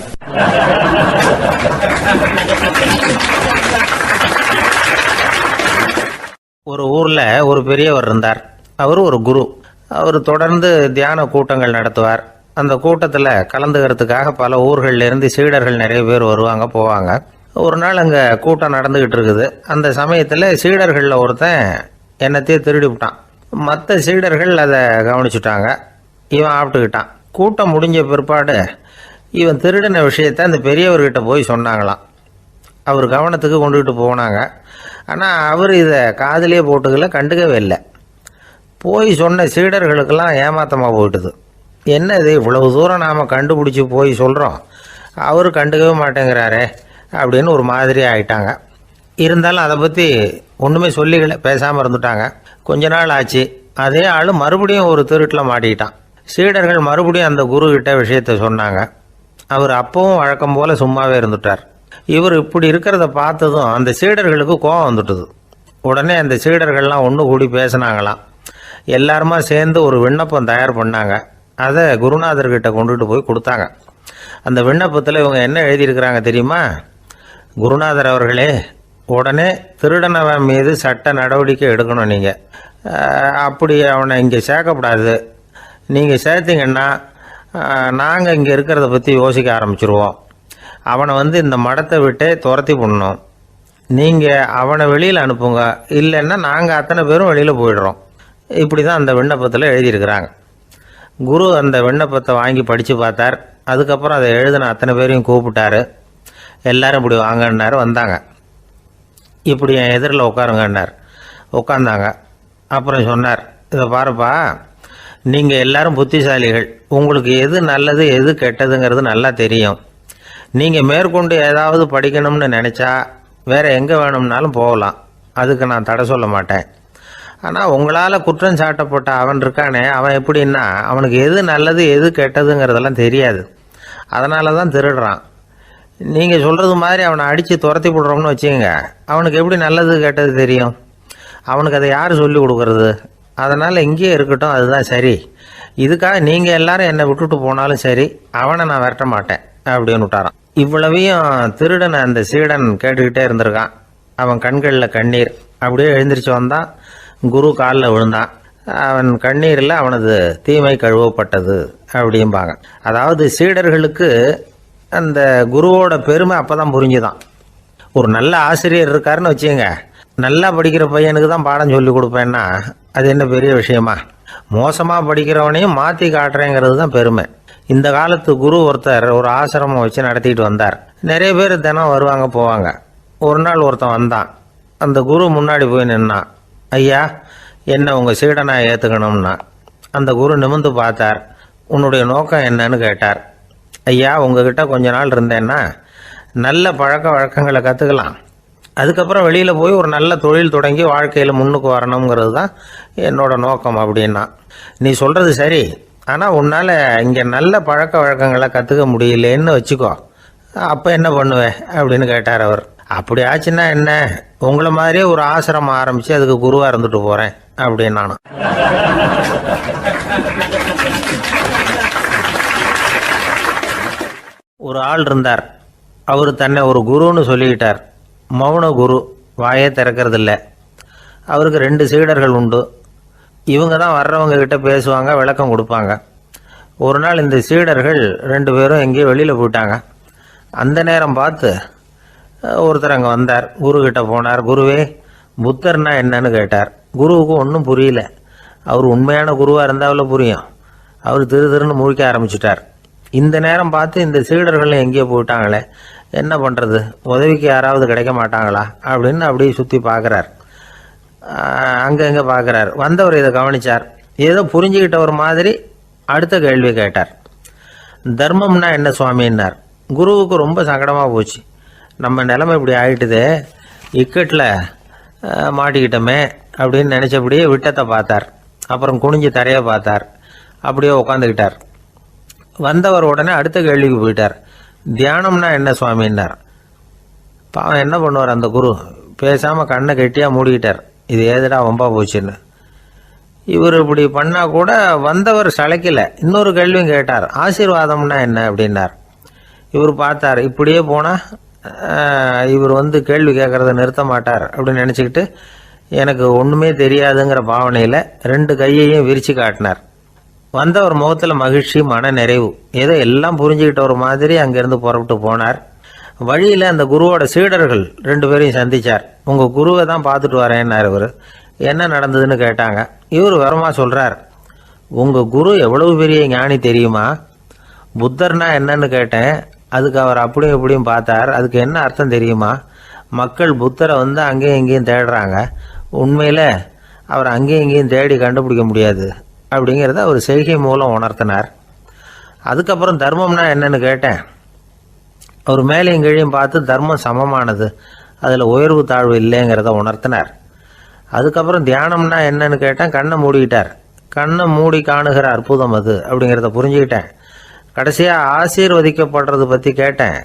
ஒரு ஊர்ல ஒரு பெரியவர் இருந்தார். அவர் ஒரு குரு. அவர் தொடர்ந்து தியான கூட்டங்கள் நடத்துவார். அந்த கூட்டத்துல கலந்துக்கிறதுக்காக பல ஊர்கள்ல இருந்து சீடர்கள் நிறைய பேர் வருவாங்க போவாங்க. ஒரு நாள் அங்க கூட்டம் நடந்துகிட்டு இருக்குது. அந்த சமயத்துல சீடர்கள்ல ஒருத்தன் என்னத்தையே திருடி விட்டான். மற்ற சீடர்கள் அதை கவனிச்சுட்டாங்க. இவன் ஆப்பிட்டுக்கிட்டான். கூட்டம் முடிஞ்ச பிற்பாடு இவன் திருடின விஷயத்த அந்த பெரியவர்கிட்ட போய் சொன்னாங்களாம். அவர் கவனத்துக்கு கொண்டுகிட்டு போனாங்க. ஆனால் அவர் இதை காதிலே போட்டுக்கல, கண்டுக்கவே இல்லை. போய் சொன்ன சீடர்களுக்கெல்லாம் ஏமாத்தமாக போயிட்டுது. என்ன இது, இவ்வளவு தூரம் நாம் கண்டுபிடிச்சி போய் சொல்கிறோம், அவர் கண்டுக்கவே மாட்டேங்கிறாரே அப்படின்னு ஒரு மாதிரி ஆயிட்டாங்க. இருந்தாலும் அதை பற்றி ஒன்றுமே சொல்லிக்கல, பேசாமல் இருந்துட்டாங்க. கொஞ்ச நாள் ஆச்சு. அதே ஆள் மறுபடியும் ஒரு திருட்டில் மாட்டிக்கிட்டான். சீடர்கள் மறுபடியும் அந்த குரு கிட்ட விஷயத்த சொன்னாங்க. அவர் அப்பவும் வழக்கம் போல சும்மாவே இருந்துட்டார். இவர் இப்படி இருக்கிறத பார்த்ததும் அந்த சீடர்களுக்கு கோபம் வந்துட்டுது. உடனே அந்த சீடர்கள்லாம் ஒன்று கூடி பேசினாங்களாம். எல்லாருமா சேர்ந்து ஒரு விண்ணப்பம் தயார் பண்ணாங்க. அதை குருநாதர்கிட்ட கொண்டுட்டு போய் கொடுத்தாங்க. அந்த விண்ணப்பத்தில் இவங்க என்ன எழுதியிருக்கிறாங்க தெரியுமா? குருநாதர் அவர்களே, உடனே திருடனவன் மீது சட்ட நடவடிக்கை எடுக்கணும். நீங்கள் அப்படி அவனை இங்கே சேர்க்கக்கூடாது. நீங்கள் சேர்த்தீங்கன்னா நாங்கள் இங்கே இருக்கிறத பற்றி யோசிக்க ஆரம்பிச்சிருவோம். அவனை இந்த மடத்தை விட்டே துரத்தி பண்ணணும். நீங்கள் அவனை வெளியில் அனுப்புங்க, இல்லைன்னா நாங்கள் அத்தனை பேரும் வெளியில் போயிடுறோம். இப்படி தான் அந்த விண்ணப்பத்தில் எழுதியிருக்கிறாங்க. குரு அந்த விண்ணப்பத்தை வாங்கி படித்து பார்த்தார். அதுக்கப்புறம் அதை எழுதின அத்தனை பேரையும் கூப்பிட்டாரு. எல்லாரும் இப்படி வாங்கன்னாரு. வந்தாங்க. இப்படி என் எதிரில் உட்காருங்கன்னார். உட்காந்தாங்க. அப்புறம் சொன்னார், இதை பாருப்பா, நீங்கள் எல்லாரும் புத்திசாலிகள். உங்களுக்கு எது நல்லது எது கெட்டதுங்கிறது நல்லா தெரியும். நீங்கள் மேற்கொண்டு ஏதாவது படிக்கணும்னு நினச்சா வேற எங்கே வேணும்னாலும் போகலாம், அதுக்கு நான் தடை சொல்ல மாட்டேன். ஆனால் உங்களால் குற்றம் சாட்டப்பட்ட அவன் இருக்கானே, அவன் எப்படின்னா அவனுக்கு எது நல்லது எது கெட்டதுங்கிறதெல்லாம் தெரியாது. அதனால தான் திருடுறான். நீங்கள் சொல்கிறது மாதிரி அவனை அடித்து துரத்தி விடுறோம்னு வச்சுக்கோங்க, அவனுக்கு எப்படி நல்லது கெட்டது தெரியும்? அவனுக்கு அதை யார் சொல்லி கொடுக்கறது? அதனால் இங்கேயே இருக்கட்டும், அதுதான் சரி. இதுக்காக நீங்கள் எல்லாரும் என்னை விட்டுட்டு போனாலும் சரி, அவனை நான் விரட்ட மாட்டேன் அப்படின்னு விட்டாரான். இவ்வளவையும் திருடனை அந்த சீடன் கேட்டுக்கிட்டே இருந்திருக்கான். அவன் கண்களில் கண்ணீர். அப்படியே எழுந்திரிச்சு வந்தான். குரு காலில் விழுந்தான். அவன் கண்ணீரில் அவனது தீமை கழுவப்பட்டது அப்படிம்பாங்க. அதாவது சீடர்களுக்கு அந்த குருவோட பெருமை அப்பதான் புரிஞ்சுதான். ஒரு நல்ல ஆசிரியர் இருக்காருன்னு வச்சுங்க, நல்லா படிக்கிற பையனுக்கு தான் பாடம் சொல்லி கொடுப்பேன்னா அது என்ன பெரிய விஷயமா? மோசமாக படிக்கிறவனையும் மாற்றி காட்டுறேங்கிறது தான் பெருமை. இந்த காலத்து குரு ஒருத்தர் ஒரு ஆசிரமம் வச்சு நடத்திட்டு வந்தார். நிறைய பேர் தினம் வருவாங்க போவாங்க. ஒரு நாள் ஒருத்தன் வந்தான். அந்த குரு முன்னாடி போய் நின்னான். ஐயா, என்ன உங்கள் சீடனா ஏற்றுக்கணும்னா. அந்த குரு நிமிர்ந்து பார்த்தார். உன்னுடைய நோக்கம் என்னன்னு கேட்டார். ஐயா, உங்ககிட்ட கொஞ்ச நாள் இருந்தேன்னா நல்ல பழக்க வழக்கங்களை கற்றுக்கலாம், அதுக்கப்புறம் வெளியில் போய் ஒரு நல்ல தொழில் தொடங்கி வாழ்க்கையில் முன்னுக்கு வரணுங்கிறது தான் என்னோட நோக்கம் அப்படின்னா. நீ சொல்கிறது சரி, ஆனால் உன்னால் இங்கே நல்ல பழக்க வழக்கங்களை கற்றுக்க முடியலேன்னு வச்சுக்கோ, அப்போ என்ன பண்ணுவேன் அப்படின்னு கேட்டார் அவர். அப்படி ஆச்சுன்னா என்ன, உங்களை மாதிரியே ஒரு ஆசிரமம் ஆரம்பித்து அதுக்கு குருவாக இருந்துட்டு போகிறேன் அப்படின்னு நானும். ஒரு ஆள் இருந்தார். அவர் தன்னை ஒரு குருன்னு சொல்லிக்கிட்டார். மௌன குரு, வாயே திறக்கிறதில்ல. அவருக்கு 2 சீடர்கள் உண்டு. இவங்க தான் வர்றவங்க கிட்ட பேசுவாங்க, விளக்கம் கொடுப்பாங்க. ஒரு நாள் இந்த சீடர்கள் 2 பேரும் எங்கேயோ வெளியில் போயிட்டாங்க. அந்த நேரம் பார்த்து ஒருத்தர் அங்கே வந்தார். குருக்கிட்ட போனார். குருவே, புத்தர்னா என்னன்னு கேட்டார். குருவுக்கு ஒன்றும் புரியல. அவர் உண்மையான குருவாக இருந்தாவில் புரியும். அவர் திருன்னு முழிக்க ஆரம்பிச்சிட்டார். இந்த நேரம் பார்த்து இந்த சீடர்கள் எங்கேயோ போயிட்டாங்களே, என்ன பண்ணுறது, உதவிக்கு யாராவது கிடைக்க மாட்டாங்களா அப்படின்னு அப்படியே சுற்றி பார்க்குறார். அங்கங்கே பார்க்குறார். வந்தவர் இதை கவனித்தார். ஏதோ புரிஞ்சுக்கிட்ட ஒரு மாதிரி அடுத்த கேள்வி கேட்டார். தர்மம்னா என்ன சுவாமின்னார். குருவுக்கு ரொம்ப சங்கடமாக போச்சு. நம்ம நிலைமை இப்படி ஆகிட்டுதே, இக்கட்டில் மாட்டிக்கிட்டோமே அப்படின்னு நினச்சபடியே விட்டத்தை பார்த்தார். அப்புறம் குனிஞ்சு தரையை பார்த்தார். அப்படியே உட்காந்துக்கிட்டார். வந்தவர் உடனே அடுத்த கேள்விக்கு போயிட்டார். தியானம்னா என்ன சுவாமின்னார். பாவம் என்ன பண்ணுவார் அந்த குரு, பேசாமல் கண்ணை கெட்டியாக மூடிக்கிட்டார். இது ஏதுடா வம்பா போச்சுன்னு. இவர் இப்படி பண்ணால் கூட வந்தவர் சளைக்கல. இன்னொரு கேள்வியும் கேட்டார். ஆசீர்வாதம்னா என்ன அப்படின்னார். இவர் பார்த்தார். இப்படியே போனால் இவர் கேள்வி கேட்குறத நிறுத்த மாட்டார் அப்படின்னு நினச்சிக்கிட்டு எனக்கு ஒன்றுமே தெரியாதுங்கிற பாவனையில் 2 கையையும் விரித்து காட்டினார். வந்தவர் முகத்தில் மகிழ்ச்சி, மன நிறைவு, ஏதோ எல்லாம் புரிஞ்சுக்கிட்ட ஒரு மாதிரி அங்கேருந்து புறப்பட்டு போனார். வழியில் அந்த குருவோட சீடர்கள் 2 பேரையும் சந்தித்தார். உங்கள் குருவை தான் பார்த்துட்டு வரேன்னார். இவர் என்ன நடந்ததுன்னு கேட்டாங்க. இவர் விவரமாக சொல்கிறார். உங்கள் குரு எவ்வளவு பெரிய ஞானி தெரியுமா? புத்தர்னா என்னன்னு கேட்டேன். அதுக்கு அவர் அப்படியும் இப்படியும் பார்த்தார். அதுக்கு என்ன அர்த்தம் தெரியுமா? மக்கள் புத்தரை அங்கேயும் இங்கேயும் தேடுறாங்க. உண்மையில் அவர் அங்கேயும் இங்கேயும் தேடி கண்டுபிடிக்க முடியாது அப்படிங்கிறத அவர் செய்கை மூலம் உணர்த்தினார். அதுக்கப்புறம் தர்மம்னா என்னன்னு கேட்டேன். அவர் மேலேயும் கீழையும் பார்த்து தர்மம் சமமானது, அதில் உயர்வு தாழ்வு இல்லைங்கிறத உணர்த்தினார். அதுக்கப்புறம் தியானம்னா என்னன்னு கேட்டேன். கண்ணை மூடிக்கிட்டார். கண்ணை மூடி காணுகிற அற்புதம் அது அப்படிங்கிறத புரிஞ்சுக்கிட்டேன். கடைசியாக ஆசீர்வதிக்கப்படுறது பற்றி கேட்டேன்.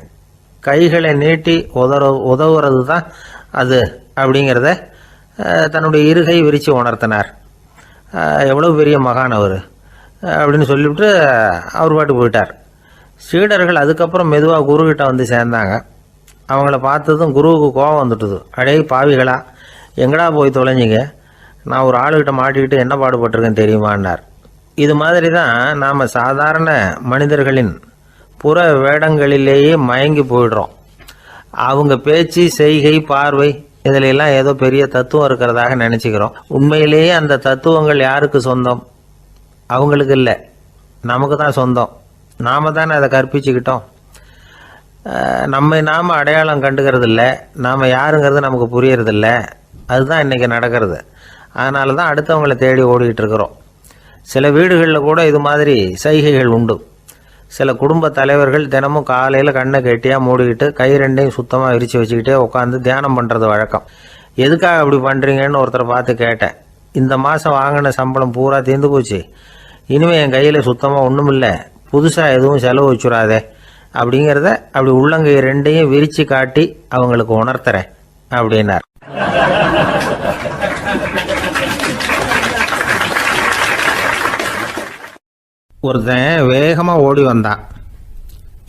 கைகளை நீட்டி உதவுறது தான் அது அப்படிங்கிறத தன்னுடைய இருகை விரித்து உணர்த்தினார். எவ்வளோ பெரிய மகான் அவர் அப்படின்னு சொல்லிவிட்டு அவர் பாட்டுக்கு போயிட்டார். சீடர்கள் அதுக்கப்புறம் மெதுவாக குருக்கிட்ட சேர்ந்தாங்க. அவங்கள பார்த்ததும் குருவுக்கு கோபம் வந்துட்டுது. அடே பாவிகளா, எங்கடா போய் தொலைஞ்சிங்க? நான் ஒரு ஆளுகிட்ட மாட்டிக்கிட்டு என்ன பாடுபட்டிருக்கேன்னு தெரியுமான்னார். இது மாதிரி தான் நாம் சாதாரண மனிதர்களின் புற வேடங்களிலேயே மயங்கி போயிடுறோம். அவங்க பேச்சு, செய்கை, பார்வை இதிலெல்லாம் ஏதோ பெரிய தத்துவம் இருக்கிறதாக நினச்சிக்கிறோம். உண்மையிலேயே அந்த தத்துவங்கள் யாருக்கு சொந்தம்? அவங்களுக்கு இல்லை, நமக்கு தான் சொந்தம். நாம் தானே அதை கற்பிச்சுக்கிட்டோம். நாம் அடையாளம் கண்டுக்கிறது இல்லை. நாம் யாருங்கிறது நமக்கு புரியறதில்ல. அதுதான் இன்றைக்கி நடக்கிறது. அதனால தான் அடுத்தவங்களை தேடி ஓடிக்கிட்டு இருக்கிறோம். சில வீடுகளில் கூட இது மாதிரி சைகைகள் உண்டு. சில குடும்ப தலைவர்கள் தினமும் காலையில் கண்ணை கெட்டியாக மூடிக்கிட்டு கை 2ஐயும் சுத்தமாக விரித்து வச்சுக்கிட்டே உட்காந்து தியானம் பண்ணுறது வழக்கம். எதுக்காக அப்படி பண்ணுறீங்கன்னு ஒருத்தரை பார்த்து கேட்டேன். இந்த மாதம் வாங்கின சம்பளம் பூரா தீர்ந்து போச்சு, இனிமேல் என் கையில் சுத்தமாக ஒன்றும் இல்லை, புதுசாக எதுவும் செலவு வச்சுடாதே அப்படிங்கிறத அப்படி உள்ளங்கை 2ஐயும் விரித்து காட்டி அவங்களுக்கு உணர்த்துறேன் அப்படின்னார். ஒருத்தன் வேகமாக ஓடி வந்தான்.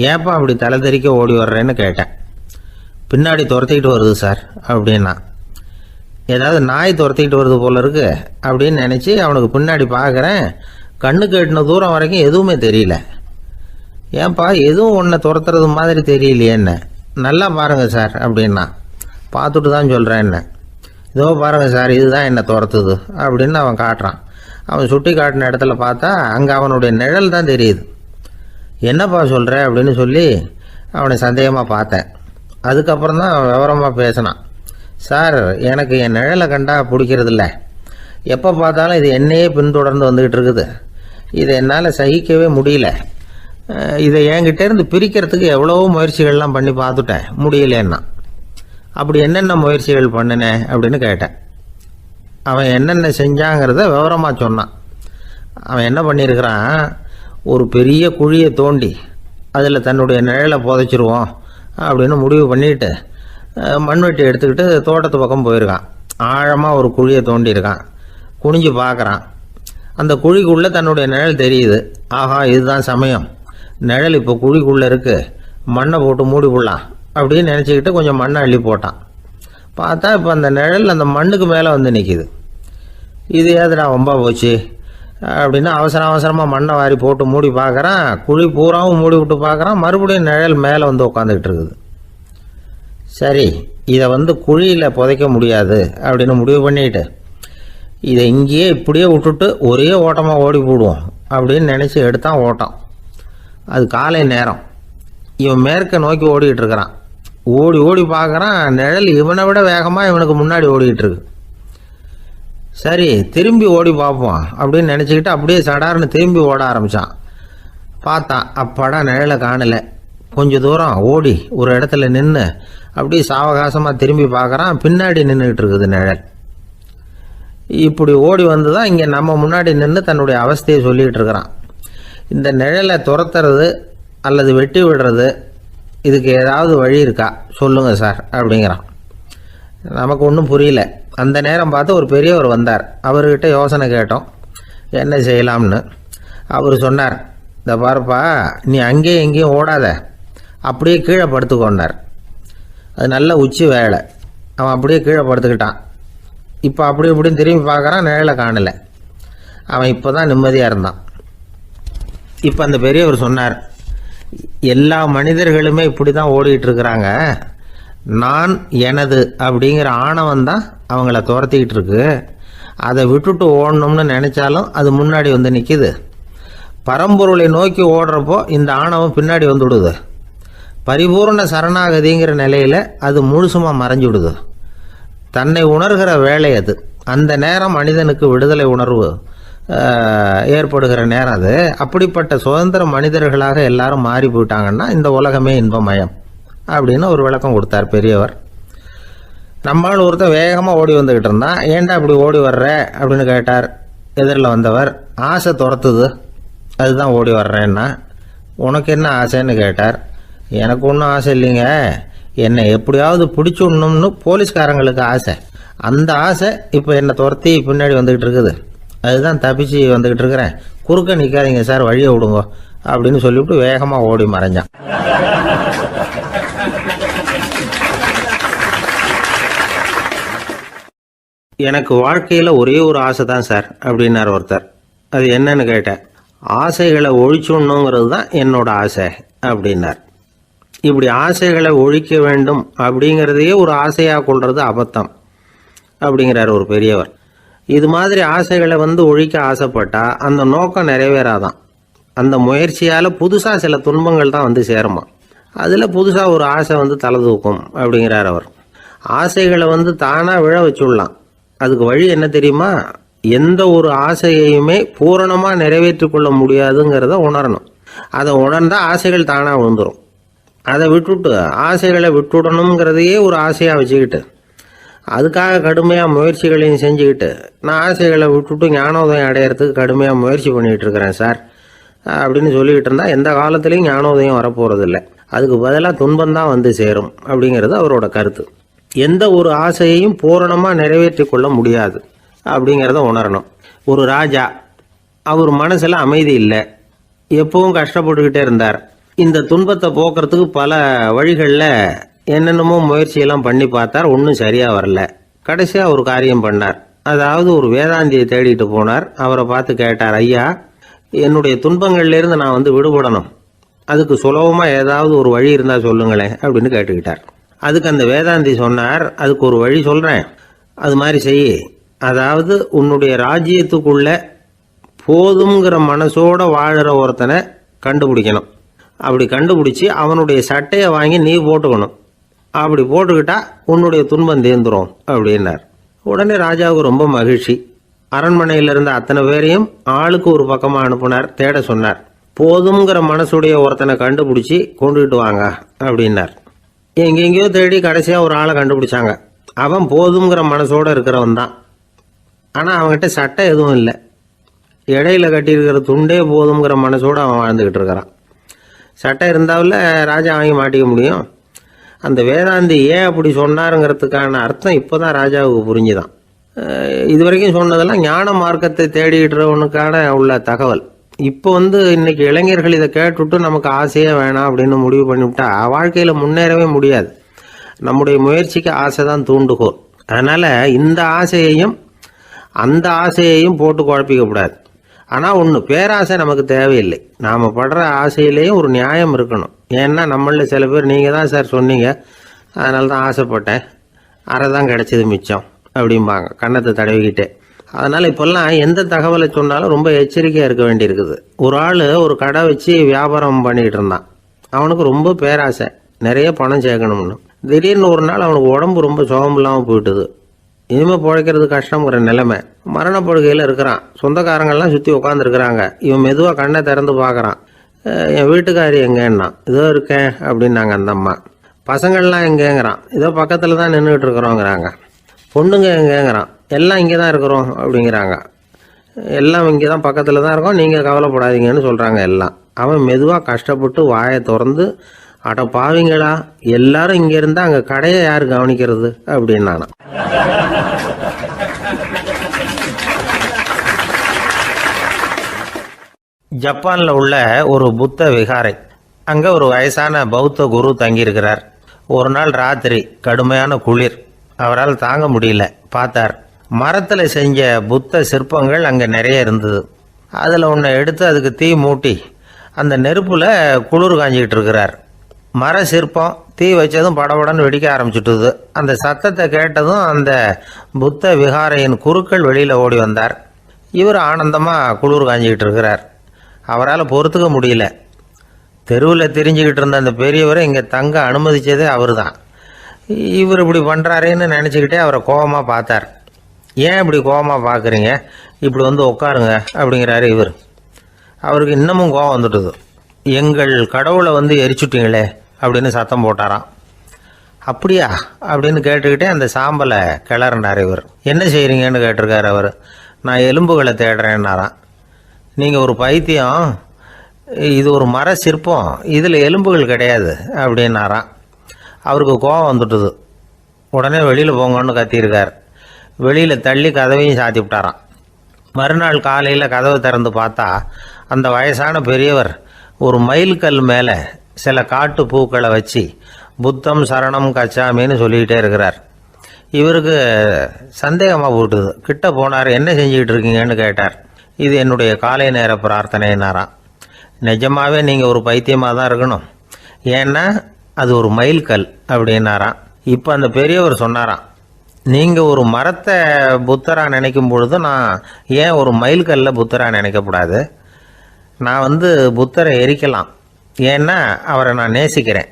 ஏப்பா அப்படி தலை தெறிக்க ஓடி வர்றேன்னு கேட்டேன். பின்னாடி துரத்திக்கிட்டு வருது சார் அப்படின்னா. ஏதாவது நாய் துரத்திக்கிட்டு வருது போல இருக்கு அப்படின்னு நினச்சி அவனுக்கு பின்னாடி பார்க்குறேன். கண்ணு கேட்டின தூரம் வரைக்கும் எதுவுமே தெரியல. ஏன்பா எதுவும் ஒன்றை துரத்துறது மாதிரி தெரியலையே என்ன? நல்லா பாருங்கள் சார் அப்படின்னா. பார்த்துட்டு தான் சொல்கிறேன் என்ன. இதோ பாருங்கள் சார், இதுதான் என்னை துரத்துது அப்படின்னு அவன் காட்டுறான். அவன் சுட்டி காட்டின இடத்துல பார்த்தா அங்கே அவனுடைய நிழல் தான் தெரியுது. என்னப்பா சொல்கிற அப்படின்னு சொல்லி அவனை சந்தேகமாக பார்த்தேன். அதுக்கப்புறம் தான் அவன் விவரமாக பேசினான். சார், எனக்கு என் நிழலை கண்டா பிடிக்கிறதில்ல. எப்போ பார்த்தாலும் இது என்னையே பின்தொடர்ந்து வந்துக்கிட்டு இருக்குது. இதை என்னால் சகிக்கவே முடியல. இதை என்கிட்டேருந்து பிரிக்கிறதுக்கு எவ்வளவோ முயற்சிகள்லாம் பண்ணி பார்த்துட்டேன், முடியலன்னா. அப்படி என்னென்ன முயற்சிகள் பண்ணினேன் அப்படின்னு கேட்டேன். அவன் என்னென்ன செஞ்சாங்கிறத விவரமாக சொன்னான். அவன் என்ன பண்ணியிருக்கிறான், ஒரு பெரிய குழியை தோண்டி அதில் தன்னுடைய நிழலை புதைச்சிருவோம் அப்படின்னு முடிவு பண்ணிட்டு மண்வெட்டி எடுத்துக்கிட்டு தோட்டத்து பக்கம் போயிருக்கான். ஆழமாக ஒரு குழியை தோண்டியிருக்கான். குனிஞ்சு பார்க்குறான். அந்த குழிக்குள்ளே தன்னுடைய நிழல் தெரியுது. ஆஹா, இதுதான் சமயம், நிழல் இப்போ குழிக்குள்ளே இருக்குது, மண்ணை போட்டு மூடி விடலாம் அப்படின்னு நினச்சிக்கிட்டு கொஞ்சம் மண்ணை அள்ளி போட்டான். பார்த்தா இப்போ அந்த நிழல் அந்த மண்ணுக்கு மேலே நிற்கிது. இது ஏதுடா வம்பா போச்சு அப்படின்னு அவசரமாக மண்ணை வாரி போட்டு மூடி பார்க்குறான். குழி பூராவும் மூடி விட்டு பார்க்குறான். மறுபடியும் நிழல் மேலே வந்து உட்காந்துக்கிட்டு இருக்குது. சரி, இதை குழியில் புதைக்க முடியாது அப்படின்னு முடிவு பண்ணிட்டு இதை இங்கேயே இப்படியே விட்டுட்டு ஒரே ஓட்டமாக ஓடி போடுவோம் அப்படின்னு நினச்சி எடுத்தான் ஓட்டம். அது காலை நேரம். இவன் மேற்க நோக்கி ஓடிக்கிட்டு இருக்கிறான். ஓடி ஓடி பார்க்குறான், நிழல் இவனை விட வேகமாக இவனுக்கு முன்னாடி ஓடிக்கிட்டு இருக்கு. சரி, திரும்பி ஓடி பார்ப்போம் அப்படின்னு நினச்சிக்கிட்டு அப்படியே சடார்னு திரும்பி ஓட ஆரம்பித்தான். பார்த்தான், அப்பாடா நிழலை காணலை. கொஞ்சம் தூரம் ஓடி ஒரு இடத்துல நின்று அப்படியே சாவகாசமாக திரும்பி பார்க்குறான். பின்னாடி நின்றுக்கிட்டு இருக்குது நிழல். இப்படி ஓடி வந்து தான் இங்கே நம்ம முன்னாடி நின்று தன்னுடைய அவஸ்தையை சொல்லிகிட்டு இருக்கிறான். இந்த நிழலை துரத்துறது அல்லது வெட்டி விடுறது, இதுக்கு ஏதாவது வழி இருக்கா சொல்லுங்கள் சார் அப்படிங்கிறான். நமக்கு ஒன்றும் புரியல. அந்த நேரம் பார்த்து ஒரு பெரியவர் வந்தார். அவர்கிட்ட யோசனை கேட்டோம், என்ன செய்யலாம்னு. அவர் சொன்னார், இந்த பாருப்பா, நீ அங்கேயும் எங்கேயும் ஓடாத, அப்படியே கீழே படுத்துக்கொண்டார். அது நல்ல உச்சி வேலை. அவன் அப்படியே கீழே படுத்துக்கிட்டான். இப்போ அப்படி இப்படின்னு திரும்பி பார்க்குறான், நிழலை காணலை. அவன் இப்போ தான் நிம்மதியாக இருந்தான். இப்போ அந்த பெரியவர் சொன்னார், எல்லா மனிதர்களுமே இப்படி தான் ஓடிட்டு இருக்கிறாங்க. நான் எனது அப்படிங்கிற ஆணவம் தான் அவங்கள துரத்திக்கிட்டு இருக்கு. அதை விட்டுட்டு ஓடணும்னு நினைச்சாலும் அது முன்னாடி வந்து நிற்கிது. பரம்பொருளை நோக்கி ஓடுறப்போ இந்த ஆணவம் பின்னாடி வந்துவிடுது. பரிபூர்ண சரணாகதிங்கிற நிலையில அது முழுசுமாக மறைஞ்சுடுது. தன்னை உணர்கிற வேலை அது. அந்த நேரம் மனிதனுக்கு விடுதலை உணர்வு ஏற்படுகிற நேரம் அது. அப்படிப்பட்ட சுதந்திர மனிதர்களாக எல்லாரும் மாறி போயிட்டாங்கன்னா இந்த உலகமே இன்பமயம் அப்படின்னு ஒரு விளக்கம் கொடுத்தார் பெரியவர். நம்மால் ஒருத்தர் வேகமாக ஓடி வந்துக்கிட்டு இருந்தான். ஏன்டா அப்படி ஓடி வர்ற அப்படின்னு கேட்டார் எதிரில் வந்தவர். ஆசை துரத்துது, அதுதான் ஓடி வர்றேன்னா. உனக்கு என்ன ஆசைன்னு கேட்டார். எனக்கு ஒன்றும் ஆசை இல்லைங்க, என்னை எப்படியாவது பிடிச்சுடணும்னு போலீஸ்காரங்களுக்கு ஆசை. அந்த ஆசை இப்போ என்னை துரத்தி பின்னாடி வந்துக்கிட்டு இருக்குது. அதுதான் தப்பிச்சு வந்துக்கிட்டு இருக்கிறேன். குறுக்க நிற்காதீங்க சார், வழியை விடுங்க அப்படின்னு சொல்லிவிட்டு வேகமாக ஓடி மறைஞ்சான். எனக்கு வாழ்க்கையில் ஒரே ஒரு ஆசை தான் சார் அப்படின்னார் ஒருத்தர். அது என்னன்னு கேட்டேன். ஆசைகளை ஒழிச்சுடணுங்கிறது தான் என்னோட ஆசை அப்படின்னார். இப்படி ஆசைகளை ஒழிக்க வேண்டும் அப்படிங்கிறதையே ஒரு ஆசையாக கொள்வது அபத்தம் அப்படிங்கிறார் ஒரு பெரியவர். இது மாதிரி ஆசைகளை ஒழிக்க ஆசைப்பட்டா அந்த நோக்கம் நிறைவேறாதான். அந்த முயற்சியால் புதுசாக சில துன்பங்கள் தான் சேருமா. அதில் புதுசாக ஒரு ஆசை தலை தூக்கும் அப்படிங்கிறார் அவர். ஆசைகளை தானாக விழ வச்சுடலாம். அதுக்கு வழி என்ன தெரியுமா? எந்த ஒரு ஆசையையுமே பூரணமாக நிறைவேற்றி கொள்ள முடியாதுங்கிறத உணரணும். அதை உணர்ந்தால் ஆசைகள் தானாக விழுந்துடும். அதை விட்டுட்டு ஆசைகளை விட்டுடணுங்கிறதையே ஒரு ஆசையாக வச்சுக்கிட்டு அதுக்காக கடுமையாக முயற்சிகளையும் செஞ்சுக்கிட்டு நான் ஆசைகளை விட்டுட்டு ஞானோதயம் அடையிறதுக்கு கடுமையாக முயற்சி பண்ணிகிட்டு இருக்கிறேன் சார் அப்படின்னு சொல்லிக்கிட்டு இருந்தால் எந்த காலத்துலேயும் ஞானோதயம் வரப்போகிறது இல்லை. அதுக்கு பதிலாக துன்பந்தான் சேரும் அப்படிங்கிறது அவரோட கருத்து. எந்த ஒரு ஆசையையும் பூரணமாக நிறைவேற்றி கொள்ள முடியாது அப்படிங்கிறத உணரணும். ஒரு ராஜா, அவர் மனசில் அமைதி இல்லை, எப்பவும் கஷ்டப்பட்டுக்கிட்டே இருந்தார். இந்த துன்பத்தை போக்குறதுக்கு பல வழிகளில் என்னென்னமோ முயற்சியெல்லாம் பண்ணி பார்த்தார். ஒன்றும் சரியாக வரல. கடைசியாக ஒரு காரியம் பண்ணார். அதாவது ஒரு வேதாந்தியை தேடிட்டு போனார். அவரை பார்த்து கேட்டார், ஐயா, என்னுடைய துன்பங்கள்லேருந்து நான் விடுபடணும், அதுக்கு சுலபமாக ஏதாவது ஒரு வழி இருந்தால் சொல்லுங்களேன் அப்படின்னு கேட்டுக்கிட்டார். அதுக்கு அந்த வேதாந்தி சொன்னார், அதுக்கு ஒரு வழி சொல்கிறேன், அது மாதிரி செய். அதாவது உன்னுடைய ராஜ்யத்துக்குள்ள போதுங்கிற மனசோட வாழுற ஒருத்தனை கண்டுபிடிக்கணும். அப்படி கண்டுபிடிச்சி அவனுடைய சட்டையை வாங்கி நீ போட்டுக்கணும். அப்படி போட்டுக்கிட்டா உன்னுடைய துன்பம் தீர்ந்துரும் அப்படின்னார். உடனே ராஜாவுக்கு ரொம்ப மகிழ்ச்சி. அரண்மனையில் இருந்த அத்தனை பேரையும் ஆளுக்கு ஒரு பக்கமாக அனுப்புனார், தேட சொன்னார். போதுங்கிற மனசுடைய ஒருத்தனை கண்டுபிடிச்சி கொண்டுகிட்டு வாங்க அப்படின்னார். எங்கெங்கேயோ தேடி கடைசியாக ஒரு ஆளை கண்டுபிடிச்சாங்க. அவன் போதுங்கிற மனசோடு இருக்கிறவன் தான். ஆனால் அவன்கிட்ட சட்டை எதுவும் இல்லை. இடையில கட்டியிருக்கிற துண்டே போதுங்கிற மனசோடு அவன் வாழ்ந்துக்கிட்டு இருக்கிறான். சட்டை இருந்தாவில் ராஜா வாங்கி மாட்டிக்க முடியும். அந்த வேதாந்தி ஏன் அப்படி சொன்னாருங்கிறதுக்கான அர்த்தம் இப்போ தான் ராஜாவுக்கு புரிஞ்சுதான். இது வரைக்கும் சொன்னதெல்லாம் ஞான மார்க்கத்தை தேடிக்கிறவனுக்கான உள்ள தகவல். இப்போ இன்னைக்கு இளைஞர்கள் இதை கேட்டுவிட்டு நமக்கு ஆசையே வேணாம் அப்படின்னு முடிவு பண்ணிவிட்டா வாழ்க்கையில் முன்னேறவே முடியாது. நம்முடைய முயற்சிக்கு ஆசை தான் தூண்டுகோல். அதனால் இந்த ஆசையையும் அந்த ஆசையையும் போட்டு குழப்பிக்க கூடாது. ஆனால் ஒன்று, பேராசை நமக்கு தேவையில்லை. நாம் படுற ஆசையிலேயும் ஒரு நியாயம் இருக்கணும். ஏன்னா நம்மளில் சில பேர் நீங்கள் தான் சார் சொன்னீங்க, அதனால தான் ஆசைப்பட்டேன், அரை தான் கிடைச்சது மிச்சம் அப்படிம்பாங்க கன்னத்தை தடவிக்கிட்டே. அதனால் இப்போல்லாம் எந்த தகவலை சொன்னாலும் ரொம்ப எச்சரிக்கையாக இருக்க வேண்டியிருக்குது. ஒரு ஆள் ஒரு கடை வச்சு வியாபாரம் பண்ணிக்கிட்டு இருந்தான். அவனுக்கு ரொம்ப பேராசை, நிறைய பணம் சேர்க்கணும்னு. திடீர்னு ஒரு நாள் அவனுக்கு உடம்பு ரொம்ப சுகம் இல்லாமல் போயிட்டுது. இனிமேல் பிழைக்கிறது கஷ்டங்கிற நிலைமை. மரணப்படுகையில் இருக்கிறான். சொந்தக்காரங்கள்லாம் சுற்றி உட்காந்துருக்குறாங்க. இவன் மெதுவாக கண்ணை திறந்து பார்க்குறான். என் வீட்டுக்காரி எங்கேன்னா, இதோ இருக்கேன் அப்படின்னாங்க அந்த அம்மா. பசங்கள்லாம் எங்கேங்கிறான். இதோ பக்கத்தில் தான் நின்றுட்டு இருக்கிறோங்கிறாங்க. பொண்ணுங்க எங்கேங்கிறான். எல்லாம் இங்கே தான் இருக்கிறோம் அப்படிங்கிறாங்க. எல்லாம் இங்கே தான் பக்கத்தில் தான் இருக்கோம், நீங்கள் கவலைப்படாதீங்கன்னு சொல்கிறாங்க எல்லாம். அவன் மெதுவாக கஷ்டப்பட்டு வாயை திறந்து, அட பாவிங்களா, எல்லாரும் இங்கே இருந்தால் அங்கே கடையை யார் கவனிக்கிறது அப்படின்னானா. ஜப்பானில் உள்ள ஒரு புத்த விகாரை, அங்கே ஒரு வயசான பௌத்த குரு தங்கியிருக்கிறார். ஒரு நாள் ராத்திரி கடுமையான குளிர், அவரால் தாங்க முடியல. பார்த்தார், மரத்தில் செஞ்ச புத்த சிற்பங்கள் அங்கே நிறைய இருந்தது. அதில் ஒன்றை எடுத்து அதுக்கு தீ மூட்டி அந்த நெருப்பில் குளிர் காஞ்சிக்கிட்டு இருக்கிறார். மர சிற்பம் தீ வச்சதும் படபடன்னு வெடிக்க ஆரம்பிச்சுட்டுது. அந்த சத்தத்தை கேட்டதும் அந்த புத்த விகாரையின் குருக்கள் வெளியில் ஓடி வந்தார். இவர் ஆனந்தமாக குளிர் காஞ்சிக்கிட்டு இருக்கிறார். அவரால் பொறுத்துக்க முடியல. தெருவில் திரிஞ்சுக்கிட்டு இருந்த அந்த பெரியவரை இங்கே தங்க அனுமதித்ததே அவர் தான். இவர் இப்படி பண்ணுறாருன்னு நினச்சிக்கிட்டே அவரை கோபமாக பார்த்தார். ஏன் இப்படி கோபமாக பார்க்குறீங்க, இப்படி வந்து உட்காருங்க அப்படிங்கிறாரு இவர். அவருக்கு இன்னமும் கோபம் வந்துட்டுது. எங்கள் கடவுளை வந்து எரிச்சுட்டீங்களே அப்படின்னு சத்தம் போட்டாராம். அப்படியா அப்படின்னு கேட்டுக்கிட்டே அந்த சாம்பலை கிளறினார் இவர். என்ன செய்கிறீங்கன்னு கேட்டிருக்காரு அவர். நான் எலும்புகளை தேடுறேன்னாராம். நீங்கள் ஒரு பைத்தியம், இது ஒரு மர சிற்பம், இதில் எலும்புகள் கிடையாது அப்படின்னாராம். அவருக்கு கோபம் வந்துட்டுது. உடனே வெளியில் போங்கன்னு கத்தியிருக்கார். வெளியில் தள்ளி கதவையும் சாத்தி விட்டாராம். மறுநாள் காலையில் கதவை திறந்து பார்த்தா அந்த வயசான பெரியவர் ஒரு மைல்கல் மேலே சில காட்டு பூக்களை வச்சு புத்தம் சரணம் கச்சாமின்னு சொல்லிக்கிட்டே இருக்கிறார். இவருக்கு சந்தேகமாக போட்டுது. கிட்ட போனார். என்ன செஞ்சுக்கிட்டு இருக்கீங்கன்னு கேட்டார். இது என்னுடைய காலை நேர பிரார்த்தனைனாராம். நிஜமாவே நீங்கள் ஒரு பைத்தியமாக தான் இருக்கணும், ஏன்னா அது ஒரு மைல்கல் அப்படின்னாராம். இப்போ அந்த பெரியவர் சொன்னாராம், நீங்கள் ஒரு மரத்தை புத்தராக நினைக்கும் பொழுது நான் ஏன் ஒரு மைல்கல்ல புத்தராக நினைக்கக்கூடாது? நான் வந்து புத்தரை எரிக்கலாம், ஏன்னா அவரை நான் நேசிக்கிறேன்.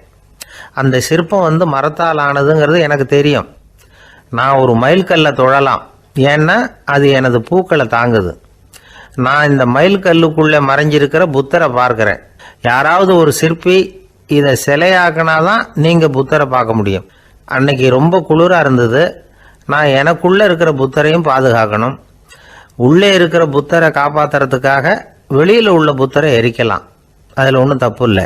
அந்த சிற்பம் வந்து மரத்தால் ஆனதுங்கிறது எனக்கு தெரியும். நான் ஒரு மைல்கல்லை தொழலாம், ஏன்னா அது எனது பூக்களை தாங்குது. நான் இந்த மைல்கல்லுக்குள்ளே மறைஞ்சிருக்கிற புத்தரை பார்க்குறேன். யாராவது ஒரு சிற்பி இதை சிலையாக்கினாதான் நீங்கள் புத்தரை பார்க்க முடியும். அன்னைக்கு ரொம்ப குளிராக இருந்தது. நான் எனக்குள்ளே இருக்கிற புத்தரையும் பாதுகாக்கணும். உள்ளே இருக்கிற புத்தரை காப்பாற்றுறதுக்காக வெளியில் உள்ள புத்தரை எரிக்கலாம், அதில் ஒன்றும் தப்பு இல்லை.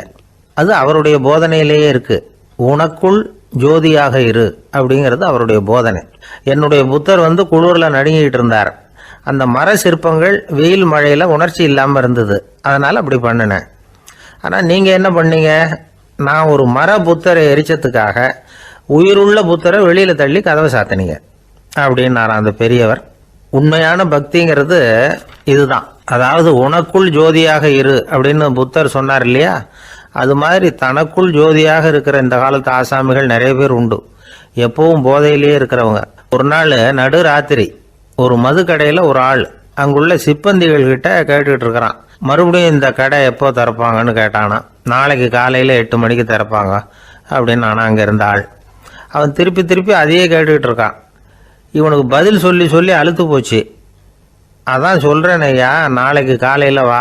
அது அவருடைய போதனையிலேயே இருக்குது. உனக்குள் ஜோதியாக இரு அப்படிங்கிறது அவருடைய போதனை. என்னுடைய புத்தர் வந்து குளிரில் நடுங்கிட்டு இருந்தார். அந்த மர சிற்பங்கள் வெயில் மழையில் உணர்ச்சி இல்லாமல் இருந்தது, அதனால் அப்படி பண்ணினேன். ஆனால் நீங்கள் என்ன பண்ணீங்க? நான் ஒரு மர புத்தரை எரிச்சதுக்காக உயிருள்ள புத்தரை வெளியில் தள்ளி கதவை சாத்தினீங்க அப்படின்னாராம் அந்த பெரியவர். உண்மையான பக்திங்கிறது இதுதான். அதாவது உனக்குள் ஜோதியாக இரு அப்படின்னு புத்தர் சொன்னார் இல்லையா, அது மாதிரி தனக்குள் ஜோதியாக இருக்கிற இந்த காலத்து ஆசாமிகள் நிறைய பேர் உண்டு. எப்பவும் போதையிலேயே இருக்கிறவங்க. ஒரு நாள் நடு ராத்திரி ஒரு மது கடையில் ஒரு ஆள் அங்குள்ள சிப்பந்திகள் கிட்ட கேட்டுக்கிட்டு இருக்கிறான். மறுபடியும் இந்த கடை எப்போ திறப்பாங்கன்னு கேட்டானா. நாளைக்கு காலையில் 8 மணிக்கு திறப்பாங்க அப்படின்னு நானா அங்கே இருந்த ஆள். அவன் திருப்பி திருப்பி அதையே கேட்டுக்கிட்டு இருக்கான். இவனுக்கு பதில் சொல்லி சொல்லி அழுத்து போச்சு. அதான் சொல்கிறேன் ஐயா, நாளைக்கு காலையில் வா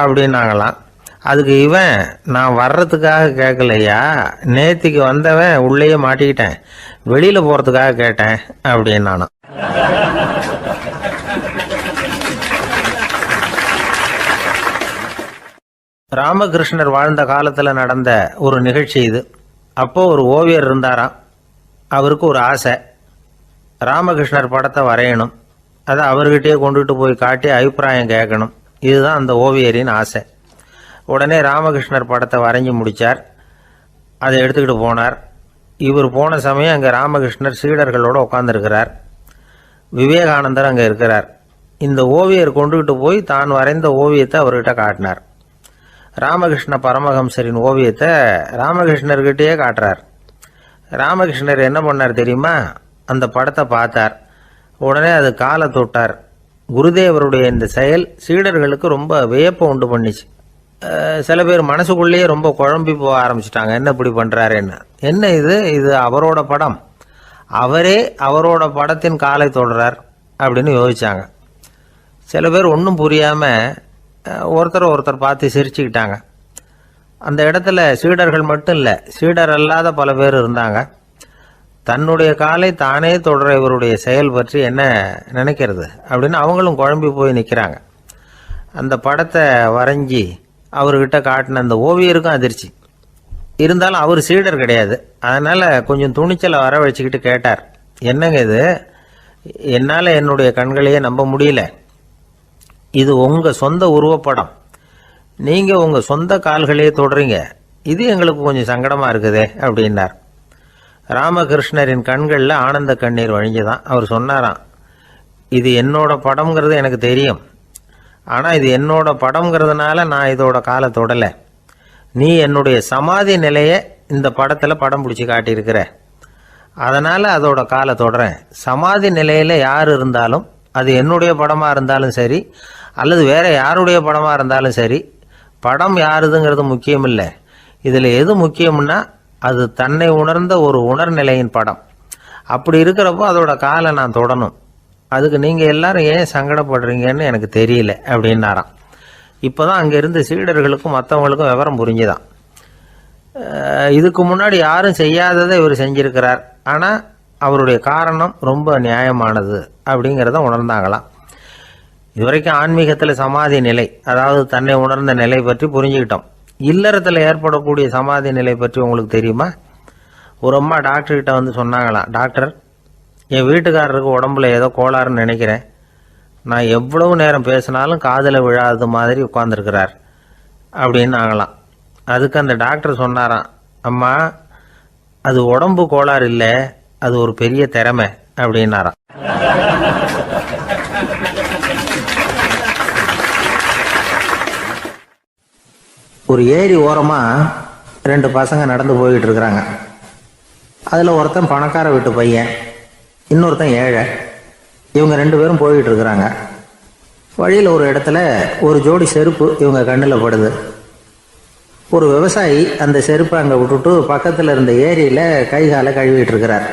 அப்படின்னாங்களாம். அதுக்கு இவன், நான் வர்றதுக்காக கேட்கலையா, நேத்திக்கு வந்தவன் உள்ளேயே மாட்டிக்கிட்டேன், வெளியில் போகிறதுக்காக கேட்டேன் அப்படின்னானான். ராமகிருஷ்ணர் வாழ்ந்த காலத்தில் நடந்த ஒரு நிகழ்ச்சி இது. அப்போது ஒரு ஓவியர் இருந்தாராம். அவருக்கு ஒரு ஆசை, ராமகிருஷ்ணர் படத்தை வரையணும். அதை அவர்கிட்டயே கொண்டுட்டு போய் காட்டி அபிப்பிராயம் கேட்கணும். இதுதான் அந்த ஓவியரின் ஆசை. உடனே ராமகிருஷ்ணர் படத்தை வரைஞ்சி முடித்தார். அதை எடுத்துக்கிட்டு போனார். இவர் போன சமயம் அங்கே ராமகிருஷ்ணர் சீடர்களோடு உட்காந்துருக்கிறார். விவேகானந்தர் அங்கே இருக்கிறார். இந்த ஓவியர் கொண்டுகிட்டு போய் தான் வரைந்த ஓவியத்தை அவர்கிட்ட காட்டினார். ராமகிருஷ்ண பரமஹம்சரின் ஓவியத்தை ராமகிருஷ்ணர்கிட்டயே காட்டுறார். ராமகிருஷ்ணர் என்ன பண்ணார் தெரியுமா? அந்த படத்தை பார்த்தார். உடனே அது காலை தொட்டார். குருதேவருடைய இந்த செயல் சீடர்களுக்கு ரொம்ப வியப்பை உண்டு பண்ணிச்சு. சில பேர் மனசுக்குள்ளேயே ரொம்ப குழம்பி போக ஆரம்பிச்சிட்டாங்க, என்ன இப்படி பண்ணுறாருன்னு. என்ன இது அவரோட படம், அவரே அவரோட படத்தின் காலை தொடுறார் அப்படின்னு யோசிச்சாங்க. சில பேர் ஒன்றும் புரியாமல் ஒருத்தர் பார்த்து சிரிச்சுக்கிட்டாங்க. அந்த இடத்துல சீடர்கள் மட்டும் இல்லை, சீடர் அல்லாத பல பேர் இருந்தாங்க. தன்னுடைய காலை தானே தொடர இவருடைய செயல் பற்றி என்ன நினைக்கிறது அப்படின்னு அவங்களும் குழம்பி போய் நிற்கிறாங்க. அந்த படத்தை வரைஞ்சி அவர்கிட்ட காட்டின அந்த ஓவியருக்கும் அதிர்ச்சி. இருந்தாலும் அவர் சீடர் கிடையாது. அதனால் கொஞ்சம் துணிச்சலை வர வச்சுக்கிட்டு கேட்டார், என்னங்க இது, என்னால் என்னுடைய கண்களையே நம்ப முடியல. இது உங்கள் சொந்த உருவப்படம், நீங்கள் உங்கள் சொந்த கால்களையே தொடுறீங்க, இது எங்களுக்கு கொஞ்சம் சங்கடமாக இருக்குதே அப்படின்னார். ராமகிருஷ்ணரின் கண்களில் ஆனந்த கண்ணீர் வழிஞ்சுதான். அவர் சொன்னாராம், இது என்னோட படம்ங்கிறது எனக்கு தெரியும், ஆனால் இது என்னோட படம்ங்கிறதுனால நான் இதோட காலை தொடலை. நீ என்னுடைய சமாதி நிலையை இந்த படத்தில் படம் பிடிச்சி காட்டியிருக்கிற, அதனால் அதோட காலை தொடறேன். சமாதி நிலையில் யார் இருந்தாலும், அது என்னுடைய படமாக இருந்தாலும் சரி அல்லது வேற யாருடைய படமாக இருந்தாலும் சரி, படம் யாருதுங்கிறது முக்கியம் இல்லை. இதில் எது முக்கியம்னா அது தன்னை உணர்ந்த ஒரு உணர்நிலையின் படம். அப்படி இருக்கிறப்போ அதோட காலை நான் தொடணும். அதுக்கு நீங்கள் எல்லாரும் ஏன் சங்கடப்படுறீங்கன்னு எனக்கு தெரியல அப்படின்னாராம். இப்போ தான் அங்கே இருந்த சீடர்களுக்கும் மற்றவங்களுக்கும் விவரம் புரிஞ்சுதான். இதுக்கு முன்னாடி யாரும் செய்யாததை இவர் செஞ்சிருக்கிறார், ஆனால் அவருடைய காரணம் ரொம்ப நியாயமானது அப்படிங்கிறத உணர்ந்தாங்களாம். இதுவரைக்கும் ஆன்மீகத்தில் சமாதி நிலை, அதாவது தன்னை உணர்ந்த நிலை பற்றி புரிஞ்சுக்கிட்டோம். இல்லறத்தில் ஏற்படக்கூடிய சமாதி நிலை பற்றி உங்களுக்கு தெரியுமா? ஒரு அம்மா டாக்டர்கிட்ட வந்து சொன்னாங்களாம், டாக்டர், என் வீட்டுக்காரருக்கு உடம்புல ஏதோ கோளாறுன்னு நினைக்கிறேன், நான் எவ்வளவு நேரம் பேசினாலும் காதில் விழாதது மாதிரி உட்கார்ந்துருக்கிறார் அப்படின்னாங்களாம். அதுக்கு அந்த டாக்டர் சொன்னாராம், அம்மா, அது உடம்பு கோளாறு இல்லை, அது ஒரு பெரிய திறமை அப்படின்னாராம். ஒரு ஏரி ஓரமாக 2 பசங்க நடந்து போய்கிட்டு இருக்கிறாங்க. அதில் ஒருத்தன் பணக்கார வீட்டு பையன், இன்னொருத்தன் ஏழை. இவங்க 2 பேரும் போய்கிட்டு இருக்கிறாங்க. வழியில் ஒரு இடத்துல ஒரு ஜோடி செருப்பு இவங்க கண்ணில் படுது. ஒரு விவசாயி அந்த செருப்பை அங்கே விட்டுட்டு பக்கத்தில் இருந்த ஏரியில் கை காலை கழுவிட்டு இருக்கிறார்.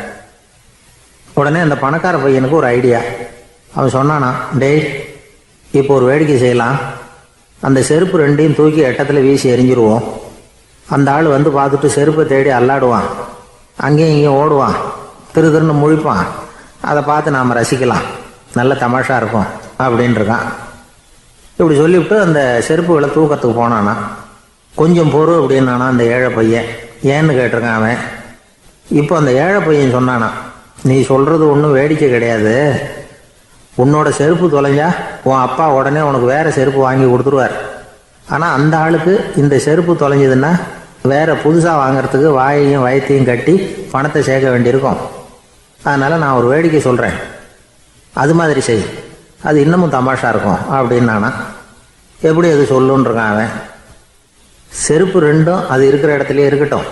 உடனே அந்த பணக்கார பையனுக்கு ஒரு ஐடியா. அவன் சொன்னானா, டேய், இப்போ ஒரு வேடிக்கை செய்யலாம், அந்த செருப்பு 2ஐயும் தூக்கி எட்டத்தில் வீசி எரிஞ்சிருவோம். அந்த ஆள் வந்து பார்த்துட்டு செருப்பை தேடி அல்லாடுவான், அங்கேயும் இங்கேயும் ஓடுவான், திருன்னு முழிப்பான். அதை பார்த்து நாம் ரசிக்கலாம், நல்ல தமாஷா இருக்கும் அப்படின்ட்டுருக்கான். இப்படி சொல்லிவிட்டு அந்த செருப்புகளை தூக்கத்துக்கு போனானா. கொஞ்சம் பொறு அப்படின்னானா அந்த ஏழை பையன். ஏன்னு கேட்டிருக்கான் அவன். இப்போ அந்த ஏழை பையன் சொன்னானா, நீ சொல்கிறது ஒன்றும் வேடிக்கை கிடையாது, உன்னோட செருப்பு தொலைஞ்சா உன் அப்பா உடனே உனக்கு வேற செருப்பு வாங்கி கொடுத்துருவார். ஆனால் அந்த ஆளுக்கு இந்த செருப்பு தொலைஞ்சதுன்னா வேற புதுசாக வாங்கிறதுக்கு வாயையும் வயத்தையும் கட்டி பணத்தை சேர்க்க வேண்டியிருக்கும். அதனால் நான் ஒரு வேடிக்கை சொல்கிறேன், அது மாதிரி செய், அது இன்னமும் தமாஷா இருக்கும் அப்படின்னானா. எப்படி அது சொல்லுன்றிருக்கான் அவன். செருப்பு 2ம் அது இருக்கிற இடத்துலையே இருக்கட்டும்,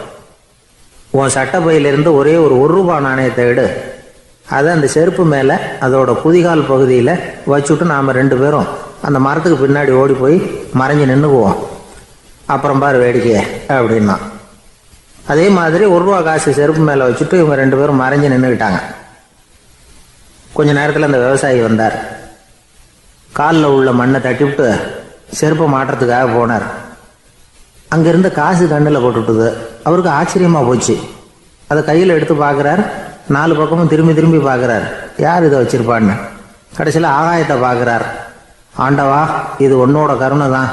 உன் சட்டை பையிலிருந்து ஒரே ஒரு ரூபா நாணயத்தை எடு, அதை அந்த செருப்பு மேலே அதோட குதிகால் பகுதியில் வச்சுட்டு நாம் 2 பேரும் அந்த மரத்துக்கு பின்னாடி ஓடி போய் மறைஞ்சு நின்றுக்குவோம், அப்புறம் பாரு வேடிக்கையே அப்படின்னா. அதே மாதிரி ₹1 காசு செருப்பு மேலே வச்சுட்டு இவங்க 2 பேரும் மறைஞ்சு நின்றுக்கிட்டாங்க. கொஞ்ச நேரத்தில் அந்த விவசாயி வந்தார். காலில் உள்ள மண்ணை தட்டிவிட்டு செருப்பை மாட்டுறதுக்காக போனார். அங்கிருந்த காசு கண்ணில் போட்டுவிட்டது. அவருக்கு ஆச்சரியமாக போச்சு. அதை கையில் எடுத்து பார்க்குறார். 4 பக்கமும் திரும்பி திரும்பி பார்க்குறார், யார் இதை வச்சிருப்பான்னு. கடைசியில் ஆகாயத்தை பார்க்குறார். ஆண்டவா, இது உன்னோட கருணை தான்,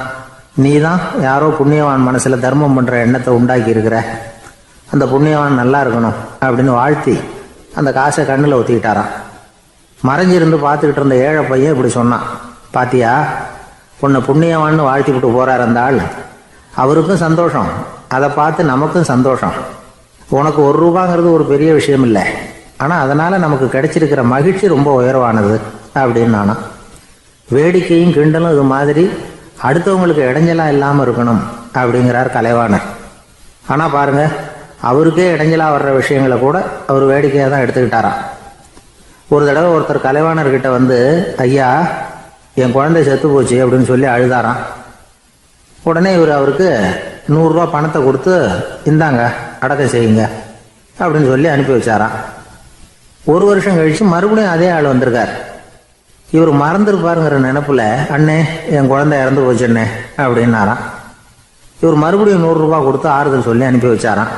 நீ தான் யாரோ புண்ணியவான் மனசில் தர்மம் பண்ணுற எண்ணத்தை உண்டாக்கி இருக்கிற, அந்த புண்ணியவான் நல்லா இருக்கணும் அப்படின்னு வாழ்த்தி அந்த காசை கண்ணில் ஊற்றிக்கிட்டாராம். மறைஞ்சிருந்து பார்த்துக்கிட்டு இருந்த ஏழை பையன் இப்படி சொன்னான், பாத்தியா, உன்னை புண்ணியவான்னு வாழ்த்தி விட்டு போகிறார் அந்த ஆள், அவருக்கும் சந்தோஷம், அதை பார்த்து நமக்கும் சந்தோஷம். உனக்கு ₹1 ஒரு பெரிய விஷயம் இல்லை, ஆனால் அதனால் நமக்கு கிடைச்சிருக்கிற மகிழ்ச்சி ரொம்ப உயர்வானது அப்படின்னு நானா. வேடிக்கையும் கிண்டலும் இது மாதிரி அடுத்தவங்களுக்கு இடைஞ்சலா இல்லாமல் இருக்கணும் அப்படிங்கிறார் கலைவாணர். ஆனால் பாருங்க, அவருக்கே இடைஞ்சலா வர்ற விஷயங்களை கூட அவர் வேடிக்கையாக தான் எடுத்துக்கிட்டாராம். ஒரு தடவை ஒருத்தர் கலைவாணர்கிட்ட வந்து, ஐயா என் குழந்தை செத்து போச்சு அப்படின்னு சொல்லி அழுதாராம். உடனே இவர் அவருக்கு 100 ரூபா பணத்தை கொடுத்து, இந்தாங்க அடக்கம் செய்யுங்க அப்படின்னு சொல்லி அனுப்பி வச்சாராம். 1 வருஷம் கழிச்சு மறுபடியும் அதே ஆள் வந்திருக்கார். இவர் மறந்துருப்பாருங்கிற நினைப்புல, அண்ணே என் குழந்தை இறந்து போச்சுண்ணே அப்படின்னாராம். இவர் மறுபடியும் 100 ரூபா கொடுத்து ஆறுதல் சொல்லி அனுப்பி வச்சாராம்.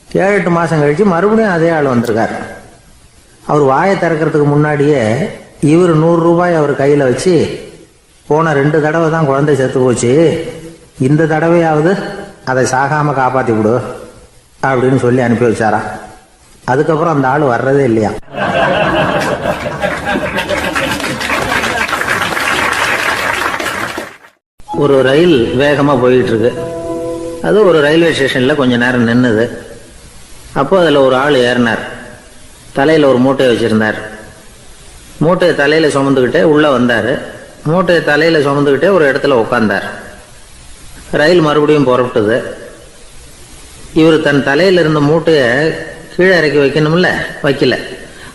7-8 மாசம் கழிச்சு மறுபடியும் அதே ஆள் வந்திருக்கார். அவர் வாயை திறக்கிறதுக்கு முன்னாடியே இவர் 100 ரூபாய் அவர் கையில வச்சு, போன 2 தடவை தான் குழந்தை செத்து போச்சு, இந்த தடவையாவது அதை சாகாம காப்பாத்தி விடு அப்படின்னு சொல்லி அனுப்பி வச்சாராம். அதுக்கப்புறம் அந்த ஆள் வர்றதே இல்லையா. ஒரு ரயில் வேகமா போயிட்டு இருக்கு. அது ஒரு ரயில்வே ஸ்டேஷன்ல கொஞ்ச நேரம் நின்னுது. அப்போ அதுல ஒரு ஆள் ஏறினார். தலையில ஒரு மூட்டையை வச்சிருந்தார். மூட்டையை தலையில சுமந்துக்கிட்டே உள்ள வந்தாரு. மூட்டையை தலையில சுமந்துக்கிட்டே ஒரு இடத்துல உட்கார்ந்தார். ரயில் மறுபடியும் புறப்பட்டது. இவர் தன் தலையில இருந்த மூட்டையை கீழே இறக்கி வைக்கணும்ல, வைக்கல,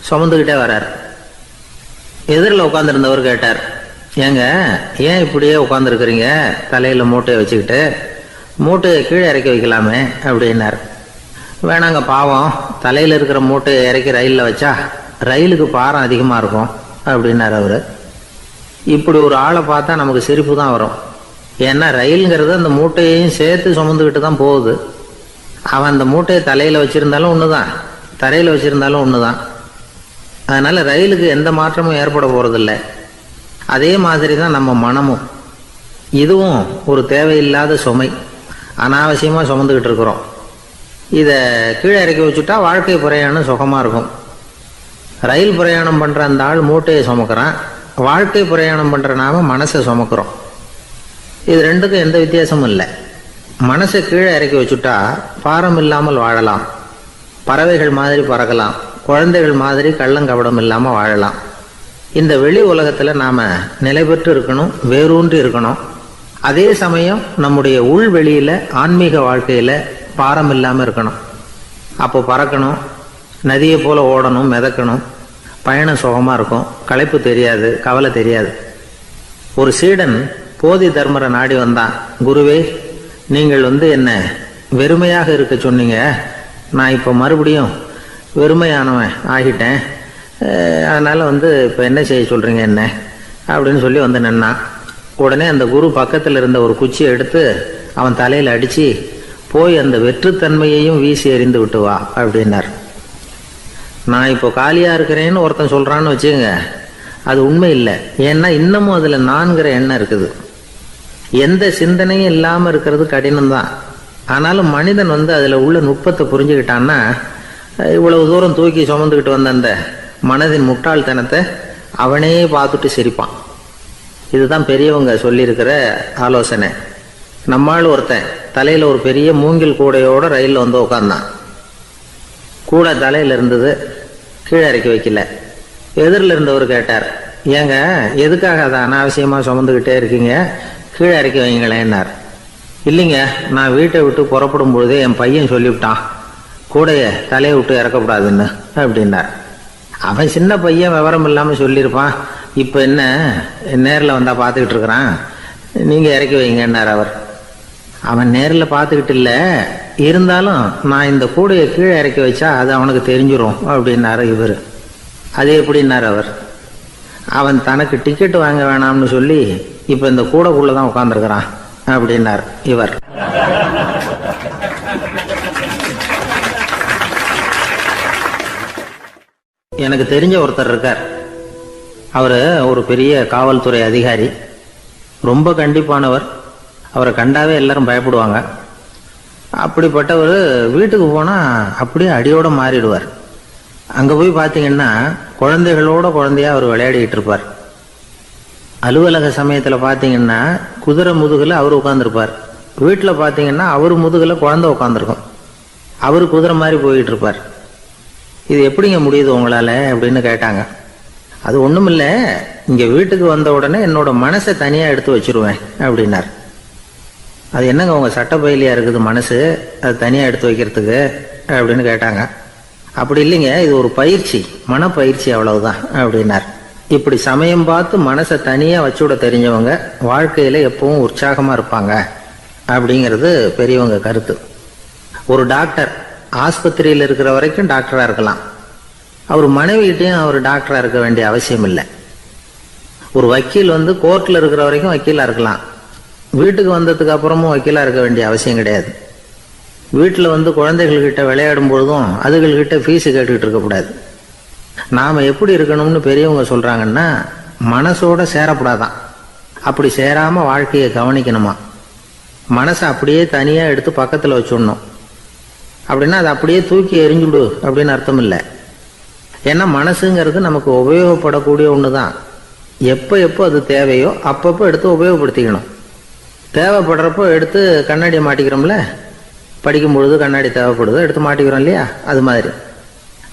சுமந்துக்கிட்டே வர்றார். எதிரில் உட்காந்துருந்தவர் கேட்டார், ஏங்க ஏன் இப்படியே உட்காந்துருக்குறீங்க தலையில மூட்டையை வச்சுக்கிட்டு, மூட்டையை கீழே இறக்கி வைக்கலாமே அப்படின்னார். வேணாங்க, பாவம், தலையில இருக்கிற மூட்டையை இறக்கி ரயிலில் வச்சா ரயிலுக்கு பாரம் அதிகமாக இருக்கும் அப்படின்னார் அவரு. இப்படி ஒரு ஆளை பார்த்தா நமக்கு சிரிப்பு தான் வரும். ஏன்னா ரயிலுங்கிறது அந்த மூட்டையையும் சேர்த்து சுமந்துக்கிட்டு தான் போகுது. அவன் அந்த மூட்டையை தலையில வச்சிருந்தாலும் ஒண்ணுதான், தரையில வச்சிருந்தாலும் ஒண்ணுதான். அதனால ரயிலுக்கு எந்த மாற்றமும் ஏற்பட போறதில்ல. அதே மாதிரி தான் நம்ம மனமும். இதுவும் ஒரு தேவையில்லாத சுமை, அனாவசியமா சுமந்துக்கிட்டு இருக்கிறோம். இத கீழே இறக்கி வச்சுட்டா வாழ்க்கை பிரயாணம் சுகமா இருக்கும். ரயில் பிரயாணம் பண்ற அந்த ஆள் மூட்டையை சுமக்கிறான், வாழ்க்கை பிரயாணம் பண்ற நாம மனசை சுமக்கிறோம். இது ரெண்டுக்கும் எந்த வித்தியாசமும் இல்லை. மனசை கீழே இறக்கி வச்சுட்டா பாரம் இல்லாமல் வாழலாம், பறவைகள் மாதிரி பறக்கலாம், குழந்தைகள் மாதிரி கள்ளங்கபடம் இல்லாம வாழலாம். இந்த வெளி உலகத்துல நாம நிலை பெற்று இருக்கணும், வேரூன்றி இருக்கணும். அதே சமயம் நம்முடைய உள்வெளியில ஆன்மீக வாழ்க்கையில பாரம் இல்லாம இருக்கணும். அப்போ பறக்கணும், நதியை போல ஓடணும், மிதக்கணும். பயணம் சுகமா இருக்கும், களைப்பு தெரியாது, கவலை தெரியாது. ஒரு சீடன் போதி தர்மரை நாடி வந்தான். குருவே, நீங்கள் என்ன வெறுமையாக இருக்க சொன்னீங்க, நான் இப்போ மறுபடியும் வெறுமையானவன் ஆகிட்டேன், அதனால இப்போ என்ன செய்ய சொல்றீங்க என்ன அப்படின்னு சொல்லி நின்னான். உடனே அந்த குரு பக்கத்தில் இருந்த ஒரு குச்சியை எடுத்து அவன் தலையில் அடிச்சு, போய் அந்த வெற்றுத்தன்மையையும் வீசி எறிந்து விட்டு வா அப்படின்னார். நான் இப்போ காலியா இருக்கிறேன்னு ஒருத்தன் சொல்றான்னு வச்சுங்க, அது உண்மை இல்லை. ஏன்னா இன்னமும் அதுல நான்கிற எண்ணம் இருக்குது. எந்த சிந்தனையும் இல்லாம இருக்கிறது கடினம்தான். ஆனாலும் மனிதன் அதுல உள்ள நுட்பத்தை புரிஞ்சுக்கிட்டான்னா, இவ்வளவு தூரம் தூக்கி சுமந்துக்கிட்டு வந்த அந்த மனதின் முட்டாள்தனத்தை அவனே பார்த்துட்டு சிரிப்பான். இதுதான் பெரியவங்க சொல்லியிருக்கிற ஆலோசனை. நம்மால் ஒருத்தன் தலையில ஒரு பெரிய மூங்கில் கூடையோட ரயில்ல உட்கார்ந்தான். கூடை தலையில இருந்தது, கீழே இறக்கி வைக்கல. எதிரில் இருந்தவர் கேட்டார், ஏங்க எதுக்காக அதை அனாவசியமா சுமந்துக்கிட்டே இருக்கீங்க, கீழே இறக்கி வைங்களேன்னார். இல்லைங்க, நான் வீட்டை விட்டு புறப்படும் பொழுதே என் பையன் சொல்லிவிட்டான், கூடைய தலையை விட்டு இறக்கக்கூடாதுன்னு அப்படின்னார். அவன் சின்ன பையன், விவரம் இல்லாம சொல்லியிருப்பான். இப்ப என்ன நேரில் வந்தா பார்த்துக்கிட்டு இருக்கிறான், நீங்க இறக்கி வைங்கன்னார் அவர். அவன் நேரில் பார்த்துக்கிட்டு இல்ல, இருந்தாலும் நான் இந்த கூடையை கீழே இறக்கி வச்சா அது அவனுக்கு தெரிஞ்சிடும் அப்படின்னாரு இவர். அது எப்படின்னார் அவர். அவன் தனக்கு டிக்கெட் வாங்க வேணாம்னு சொல்லி இப்ப இந்த கூடைக்குள்ளதான் உட்கார்ந்துருக்கிறான் அப்படின்னார் இவர். எனக்கு தெரிஞ்ச ஒருத்தர் இருக்கார். அவரு ஒரு பெரிய காவல்துறை அதிகாரி, ரொம்ப கண்டிப்பானவர். அவரை கண்டாவே எல்லாரும் பயப்படுவாங்க. அப்படிப்பட்டவர் வீட்டுக்கு போனா அப்படியே அடியோட மாறிடுவார். அங்க போய் பாத்தீங்கன்னா குழந்தைகளோட குழந்தையா அவர் விளையாடிட்டு இருப்பார். அலுவலக சமயத்துல பாத்தீங்கன்னா குதிரை முதுகுல அவர் உட்கார்ந்துருப்பார். வீட்டுல பாத்தீங்கன்னா அவர் முதுகுல குழந்தை உட்காந்துருக்கும். அவரு குதிரை மாதிரி போயிட்டு இருப்பார். இது எப்படிங்க முடியுது உங்களால அப்படின்னு கேட்டாங்க. அது ஒண்ணுமில்ல, இங்க வீட்டுக்கு வந்த உடனே என்னோட மனசை தனியா எடுத்து வச்சிருவேன் அப்படின்னார். அது என்னங்க உங்க சட்டப்பையிலையா இருக்குது மனசு, அது தனியா எடுத்து வைக்கிறதுக்கு அப்படின்னு கேட்டாங்க. அப்படி இல்லைங்க, இது ஒரு பயிற்சி, மனப்பயிற்சி, அவ்வளவுதான் அப்படின்னார். இப்படி சமயம் பார்த்து மனசை தனியா வச்சுவிட தெரிஞ்சவங்க வாழ்க்கையில எப்பவும் உற்சாகமா இருப்பாங்க அப்படிங்கிறது பெரியவங்க கருத்து. ஒரு டாக்டர் ஆஸ்பத்திரியில் இருக்கிற வரைக்கும் டாக்டரா இருக்கலாம், அவர் மனைவிகிட்டையும் அவர் டாக்டரா இருக்க வேண்டிய அவசியம் இல்லை. ஒரு வக்கீல் கோர்ட்ல இருக்கிற வரைக்கும் வக்கீலா இருக்கலாம், வீட்டுக்கு வந்ததுக்கு அப்புறமும் வக்கீலா இருக்க வேண்டிய அவசியம் கிடையாது. வீட்டில் குழந்தைகள்கிட்ட விளையாடும் பொழுதும் அதுகள்கிட்ட ஃபீஸு கேட்டுக்கிட்டு இருக்கக்கூடாது. நாம் எப்படி இருக்கணும்னு பெரியவங்க சொல்கிறாங்கன்னா, மனசோட சேரக்கூடாதான், அப்படி சேராமல் வாழ்க்கையை கவனிக்கணுமா. மனசை அப்படியே தனியாக எடுத்து பக்கத்தில் வச்சுடணும். அப்படின்னா அதை அப்படியே தூக்கி எறிஞ்சுடு அப்படின்னு அர்த்தம் இல்லை. ஏன்னா மனசுங்கிறது நமக்கு உபயோகப்படக்கூடிய ஒன்று தான். எப்போ அது தேவையோ அப்பப்போ எடுத்து உபயோகப்படுத்திக்கணும். தேவைப்படுறப்போ எடுத்து கண்ணாடியை மாட்டிக்கிறோம்ல, படிக்கும் பொழுது கண்ணாடி தேவைப்படுது, எடுத்து மாட்டிக்கிறோம் இல்லையா, அது மாதிரி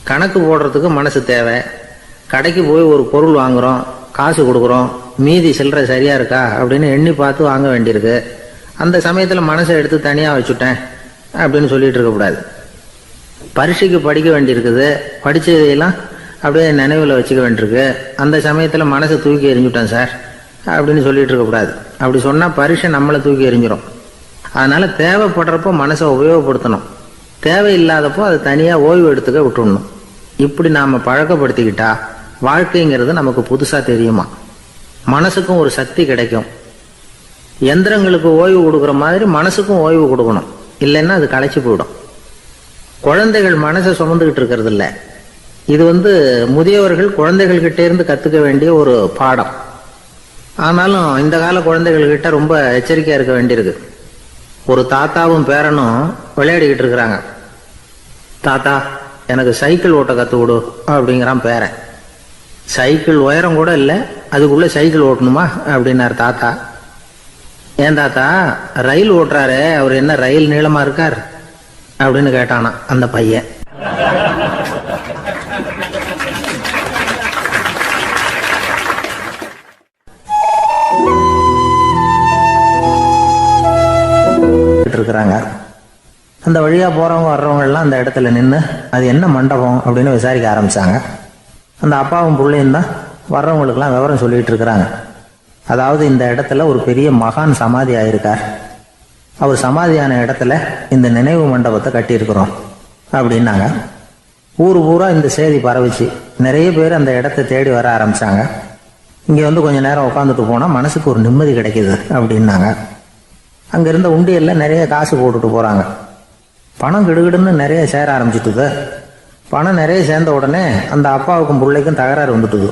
கணக்கு போடுறதுக்கு மனசு தேவை. கடைக்கு போய் ஒரு பொருள் வாங்குகிறோம், காசு கொடுக்குறோம், மீதி சில்லறை சரியா இருக்கா அப்படின்னு எண்ணி பார்த்து வாங்க வேண்டியிருக்கு. அந்த சமயத்தில் மனசை எடுத்து தனியாக வச்சுட்டேன் அப்படின்னு சொல்லிட்டு இருக்கக்கூடாது. பரீட்சைக்கு படிக்க வேண்டியிருக்குது, படித்ததையெல்லாம் அப்படியே நினைவில் வச்சுக்க வேண்டியிருக்கு, அந்த சமயத்தில் மனசை தூக்கி எறிஞ்சுட்டேன் சார் அப்படின்னு சொல்லிட்டு இருக்கக்கூடாது. அப்படி சொன்னால் பரீட்சை நம்மளை தூக்கி எறிஞ்சிடும். அதனால தேவைப்படுறப்போ மனசை உபயோகப்படுத்தணும், தேவையில்லாதப்போ அதை தனியாக ஓய்வு எடுத்துக்க விட்டுடணும். இப்படி நாம் பழக்கப்படுத்திக்கிட்டா வாழ்க்கைங்கிறது நமக்கு புதுசாக தெரியுமா. மனசுக்கும் ஒரு சக்தி கிடைக்கும். எந்திரங்களுக்கு ஓய்வு கொடுக்குற மாதிரி மனசுக்கும் ஓய்வு கொடுக்கணும், இல்லைன்னா அது களைச்சி போயிடும். குழந்தைகள் மனசை சுமந்துக்கிட்டு இருக்கிறது இல்லை. இது முதியவர்கள் குழந்தைகள்கிட்ட இருந்து கற்றுக்க வேண்டிய ஒரு பாடம். ஆனாலும் இந்த கால குழந்தைகள்கிட்ட ரொம்ப எச்சரிக்கையாக இருக்க வேண்டியிருக்கு. ஒரு தாத்தாவும் பேரனும் விளையாடிக்கிட்டு இருக்கிறாங்க. தாத்தா எனக்கு சைக்கிள் ஓட்ட கற்றுக் கொடு அப்படிங்கிறான் பேரன். சைக்கிள் உயரம் கூட இல்லை, அதுக்குள்ளே சைக்கிள் ஓட்டணுமா அப்படின்னார் தாத்தா. ஏன் தாத்தா, ரயில் ஓட்டுறாரு, அவர் என்ன ரயில் நீளமாக இருக்கார் அப்படின்னு கேட்டானா அந்த பையன். இருக்கிறாங்க. அந்த வழியா போறவங்க வர்றவங்க எல்லாம் அந்த இடத்துல நின்று அது என்ன மண்டபம் அப்படின்னு விசாரிக்க ஆரம்பிச்சாங்க. அந்த அப்பாவும் பிள்ளையும் தான் வர்றவங்களுக்கெல்லாம் விவரம் சொல்லிட்டு இருக்கிறாங்க. அதாவது இந்த இடத்துல ஒரு பெரிய மகான் சமாதி ஆயிருக்கார், அவர் சமாதியான இடத்துல இந்த நினைவு மண்டபத்தை கட்டியிருக்கிறோம் அப்படின்னாங்க. ஊர் பூரா இந்த செய்தி பரவிச்சு. நிறைய பேர் அந்த இடத்தை தேடி வர ஆரம்பிச்சாங்க. இங்கே கொஞ்ச நேரம் உட்காந்துட்டு போனால் மனசுக்கு ஒரு நிம்மதி கிடைக்குது அப்படின்னாங்க. அங்கே இருந்த உண்டியலில் நிறைய காசு போட்டுட்டு போகிறாங்க. பணம் கிடுகிடுன்னு நிறைய சேர ஆரம்பிச்சுட்டுது. பணம் நிறைய சேர்ந்த உடனே அந்த அப்பாவுக்கும் பிள்ளைக்கும் தகராறு வந்துட்டுது.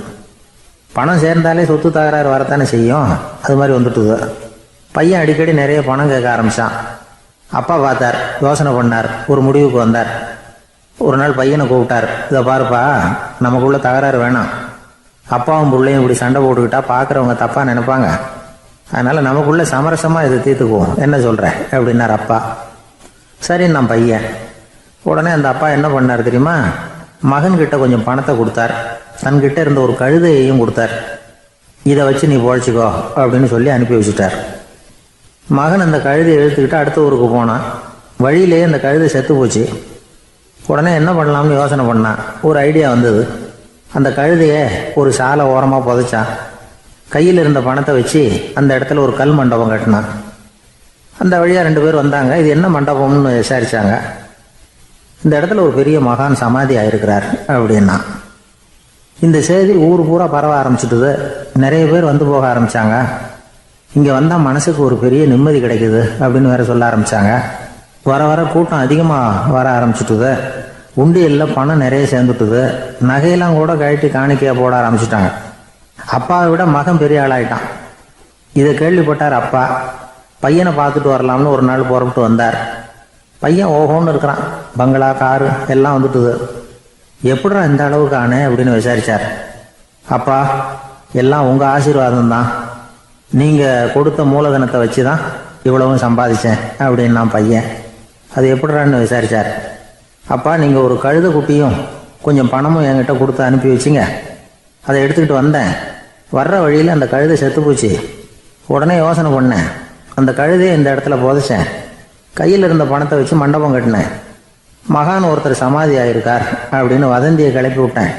பணம் சேர்ந்தாலே சொத்து தகராறு வரத்தானே செய்யும், அது மாதிரி வந்துட்டுது. பையன் அடிக்கடி நிறைய பணம் கேட்க ஆரம்பித்தான். அப்பா பார்த்தார், யோசனை பண்ணார், ஒரு முடிவுக்கு வந்தார். ஒரு நாள் பையனை கூப்பிட்டார். இதை பாருப்பா, நமக்குள்ள தகராறு வேணாம், அப்பாவும் பிள்ளையும் இப்படி சண்டை போட்டுக்கிட்டா பார்க்குறவங்க தப்பாக நினைப்பாங்க, அதனால் நமக்குள்ள சமரசமாக இதை தீர்த்துக்குவோம், என்ன சொல்கிற அப்படின்னார் அப்பா. சரின்னு நான் பையன். உடனே அந்த அப்பா என்ன பண்ணார் தெரியுமா, மகன்கிட்ட கொஞ்சம் பணத்தை கொடுத்தார், தன்கிட்ட இருந்த ஒரு கழுதையையும் கொடுத்தார். இதை வச்சு நீ பொழைச்சிக்கோ அப்படின்னு சொல்லி அனுப்பி வச்சுட்டார். மகன் அந்த கழுதையை இழுத்துக்கிட்டு அடுத்த ஊருக்கு போனான். வழியிலேயே அந்த கழுதை செத்து போச்சு. உடனே என்ன பண்ணலாம்னு யோசனை பண்ணான். ஒரு ஐடியா வந்தது. அந்த கழுதையை ஒரு சாலை ஓரமாக புதைச்சான். கையில் இருந்த பணத்தை வச்சு அந்த இடத்துல ஒரு கல் மண்டபம் கட்டினான். அந்த வழியாக 2 பேர் வந்தாங்க. இது என்ன மண்டபம்னு விசாரிச்சாங்க. இந்த இடத்துல ஒரு பெரிய மகான் சமாதி ஆயிருக்கிறார் அப்படின்னா. இந்த செய்தி ஊர் பூரா பரவ ஆரம்பிச்சுட்டுது. நிறைய பேர் வந்து போக ஆரம்பிச்சாங்க. இங்கே வந்தால் மனசுக்கு ஒரு பெரிய நிம்மதி கிடைக்குது அப்படின்னு வேற சொல்ல ஆரம்பிச்சாங்க. வர வர கூட்டம் அதிகமாக வர ஆரம்பிச்சுட்டுது. உண்டியலில் பணம் நிறைய சேர்ந்துட்டுது. நகையெல்லாம் கூட கழட்டி காணிக்கையாக போட ஆரம்பிச்சுட்டாங்க. அப்பாவை விட மகன் பெரிய ஆளாயிட்டான். இதை கேள்விப்பட்டார் அப்பா. பையனை பார்த்துட்டு வரலாம்னு ஒரு நாள் புறப்பட்டு வந்தார். பையன் ஓஹோன்னு இருக்கிறான். பங்களா, காரு எல்லாம் வந்துட்டுது. எப்படிடா இந்த அளவுக்கு ஆனே அப்படின்னு விசாரிச்சார். அப்பா, எல்லாம் உங்கள் ஆசீர்வாதம் தான், நீங்கள் கொடுத்த மூலதனத்தை வச்சு தான் இவ்வளவும் சம்பாதிச்சேன் அப்படின்னு நான் பையன். அது எப்படிடான்னு விசாரிச்சார். அப்பா, நீங்கள் ஒரு கழுதை குட்டியும் கொஞ்சம் பணமும் என்கிட்ட கொடுத்து அனுப்பி வச்சிங்க, அதை எடுத்துக்கிட்டு வந்தேன். வர்ற வழியில் அந்த கழுதை செத்து போச்சு. உடனே யோசனை பண்ணேன், அந்த கழுதையை இந்த இடத்துல புதைச்சேன், கையில் இருந்த பணத்தை வச்சு மண்டபம் கட்டினேன், மகான் ஒருத்தர் சமாதி ஆயிருக்கார் அப்படின்னு வதந்தியை கிளப்பி விட்டேன்.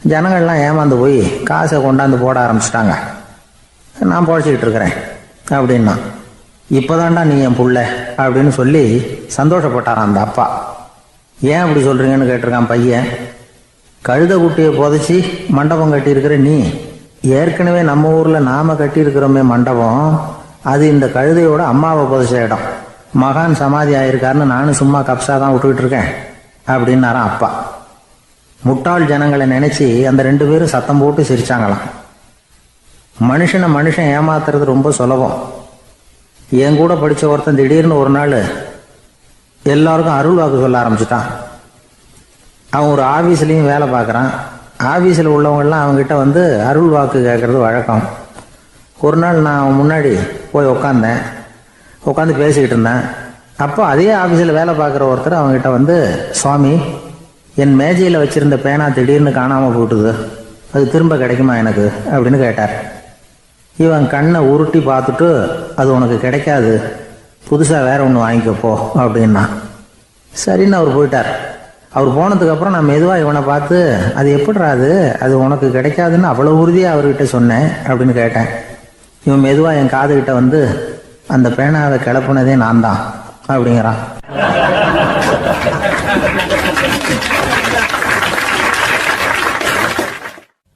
ஜனங்கள்லாம் ஏமாந்து போய் காசை கொண்டாந்து போட ஆரம்பிச்சிட்டாங்க. நான் பொழைச்சிக்கிட்டு இருக்கிறேன் அப்படின்னா, இப்போதான்டா நீ என் புள்ள அப்படின்னு சொல்லி சந்தோஷப்பட்டாரான் அந்த அப்பா. ஏன் அப்படி சொல்கிறீங்கன்னு கேட்டிருக்கான் பையன். கழுதை குட்டியை புதைச்சி மண்டபம் கட்டியிருக்கிற நீ, ஏற்கனவே நம்ம ஊரில் நாம் கட்டியிருக்கிறோமே மண்டபம், அது இந்த கழுதையோட அம்மாவை புதைச்ச இடம். மகான் சமாதி ஆயிருக்காருன்னு நானும் சும்மா கப்ஸா தான் விட்டுக்கிட்டு இருக்கேன் அப்படின்னாரான் அப்பா. முட்டாள் ஜனங்களை நினைச்சு அந்த 2 பேரும் சத்தம் போட்டு சிரிச்சாங்களாம். மனுஷன் ஏமாத்துறது ரொம்ப சுலபம். என் கூட படிச்ச ஒருத்தன் திடீர்னு ஒரு நாள் எல்லாருக்கும் அருள் வாக்கு சொல்ல ஆரம்பிச்சிட்டான். அவன் ஒரு ஆபீஸ்லயும் வேலை பார்க்குறான். ஆபீஸில் உள்ளவங்கெல்லாம் அவங்ககிட்ட வந்து அருள் வாக்கு கேட்கறது வழக்கம். ஒரு நாள் நான் அவன் முன்னாடி போய் உட்காந்து பேசிக்கிட்டு இருந்தேன். அப்போ அதே ஆபீஸில் வேலை பார்க்குற ஒருத்தர் அவங்ககிட்ட வந்து, சுவாமி, என் மேஜையில் வச்சிருந்த பேனா திடீர்னு காணாமல் போட்டுது, அது திரும்ப கிடைக்குமா எனக்கு அப்படின்னு கேட்டார். இவன் கண்ணை உருட்டி பார்த்துட்டு, அது உனக்கு கிடைக்காது, புதுசாக வேற ஒன்று வாங்கிக்கப்போ அப்படின்னா. சரின்னு அவர் போயிட்டார். அவர் போனதுக்கப்புறம் நான் மெதுவாக இவனை பார்த்து, அது எப்படிடா அது உனக்கு கிடைக்காதுன்னு அவ்வளோ உறுதியாக அவர்கிட்ட சொன்னேன் அப்படின்னு கேட்டேன். இவன் மெதுவாக என் காதுகிட்ட வந்து, அந்த பேனாவை கிளப்புனதே நான் தான் அப்படிங்கிறான்.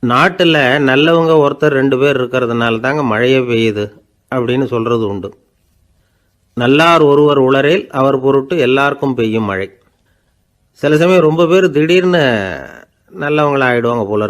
நாட்டில் நல்லவங்க ஒருத்தர் 2 பேர் இருக்கிறதுனால தாங்க மழையே பெய்யுது அப்படின்னு சொல்கிறது உண்டு. நல்லார் ஒருவர் உளரேல் அவர் பொருட்டு எல்லாருக்கும் பெய்யும் மழை. சில சமயம் ரொம்ப பேர் திடீர்னு நல்லவங்களா ஆகிடுவாங்க போல.